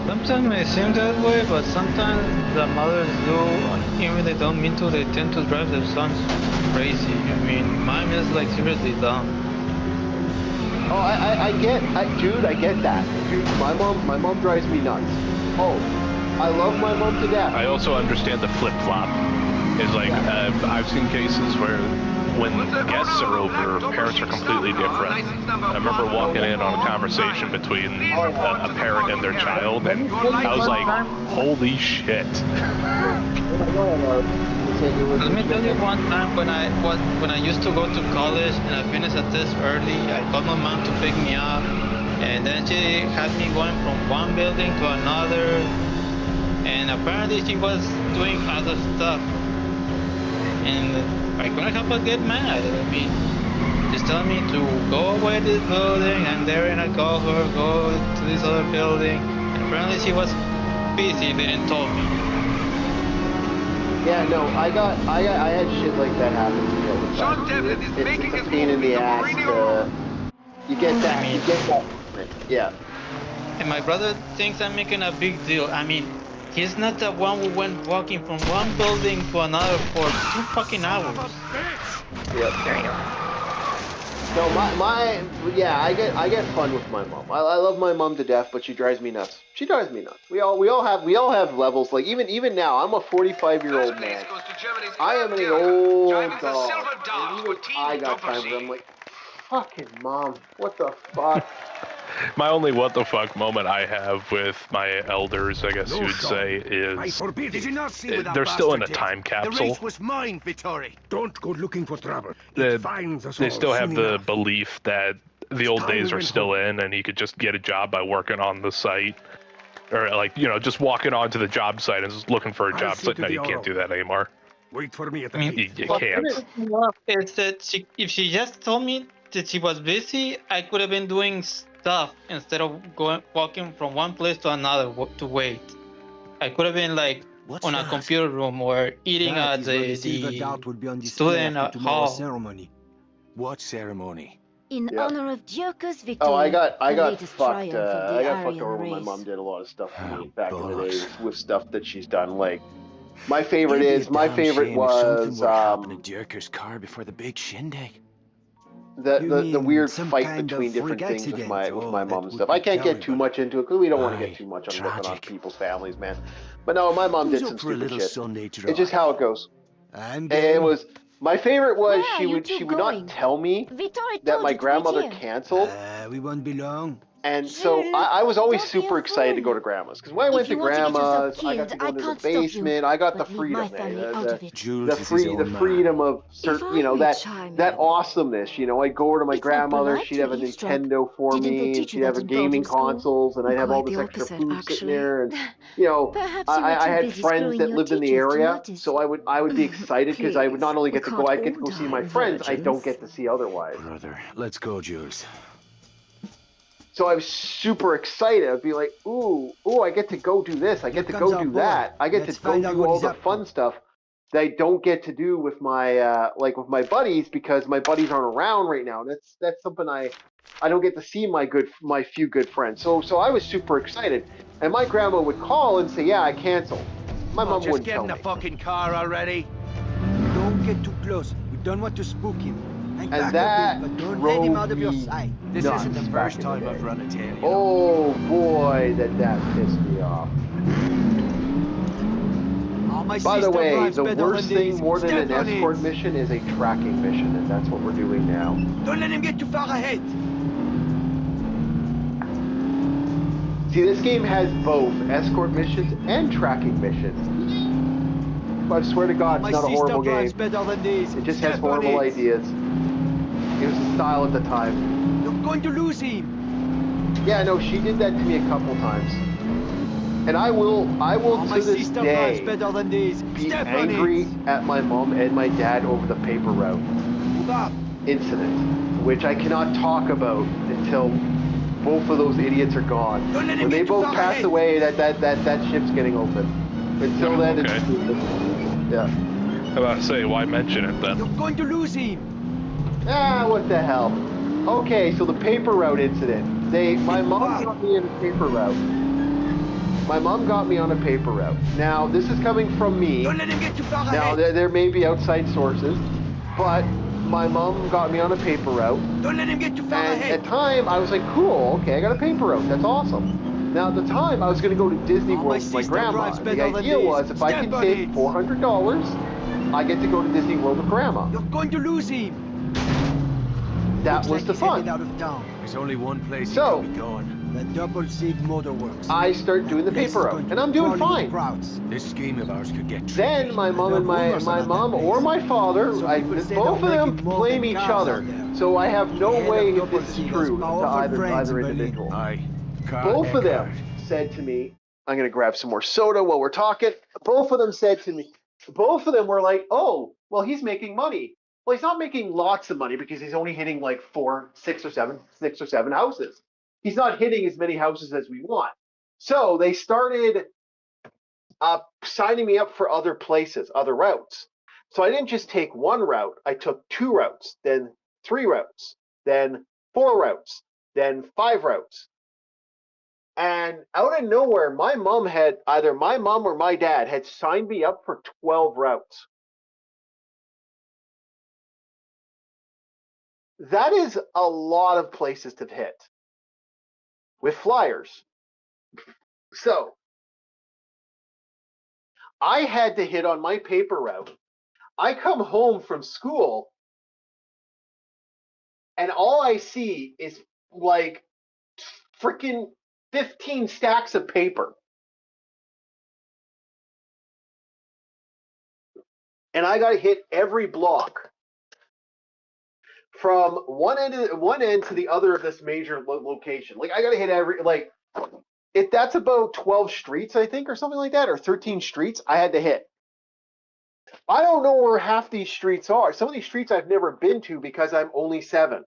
Sometimes it seems that way, but sometimes the mothers do, even if they don't mean to, they tend to drive their sons crazy. I mean, mine is like seriously dumb. Oh, I get that. Dude, my mom drives me nuts. Oh, I love my mom to death. I also understand the flip-flop. It's like, I've seen cases where when guests are over, parents are completely different. I remember walking in on a conversation between a parent and their child, and I was like, holy shit. Let me tell you one time when I used to go to college and I finished a test early, I called my mom to pick me up, and then she had me going from one building to another, and apparently she was doing other stuff. And I couldn't help but get mad. I mean, just telling me to go away to this building, and there and I call her, go to this other building, and apparently she was busy, they didn't tell me. Yeah, no, I had shit like that happen to me all the time. It's a pain in the ass. You get that. Yeah. And my brother thinks I'm making a big deal. I mean, he's not the one who went walking from one building to another for 2 fucking hours. Yeah. No, I get fun with my mom. I love my mom to death, but she drives me nuts. She drives me nuts. We all have levels. Like even now, I'm a 45-year-old man. I am an old dog. And even I got times where I'm like, fucking mom, what the fuck? My only what the fuck moment I have with my elders, I guess you would say, is they're still in a time capsule. The race was mine, Vittori. Don't go looking for trouble. They still have the belief that the old days are still in, and you could just get a job by working on the site, or like just walking onto the job site and just looking for a job. It's like, no, you can't do that anymore. Wait for me at the gate. You can't. It's that if she just told me that she was busy, I could have been doing stuff instead of walking from one place to another to wait. I could have been like on a computer room or eating at the student hall. Ceremony. What ceremony? In honor of Dierkes Victory. Oh, I got fucked. I got fucked over when my mom did a lot of stuff for me back in the days with stuff that she's done. Like my favorite was Dierkes' car before the big shindig. The weird fight between different things with my mom and stuff. I can't get too much into it because we don't want to get too much on looking on people's families, man. But no, my mom did some stupid shit. It's just how it goes. And it was my favorite was she would not tell me that my grandmother canceled. We won't be long. And so I was always super excited to go to Grandma's, because when I went to Grandma's, I got to go into the basement. I got the freedom, the freedom of certain, that awesomeness. I'd go over to my grandmother. She'd have a Nintendo for me, and she'd have a gaming consoles, and I'd have all this extra food sitting there. And I had friends that lived in the area, so I would be excited because I would not only get to go, I'd get to go see my friends. I don't get to see otherwise. Brother, let's go, Jules. So I was super excited. I'd be like, ooh, I get to go do this. I get to go do that. I get to go do all the fun stuff that I don't get to do with my with my buddies, because my buddies aren't around right now. That's something I don't get to see my few good friends. So I was super excited. And my grandma would call and say, yeah, I canceled. My mom wouldn't tell me. Just get in the fucking car already. Don't get too close. We don't want to spook him. And that drove me This isn't the first time I've run a tail. Oh boy, that pissed me off. By the way, the worst thing more than an escort mission is a tracking mission, and that's what we're doing now. Don't let him get too far ahead. See, this game has both escort missions and tracking missions. But I swear to God, it's not a horrible game. It just has horrible ideas. It was the style at the time. You're going to lose him. Yeah, no, she did that to me a couple times. And I will to this day be angry at my mom and my dad over the paper route incident, which I cannot talk about until both of those idiots are gone. When they both pass away, that ship's getting open. Until then, it's yeah. I'm about to say, why mention it then? You're going to lose him. What the hell? Okay, so the paper route incident. My mom got me in a paper route. My mom got me on a paper route. Now, this is coming from me. Don't let him get too far ahead. Now, there may be outside sources, but my mom got me on a paper route. Don't let him get too far ahead. At the time, I was like, cool, okay, I got a paper route. That's awesome. Now, at the time, I was going to go to Disney World with my grandma. The idea was, if I could save $400 I get to go to Disney World with Grandma. You're going to lose him. That was the fun. Out of town. There's only one place So- he can be going. The Double Seed Motorworks. I start doing the paper route, and I'm doing fine. This scheme of ours could get Then tricky. my mom and my mom or my father, both of them blame each other. So I have no way if this is true to either individual. Aye. Both of them said to me, I'm going to grab some more soda while we're talking. Both of them said to me, both of them were like, oh, well, he's making money. Well, he's not making lots of money because he's only hitting like 6 or 7 houses. He's not hitting as many houses as we want. So they started signing me up for other places, other routes. So I didn't just take one route. I took 2 routes, then 3 routes, then 4 routes, then 5 routes. And out of nowhere, my mom had, either my mom or my dad had signed me up for 12 routes. That is a lot of places to hit with flyers. So I had to hit on my paper route. I come home from school and all I see is like freaking 15 stacks of paper. And I got to hit every block from one end to the other of this major location. Like I got to hit every, like, if that's about 12 streets, I think, or something like that, or 13 streets, I had to hit. I don't know where half these streets are. Some of these streets I've never been to because I'm only 7.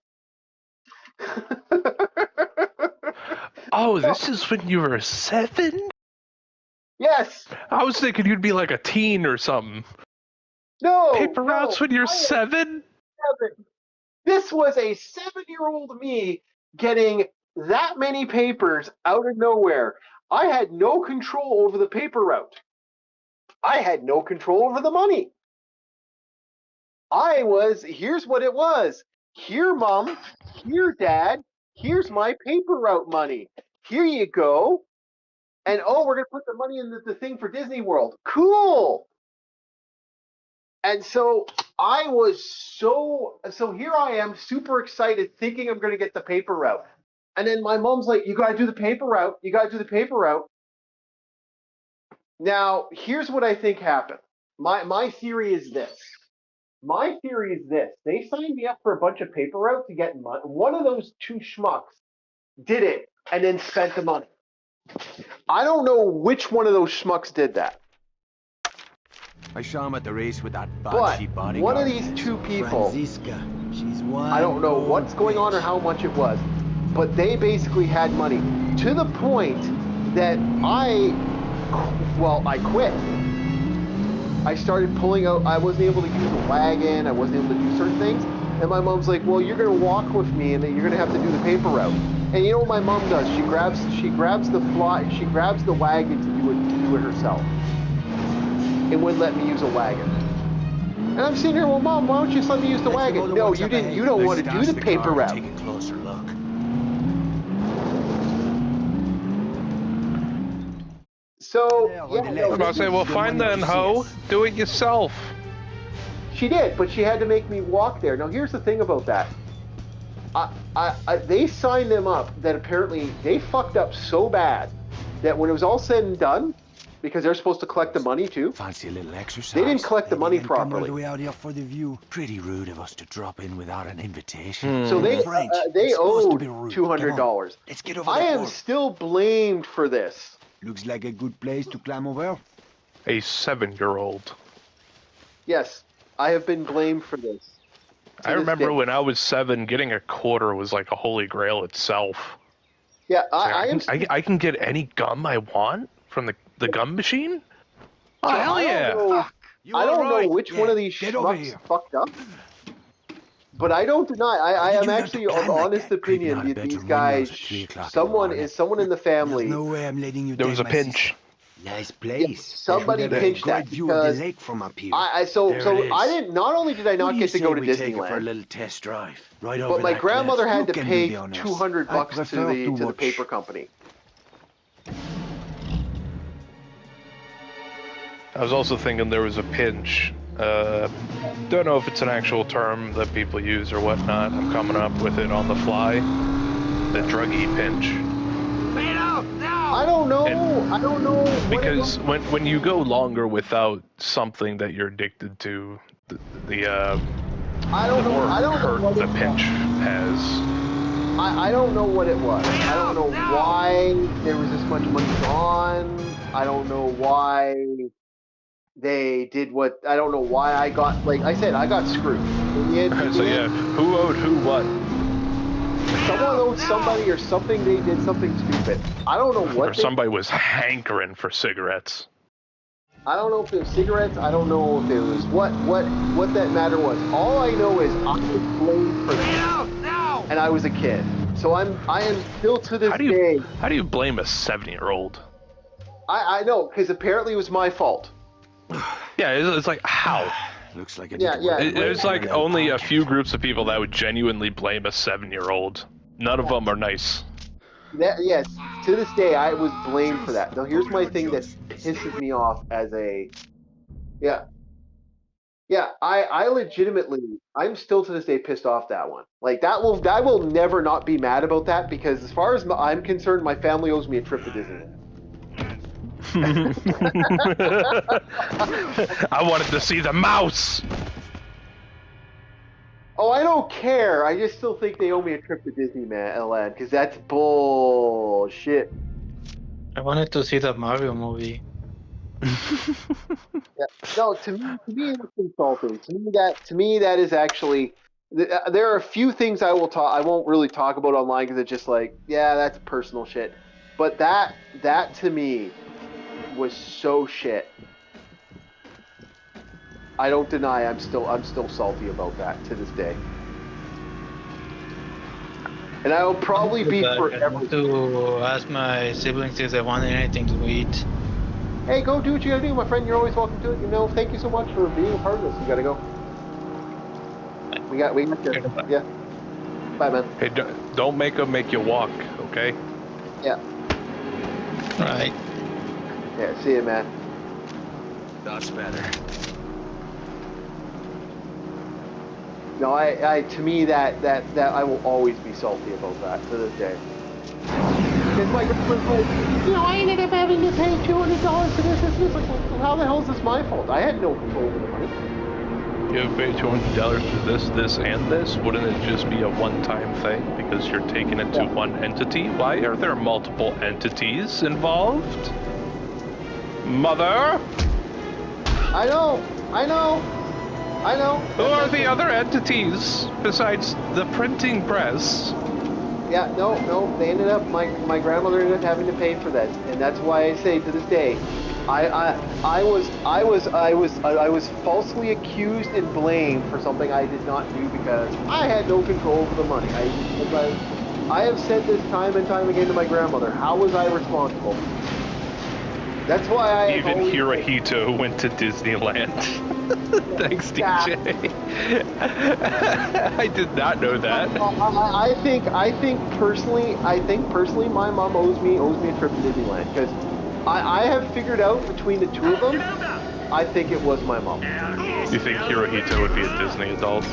Oh, this is when you were 7? Yes. I was thinking you'd be like a teen or something. No. Paper routes when you're 7? 7. This was a 7-year-old me getting that many papers out of nowhere. I had no control over the paper route. I had no control over the money. Here's what it was. Here, Mom. Here, Dad. Here's my paper route money. Here you go. And oh, we're going to put the money in the thing for Disney World. Cool. And so I was so here I am, super excited, thinking I'm going to get the paper route. And then my mom's like, you got to do the paper route. You got to do the paper route. Now, here's what I think happened. My theory is this. They signed me up for a bunch of paper routes to get money. One of those 2 schmucks did it and then spent the money. I don't know which one of those schmucks did that. I saw him at the race with that But banshee bodyguard. one of these 2 people, Franziska. She's one. I don't know what's going on or how much it was, but they basically had money to the point that I quit. I started pulling out. I wasn't able to use a wagon. I wasn't able to do certain things. And my mom's like, "Well, you're going to walk with me, and then you're going to have to do the paper route." And you know what my mom does? She grabs the wagon to do it herself. It wouldn't let me use a wagon. And I'm sitting here, well, Mom, why don't you just let me use the wagon? No, you didn't. You don't want to do the paper route. Take a closer look. So, I was about to say, well, fine then, ho. Do it yourself. She did, but she had to make me walk there. Now, here's the thing about that. They signed them up that apparently they fucked up so bad that when it was all said and done, because they're supposed to collect the money too. Fancy a little exercise. They didn't collect the money Come all properly. the way out here for the view. Pretty rude of us to drop in without an invitation. So they It's supposed to be rude. $200. Let's get over I that am wall. still blamed for this. Looks like a good place to climb over. A 7-year-old. Yes, I have been blamed for this. I remember when I was 7, getting a quarter was like a holy grail itself. Yeah, I can get any gum I want from the gum machine? Oh, hell yeah! I don't know which one of these schmucks fucked up, but I don't deny. I am actually of honest opinion that these guys, someone in the family. No way I'm letting you. There was a pinch. Nice place. Somebody pinched that because lake from up here. I didn't. Not only did I not get to go to Take it for a Disneyland, little test drive. Right but over my that grandmother cliff. had You to can pay do the honors. $200 I to prefer to the watch. paper company. I was also thinking there was a pinch Don't know if it's an actual term that people use or whatnot. I'm coming up with it on the fly. The druggy pinch. I don't know. I don't know. Because when you go longer without something that you're addicted to, the more hurt the pinch has. I don't know what it was. I don't know why there was this much money gone. I don't know why they did what. I don't know why I got, like I said, I got screwed. So yeah, who owed who what? Someone owed somebody or something. They did something stupid. I don't know what. Or somebody was hankering for cigarettes. I don't know if it was cigarettes. I don't know if it was what that matter was. All I know is I was blamed for that, and I was a kid. So I am still to this day. How do you blame a 7-year-old? I know, because apparently it was my fault. Yeah, it's like, how? Looks like There's like only a few groups of people that would genuinely blame a 7-year-old. None of them are nice. Yes, to this day, I was blamed for that. Now, here's my thing that pisses me off as a... Yeah, I legitimately, I'm still to this day pissed off that one. Like, I will never not be mad about that, because as far as I'm concerned, my family owes me a trip to Disneyland. I wanted to see the mouse! Oh, I don't care. I just still think they owe me a trip to Disneyland, because that's bullshit. I wanted to see the Mario movie. Yeah. No, to me it's insulting. To me that is actually. There are a few things I won't really talk about online because it's just like, yeah, that's personal shit. But that to me was so shit. I don't deny I'm still salty about that to this day. And I will probably be forever. I want to ask my siblings if they want anything to eat. Hey, go do what you gotta do, my friend. You're always welcome to it. You know, thank you so much for being a part of this. You gotta go. We got you. Yeah. Bye, man. Hey, don't make them make you walk, okay? Yeah. Right. Yeah, see you, man. That's better. No, I to me that I will always be salty about that to this day. Because my girlfriend's like, I ended up having to pay $200 for this. Like, well, how the hell is this my fault? I had no control over the money. You have paid $200 for this, and this? Wouldn't it just be a one-time thing because you're taking it to one entity? Why are there multiple entities involved? Mother? I know. Who are the other entities besides the printing press? Yeah, no, they ended up, my grandmother ended up having to pay for that, and that's why I say to this day, I was falsely accused and blamed for something I did not do because I had no control over the money. I have said this time and time again to my grandmother, how was I responsible? That's why Even Hirohito went to Disneyland. Thanks, DJ. I did not know that. I think personally, my mom owes me a trip to Disneyland because I have figured out between the two of them, I think it was my mom. You think Hirohito would be a Disney adult?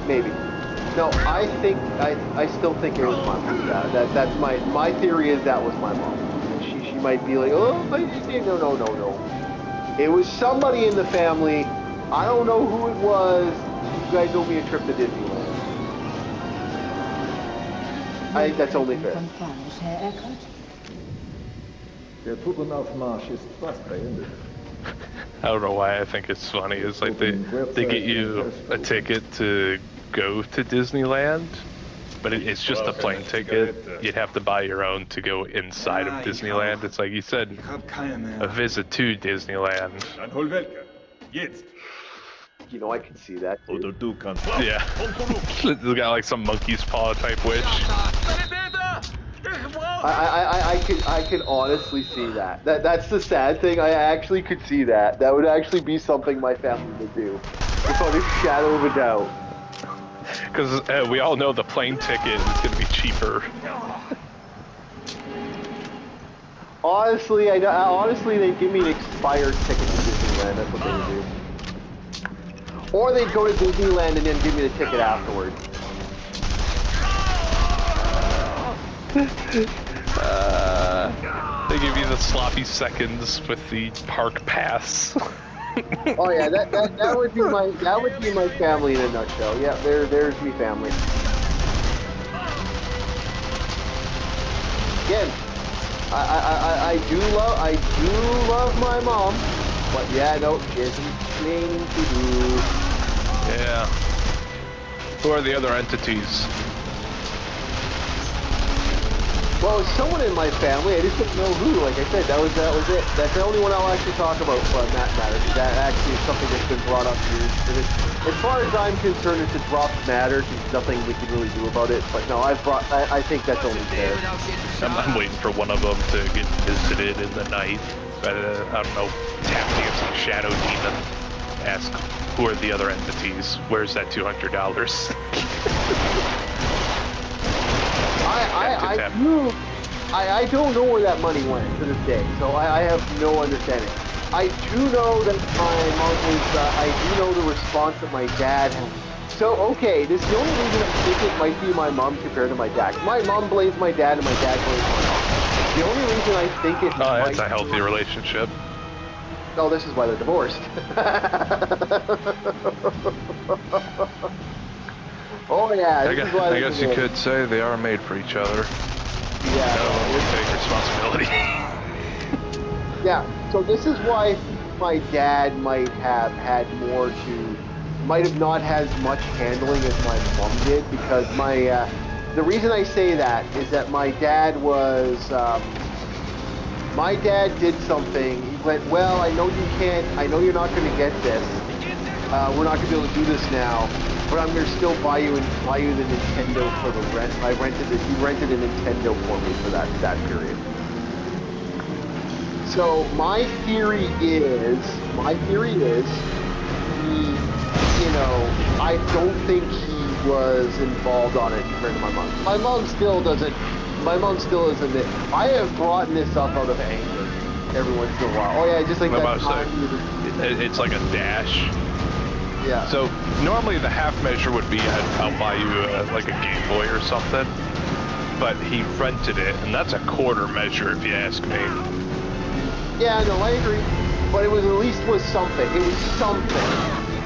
Maybe. No, I still think it was my mom. That's my theory is that was my mom. She might be like, oh, no. It was somebody in the family. I don't know who it was. You guys owe me a trip to Disneyland. I think that's only fair. Der Truppenaufmarsch ist fast beendet. I don't know why I think it's funny. It's like they get you a ticket to go to Disneyland, but it's just a plane ticket. You'd have to buy your own to go inside of Disneyland. It's like you said, a visit to Disneyland. I can see that. Yeah. It's got like some monkey's paw type wish. I could honestly see that. That's the sad thing. I actually could see that. That would actually be something my family would do, without a shadow of a doubt. Because we all know the plane ticket is going to be cheaper. Honestly, they give me an expired ticket to Disneyland. That's what they would do. Or they'd go to Disneyland and then give me the ticket afterwards. They give you the sloppy seconds with the park pass. Oh yeah, that would be my family in a nutshell. Yeah, there's me family. Again, I do love my mom, but yeah, no, she has some explaining to do. Yeah. Who are the other entities? Well, it's someone in my family. I just don't know who. Like I said, that was it. That's the only one I'll actually talk about on that matter. That actually is something that's been brought up years. As far as I'm concerned, it's a dropped matter. There's nothing we can really do about it. But no, I think that's only fair. I'm waiting for one of them to get visited in the night. I don't know, tap dancing shadow demon. Ask, who are the other entities? Where's that $200? I don't know where that money went to this day, so I have no understanding. I do know that my mom was, I do know the response that my dad had. So, okay, this is the only reason I think it might be my mom compared to my dad. My mom blames my dad and my dad blames my mom. The only reason I think it that's a healthy relationship. No, this is why they're divorced. Oh yeah, I guess you could say they are made for each other. Yeah. No one would take responsibility. Yeah, so this is why my dad might have had more to, might have not had as much handling as my mom did, because the reason I say that is that my dad did something. He went, well, I know you can't, I know you're not going to get this. We're not going to be able to do this now, but I'm going to still buy you the Nintendo for the rent. He rented a Nintendo for me for that period. So my theory is, I don't think he was involved on it compared to my mom. My mom still isn't. I have brought this up out of anger every once in a while. Oh yeah, just like that time. It's like a dash. Yeah. So normally the half measure would be I'll buy you like a Game Boy or something, but he rented it, and that's a quarter measure if you ask me. Yeah, no, I agree. But it was at least something. It was something.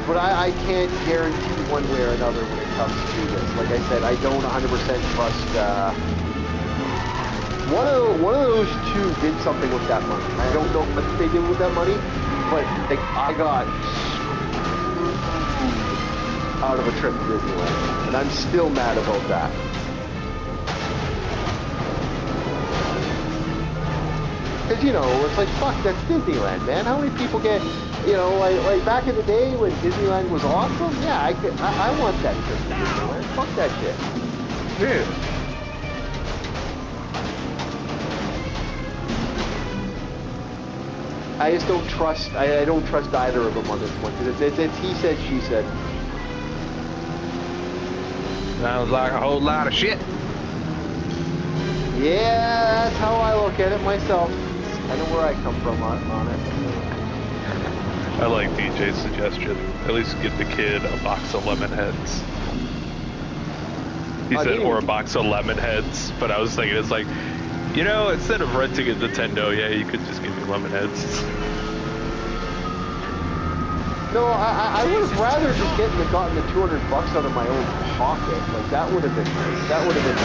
But I can't guarantee one way or another when it comes to this. Like I said, I don't 100% trust. One of those two did something with that money. I don't know what they did with that money, but I got out of a trip to Disneyland, and I'm still mad about that. Because, it's like, fuck, that's Disneyland, man. How many people get, like back in the day when Disneyland was awesome? Yeah, I want that trip to Disneyland. Fuck that shit. Yeah. I just don't trust, I don't trust either of them on this one, because it's he said, she said. Sounds like a whole lot of shit. Yeah, that's how I look at it myself. I know where I come from on it. I like DJ's suggestion. At least get the kid a box of lemon heads. He said, or a box of lemon heads, but I was thinking, it's like, instead of renting a Nintendo, yeah, you could just give me lemon heads. No, I would have rather just gotten the $200 out of my own pocket. Like, that would have been nice. That would have been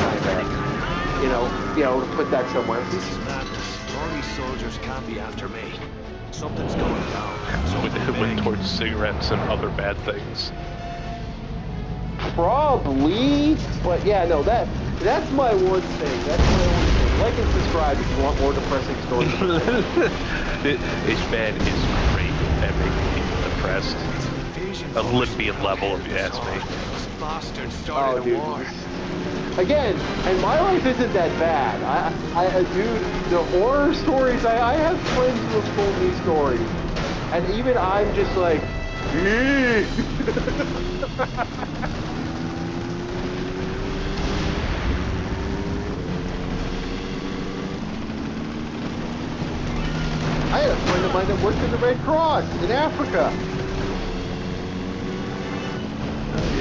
to put that somewhere. This is madness. All these soldiers can't be after me. Something's going down. Went towards cigarettes and other bad things. Probably, but yeah, no, that's my one thing. That's my only thing. Like and subscribe if you want more depressing stories. This man is great at making people depressed. Olympian level, if you ask me. Oh, dude. Again, and my life isn't that bad. Dude, the horror stories, I have friends who have told me stories, and even I'm just like, I had a friend of mine that worked in the Red Cross in Africa.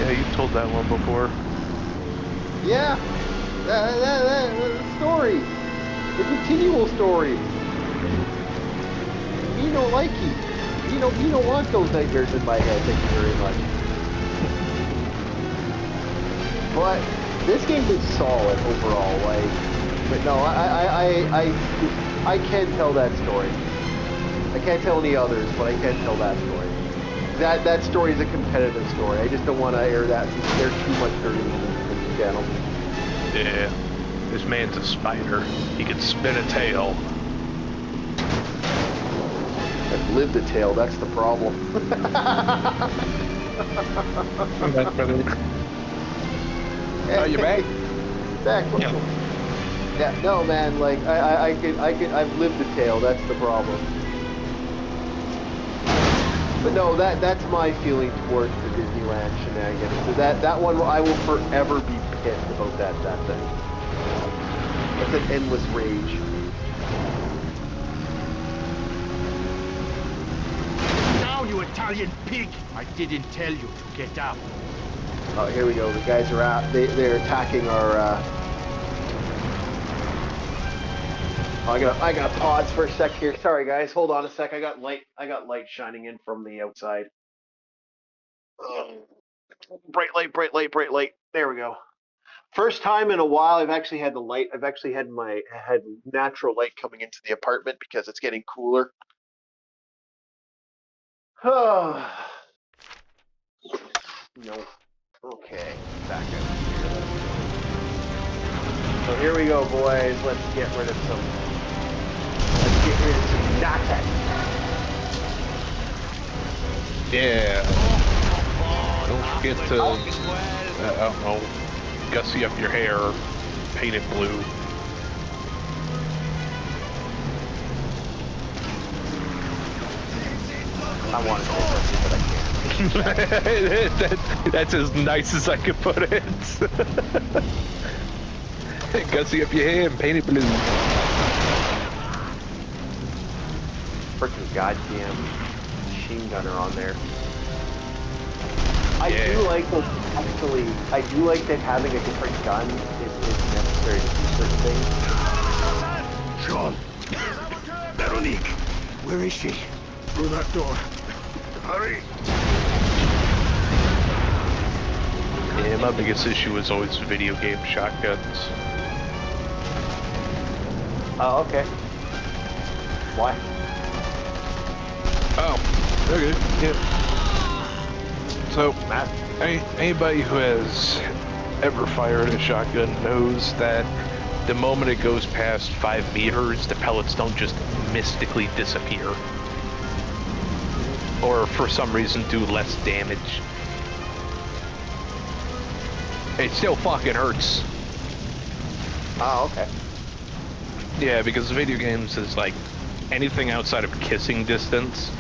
Yeah, you've told that one before. Yeah, the story, the continual story. You don't like it. You don't want those nightmares in my head. Thank you very much. But this game was solid overall. But no, I can tell that story. I can't tell any others, but I can tell that story. That story is a competitive story. I just don't want to air that because there's too much dirty in the channel. Yeah, this man's a spider. He can spin a tail. I've lived a tail. That's the problem. Oh, you back? Back. Yeah. Yeah. No, man. Like I've lived a tail. That's the problem. But no, that's my feeling towards the Disneyland shenanigans. So that one, I will forever be pissed about that thing. That's an endless rage. Now, you Italian pig! I didn't tell you to get out. Oh, here we go. The guys are out. They're attacking our. I got pause for a sec here. Sorry, guys. Hold on a sec. I got light shining in from the outside. Bright light. There we go. First time in a while I've actually had the light. I've actually had natural light coming into the apartment because it's getting cooler. No. Okay. Back in. So here we go, boys. Let's get rid of some nonsense. Yeah. Don't forget to, I don't know, gussy up your hair, paint it blue. I want to say something, but I can't. That's as nice as I could put it. Gussy up your hair and paint it blue. Freaking goddamn machine gunner on there. I do like that having a different gun is necessary to do certain things. Sean! Veronique! Where is she? Through that door. Hurry! Yeah, my biggest issue is always video game shotguns. Oh, okay. Why? Oh, okay, yeah. So, anybody who has ever fired a shotgun knows that the moment it goes past 5 meters, the pellets don't just mystically disappear. Or for some reason do less damage. It still fucking hurts. Oh, okay. Yeah, because video games is like anything outside of kissing distance,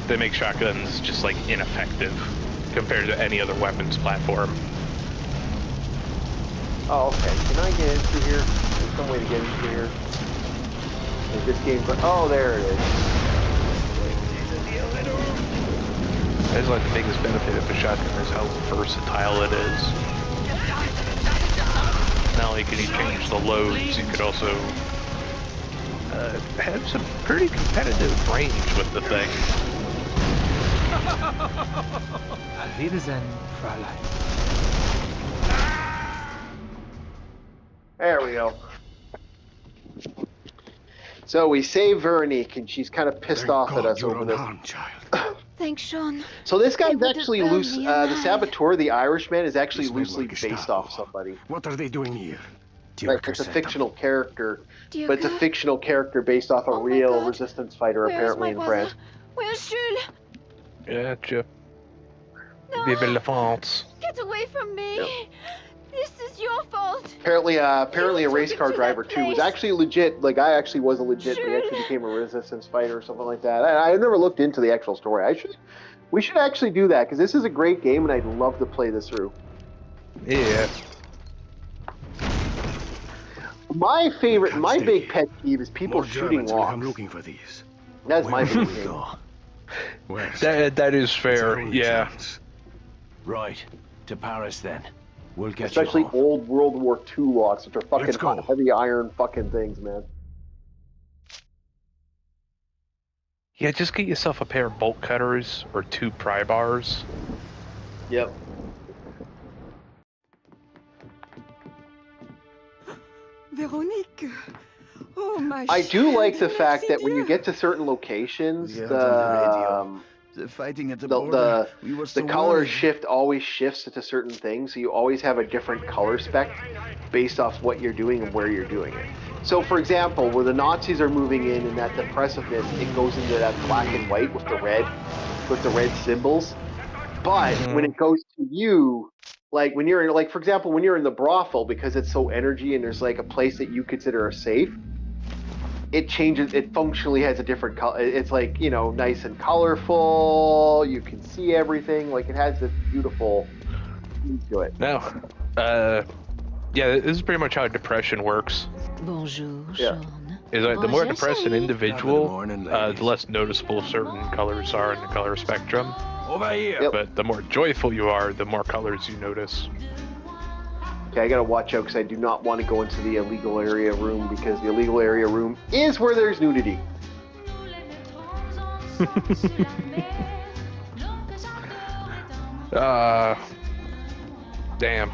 they make shotguns just like ineffective compared to any other weapons platform. Oh, okay. Can I get in through here? There's some way to get in through here. Is this game? Oh, there it is. That's like the biggest benefit of a shotgun is how versatile it is. Not only can you change the loads, you could also have some pretty competitive range with the thing. Auf Wiedersehen, Fräulein. There we go. So we save Veronique, and she's kind of pissed off at us over this. Thanks, Sean. So this guy's actually loose. The Saboteur, the Irishman, is actually loosely based off somebody. What are they doing here? Like it's a fictional character, but it's a fictional character based off a real resistance fighter, apparently in France. Where's Jules? Gotcha. No. Vive la France. Get away from me! Yep. This is your fault. Apparently a race car driver too was actually legit. Like I actually was a legit. He actually became a resistance fighter or something like that. I never looked into the actual story. We should actually do that because this is a great game and I'd love to play this through. Yeah. My favorite, my big pet peeve is people shooting walks. I'm looking for these. That's my big peeve. That is fair. Yeah. Right. To Paris, then. We'll get Especially you home. old World War II locks, which are Let's fucking go. heavy iron fucking things, man. Yeah, just get yourself a pair of bolt cutters or 2 pry bars. Yep. Véronique. Oh, my I do child, like the fact merci that when you Dieu. get to certain locations, We heard on the radio. the The fighting at the border. We were the so color worried. shift always shifts to certain things, so you always have a different color spec based off what you're doing and where you're doing it. So, for example, where the Nazis are moving in and that the precipice, it goes into that black and white with the red symbols. But when it goes to you, like when you're in, like for example, when you're in the brothel, because it's so energy and there's like a place that you consider safe, it changes. It functionally has a different color. It's like, you know, nice and colorful. You can see everything. Like it has this beautiful thing to it. Now, yeah, this is pretty much how depression works. Bonjour, Yeah. Sean. Is that the more Bonjour, depressed an chérie. individual, morning, the ladies. less noticeable certain colors are in the color spectrum. Over here. Yep. But the more joyful you are, the more colors you notice. Okay, I gotta watch out because I do not want to go into the illegal area room, because the illegal area room is where there's nudity. Damn.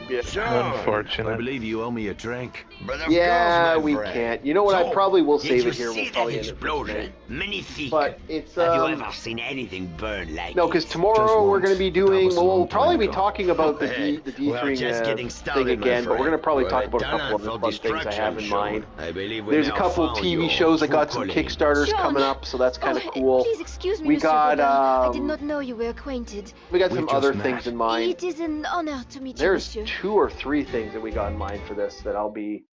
Yeah. Sure. Unfortunate. I believe you owe me a drink. Yeah, we can't. You know what? I probably will save it Did you here. see We'll probably that end it for explosion? tonight. Magnifique. But it's Have you ever seen anything burn like no, it? because tomorrow we're going to be doing. was a Well, we'll long time probably be ago. talking about the Hey, D3 we're just getting started, thing my again, but we're going to friend. probably We're talk about a done couple for of fun things I have in destruction, mind. Sean. I believe we There's a now couple found TV your shows. I got true some calling. Kickstarters Sean. coming up, so that's kind of Oh, cool. Please excuse me, We Monsieur got, Godin. I did not know you were acquainted. We got We some just other met. things in mind. It is an honor to meet There's you, Monsieur. 2 or 3 things that we got in mind for this that I'll be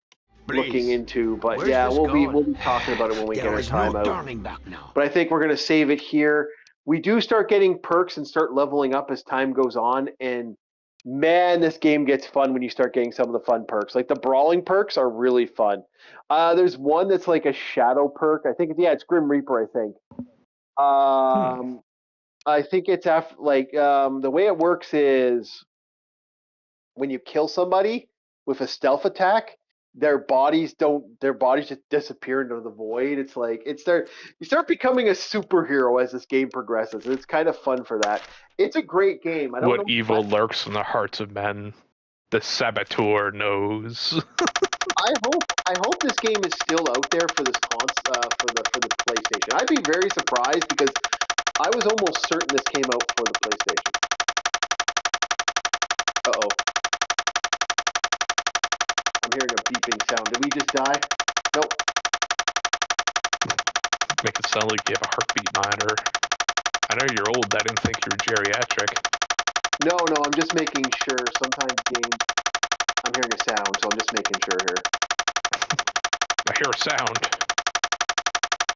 looking Please. into, but Where's yeah, this we'll be going? talking about it when we get There our is time no out. turning back now. But I think we're going to save it here. We do start getting perks and start leveling up as time goes on, and man, this game gets fun when you start getting some of the fun perks. Like the brawling perks are really fun. There's one that's like a shadow perk. I think it's Grim Reaper, I think. I think it's the way it works is when you kill somebody with a stealth attack, their bodies just disappear into the void. It's like you start becoming a superhero as this game progresses. It's kind of fun for that. It's a great game. I don't know What evil lurks in the hearts of men, the saboteur knows. I hope this game is still out there for this for the PlayStation. I'd be very surprised because I was almost certain this came out for the PlayStation. Uh-oh. I'm hearing a beeping sound. Did we just die? Nope. Make it sound like you have a heartbeat monitor. I know you're old. I didn't think you were geriatric. No, I'm just making sure. Sometimes games, I'm hearing a sound, so I'm just making sure here. I hear a sound.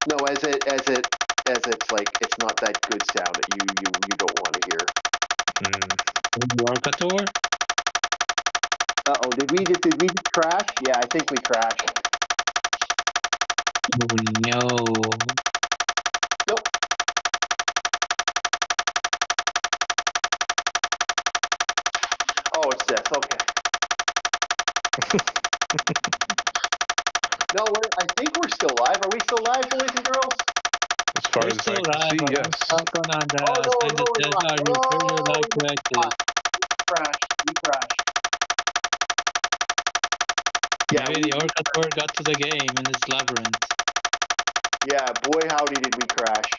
No, as it's like it's not that good sound that you don't want to hear. Workator? Uh-oh, did we just crash? Yeah, I think we crashed. Oh no. Nope. Oh, it's this. Okay. No, I think we're still live. Are we still live, boys and girls? As far as I can see, yes. Stuck on Andreas. Oh, no, And no, the we're are not. you further Oh, like corrected? We crashed. Yeah, Maybe the Orcator got to the game in its labyrinth. yeah, boy howdy did we crash.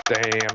Damn.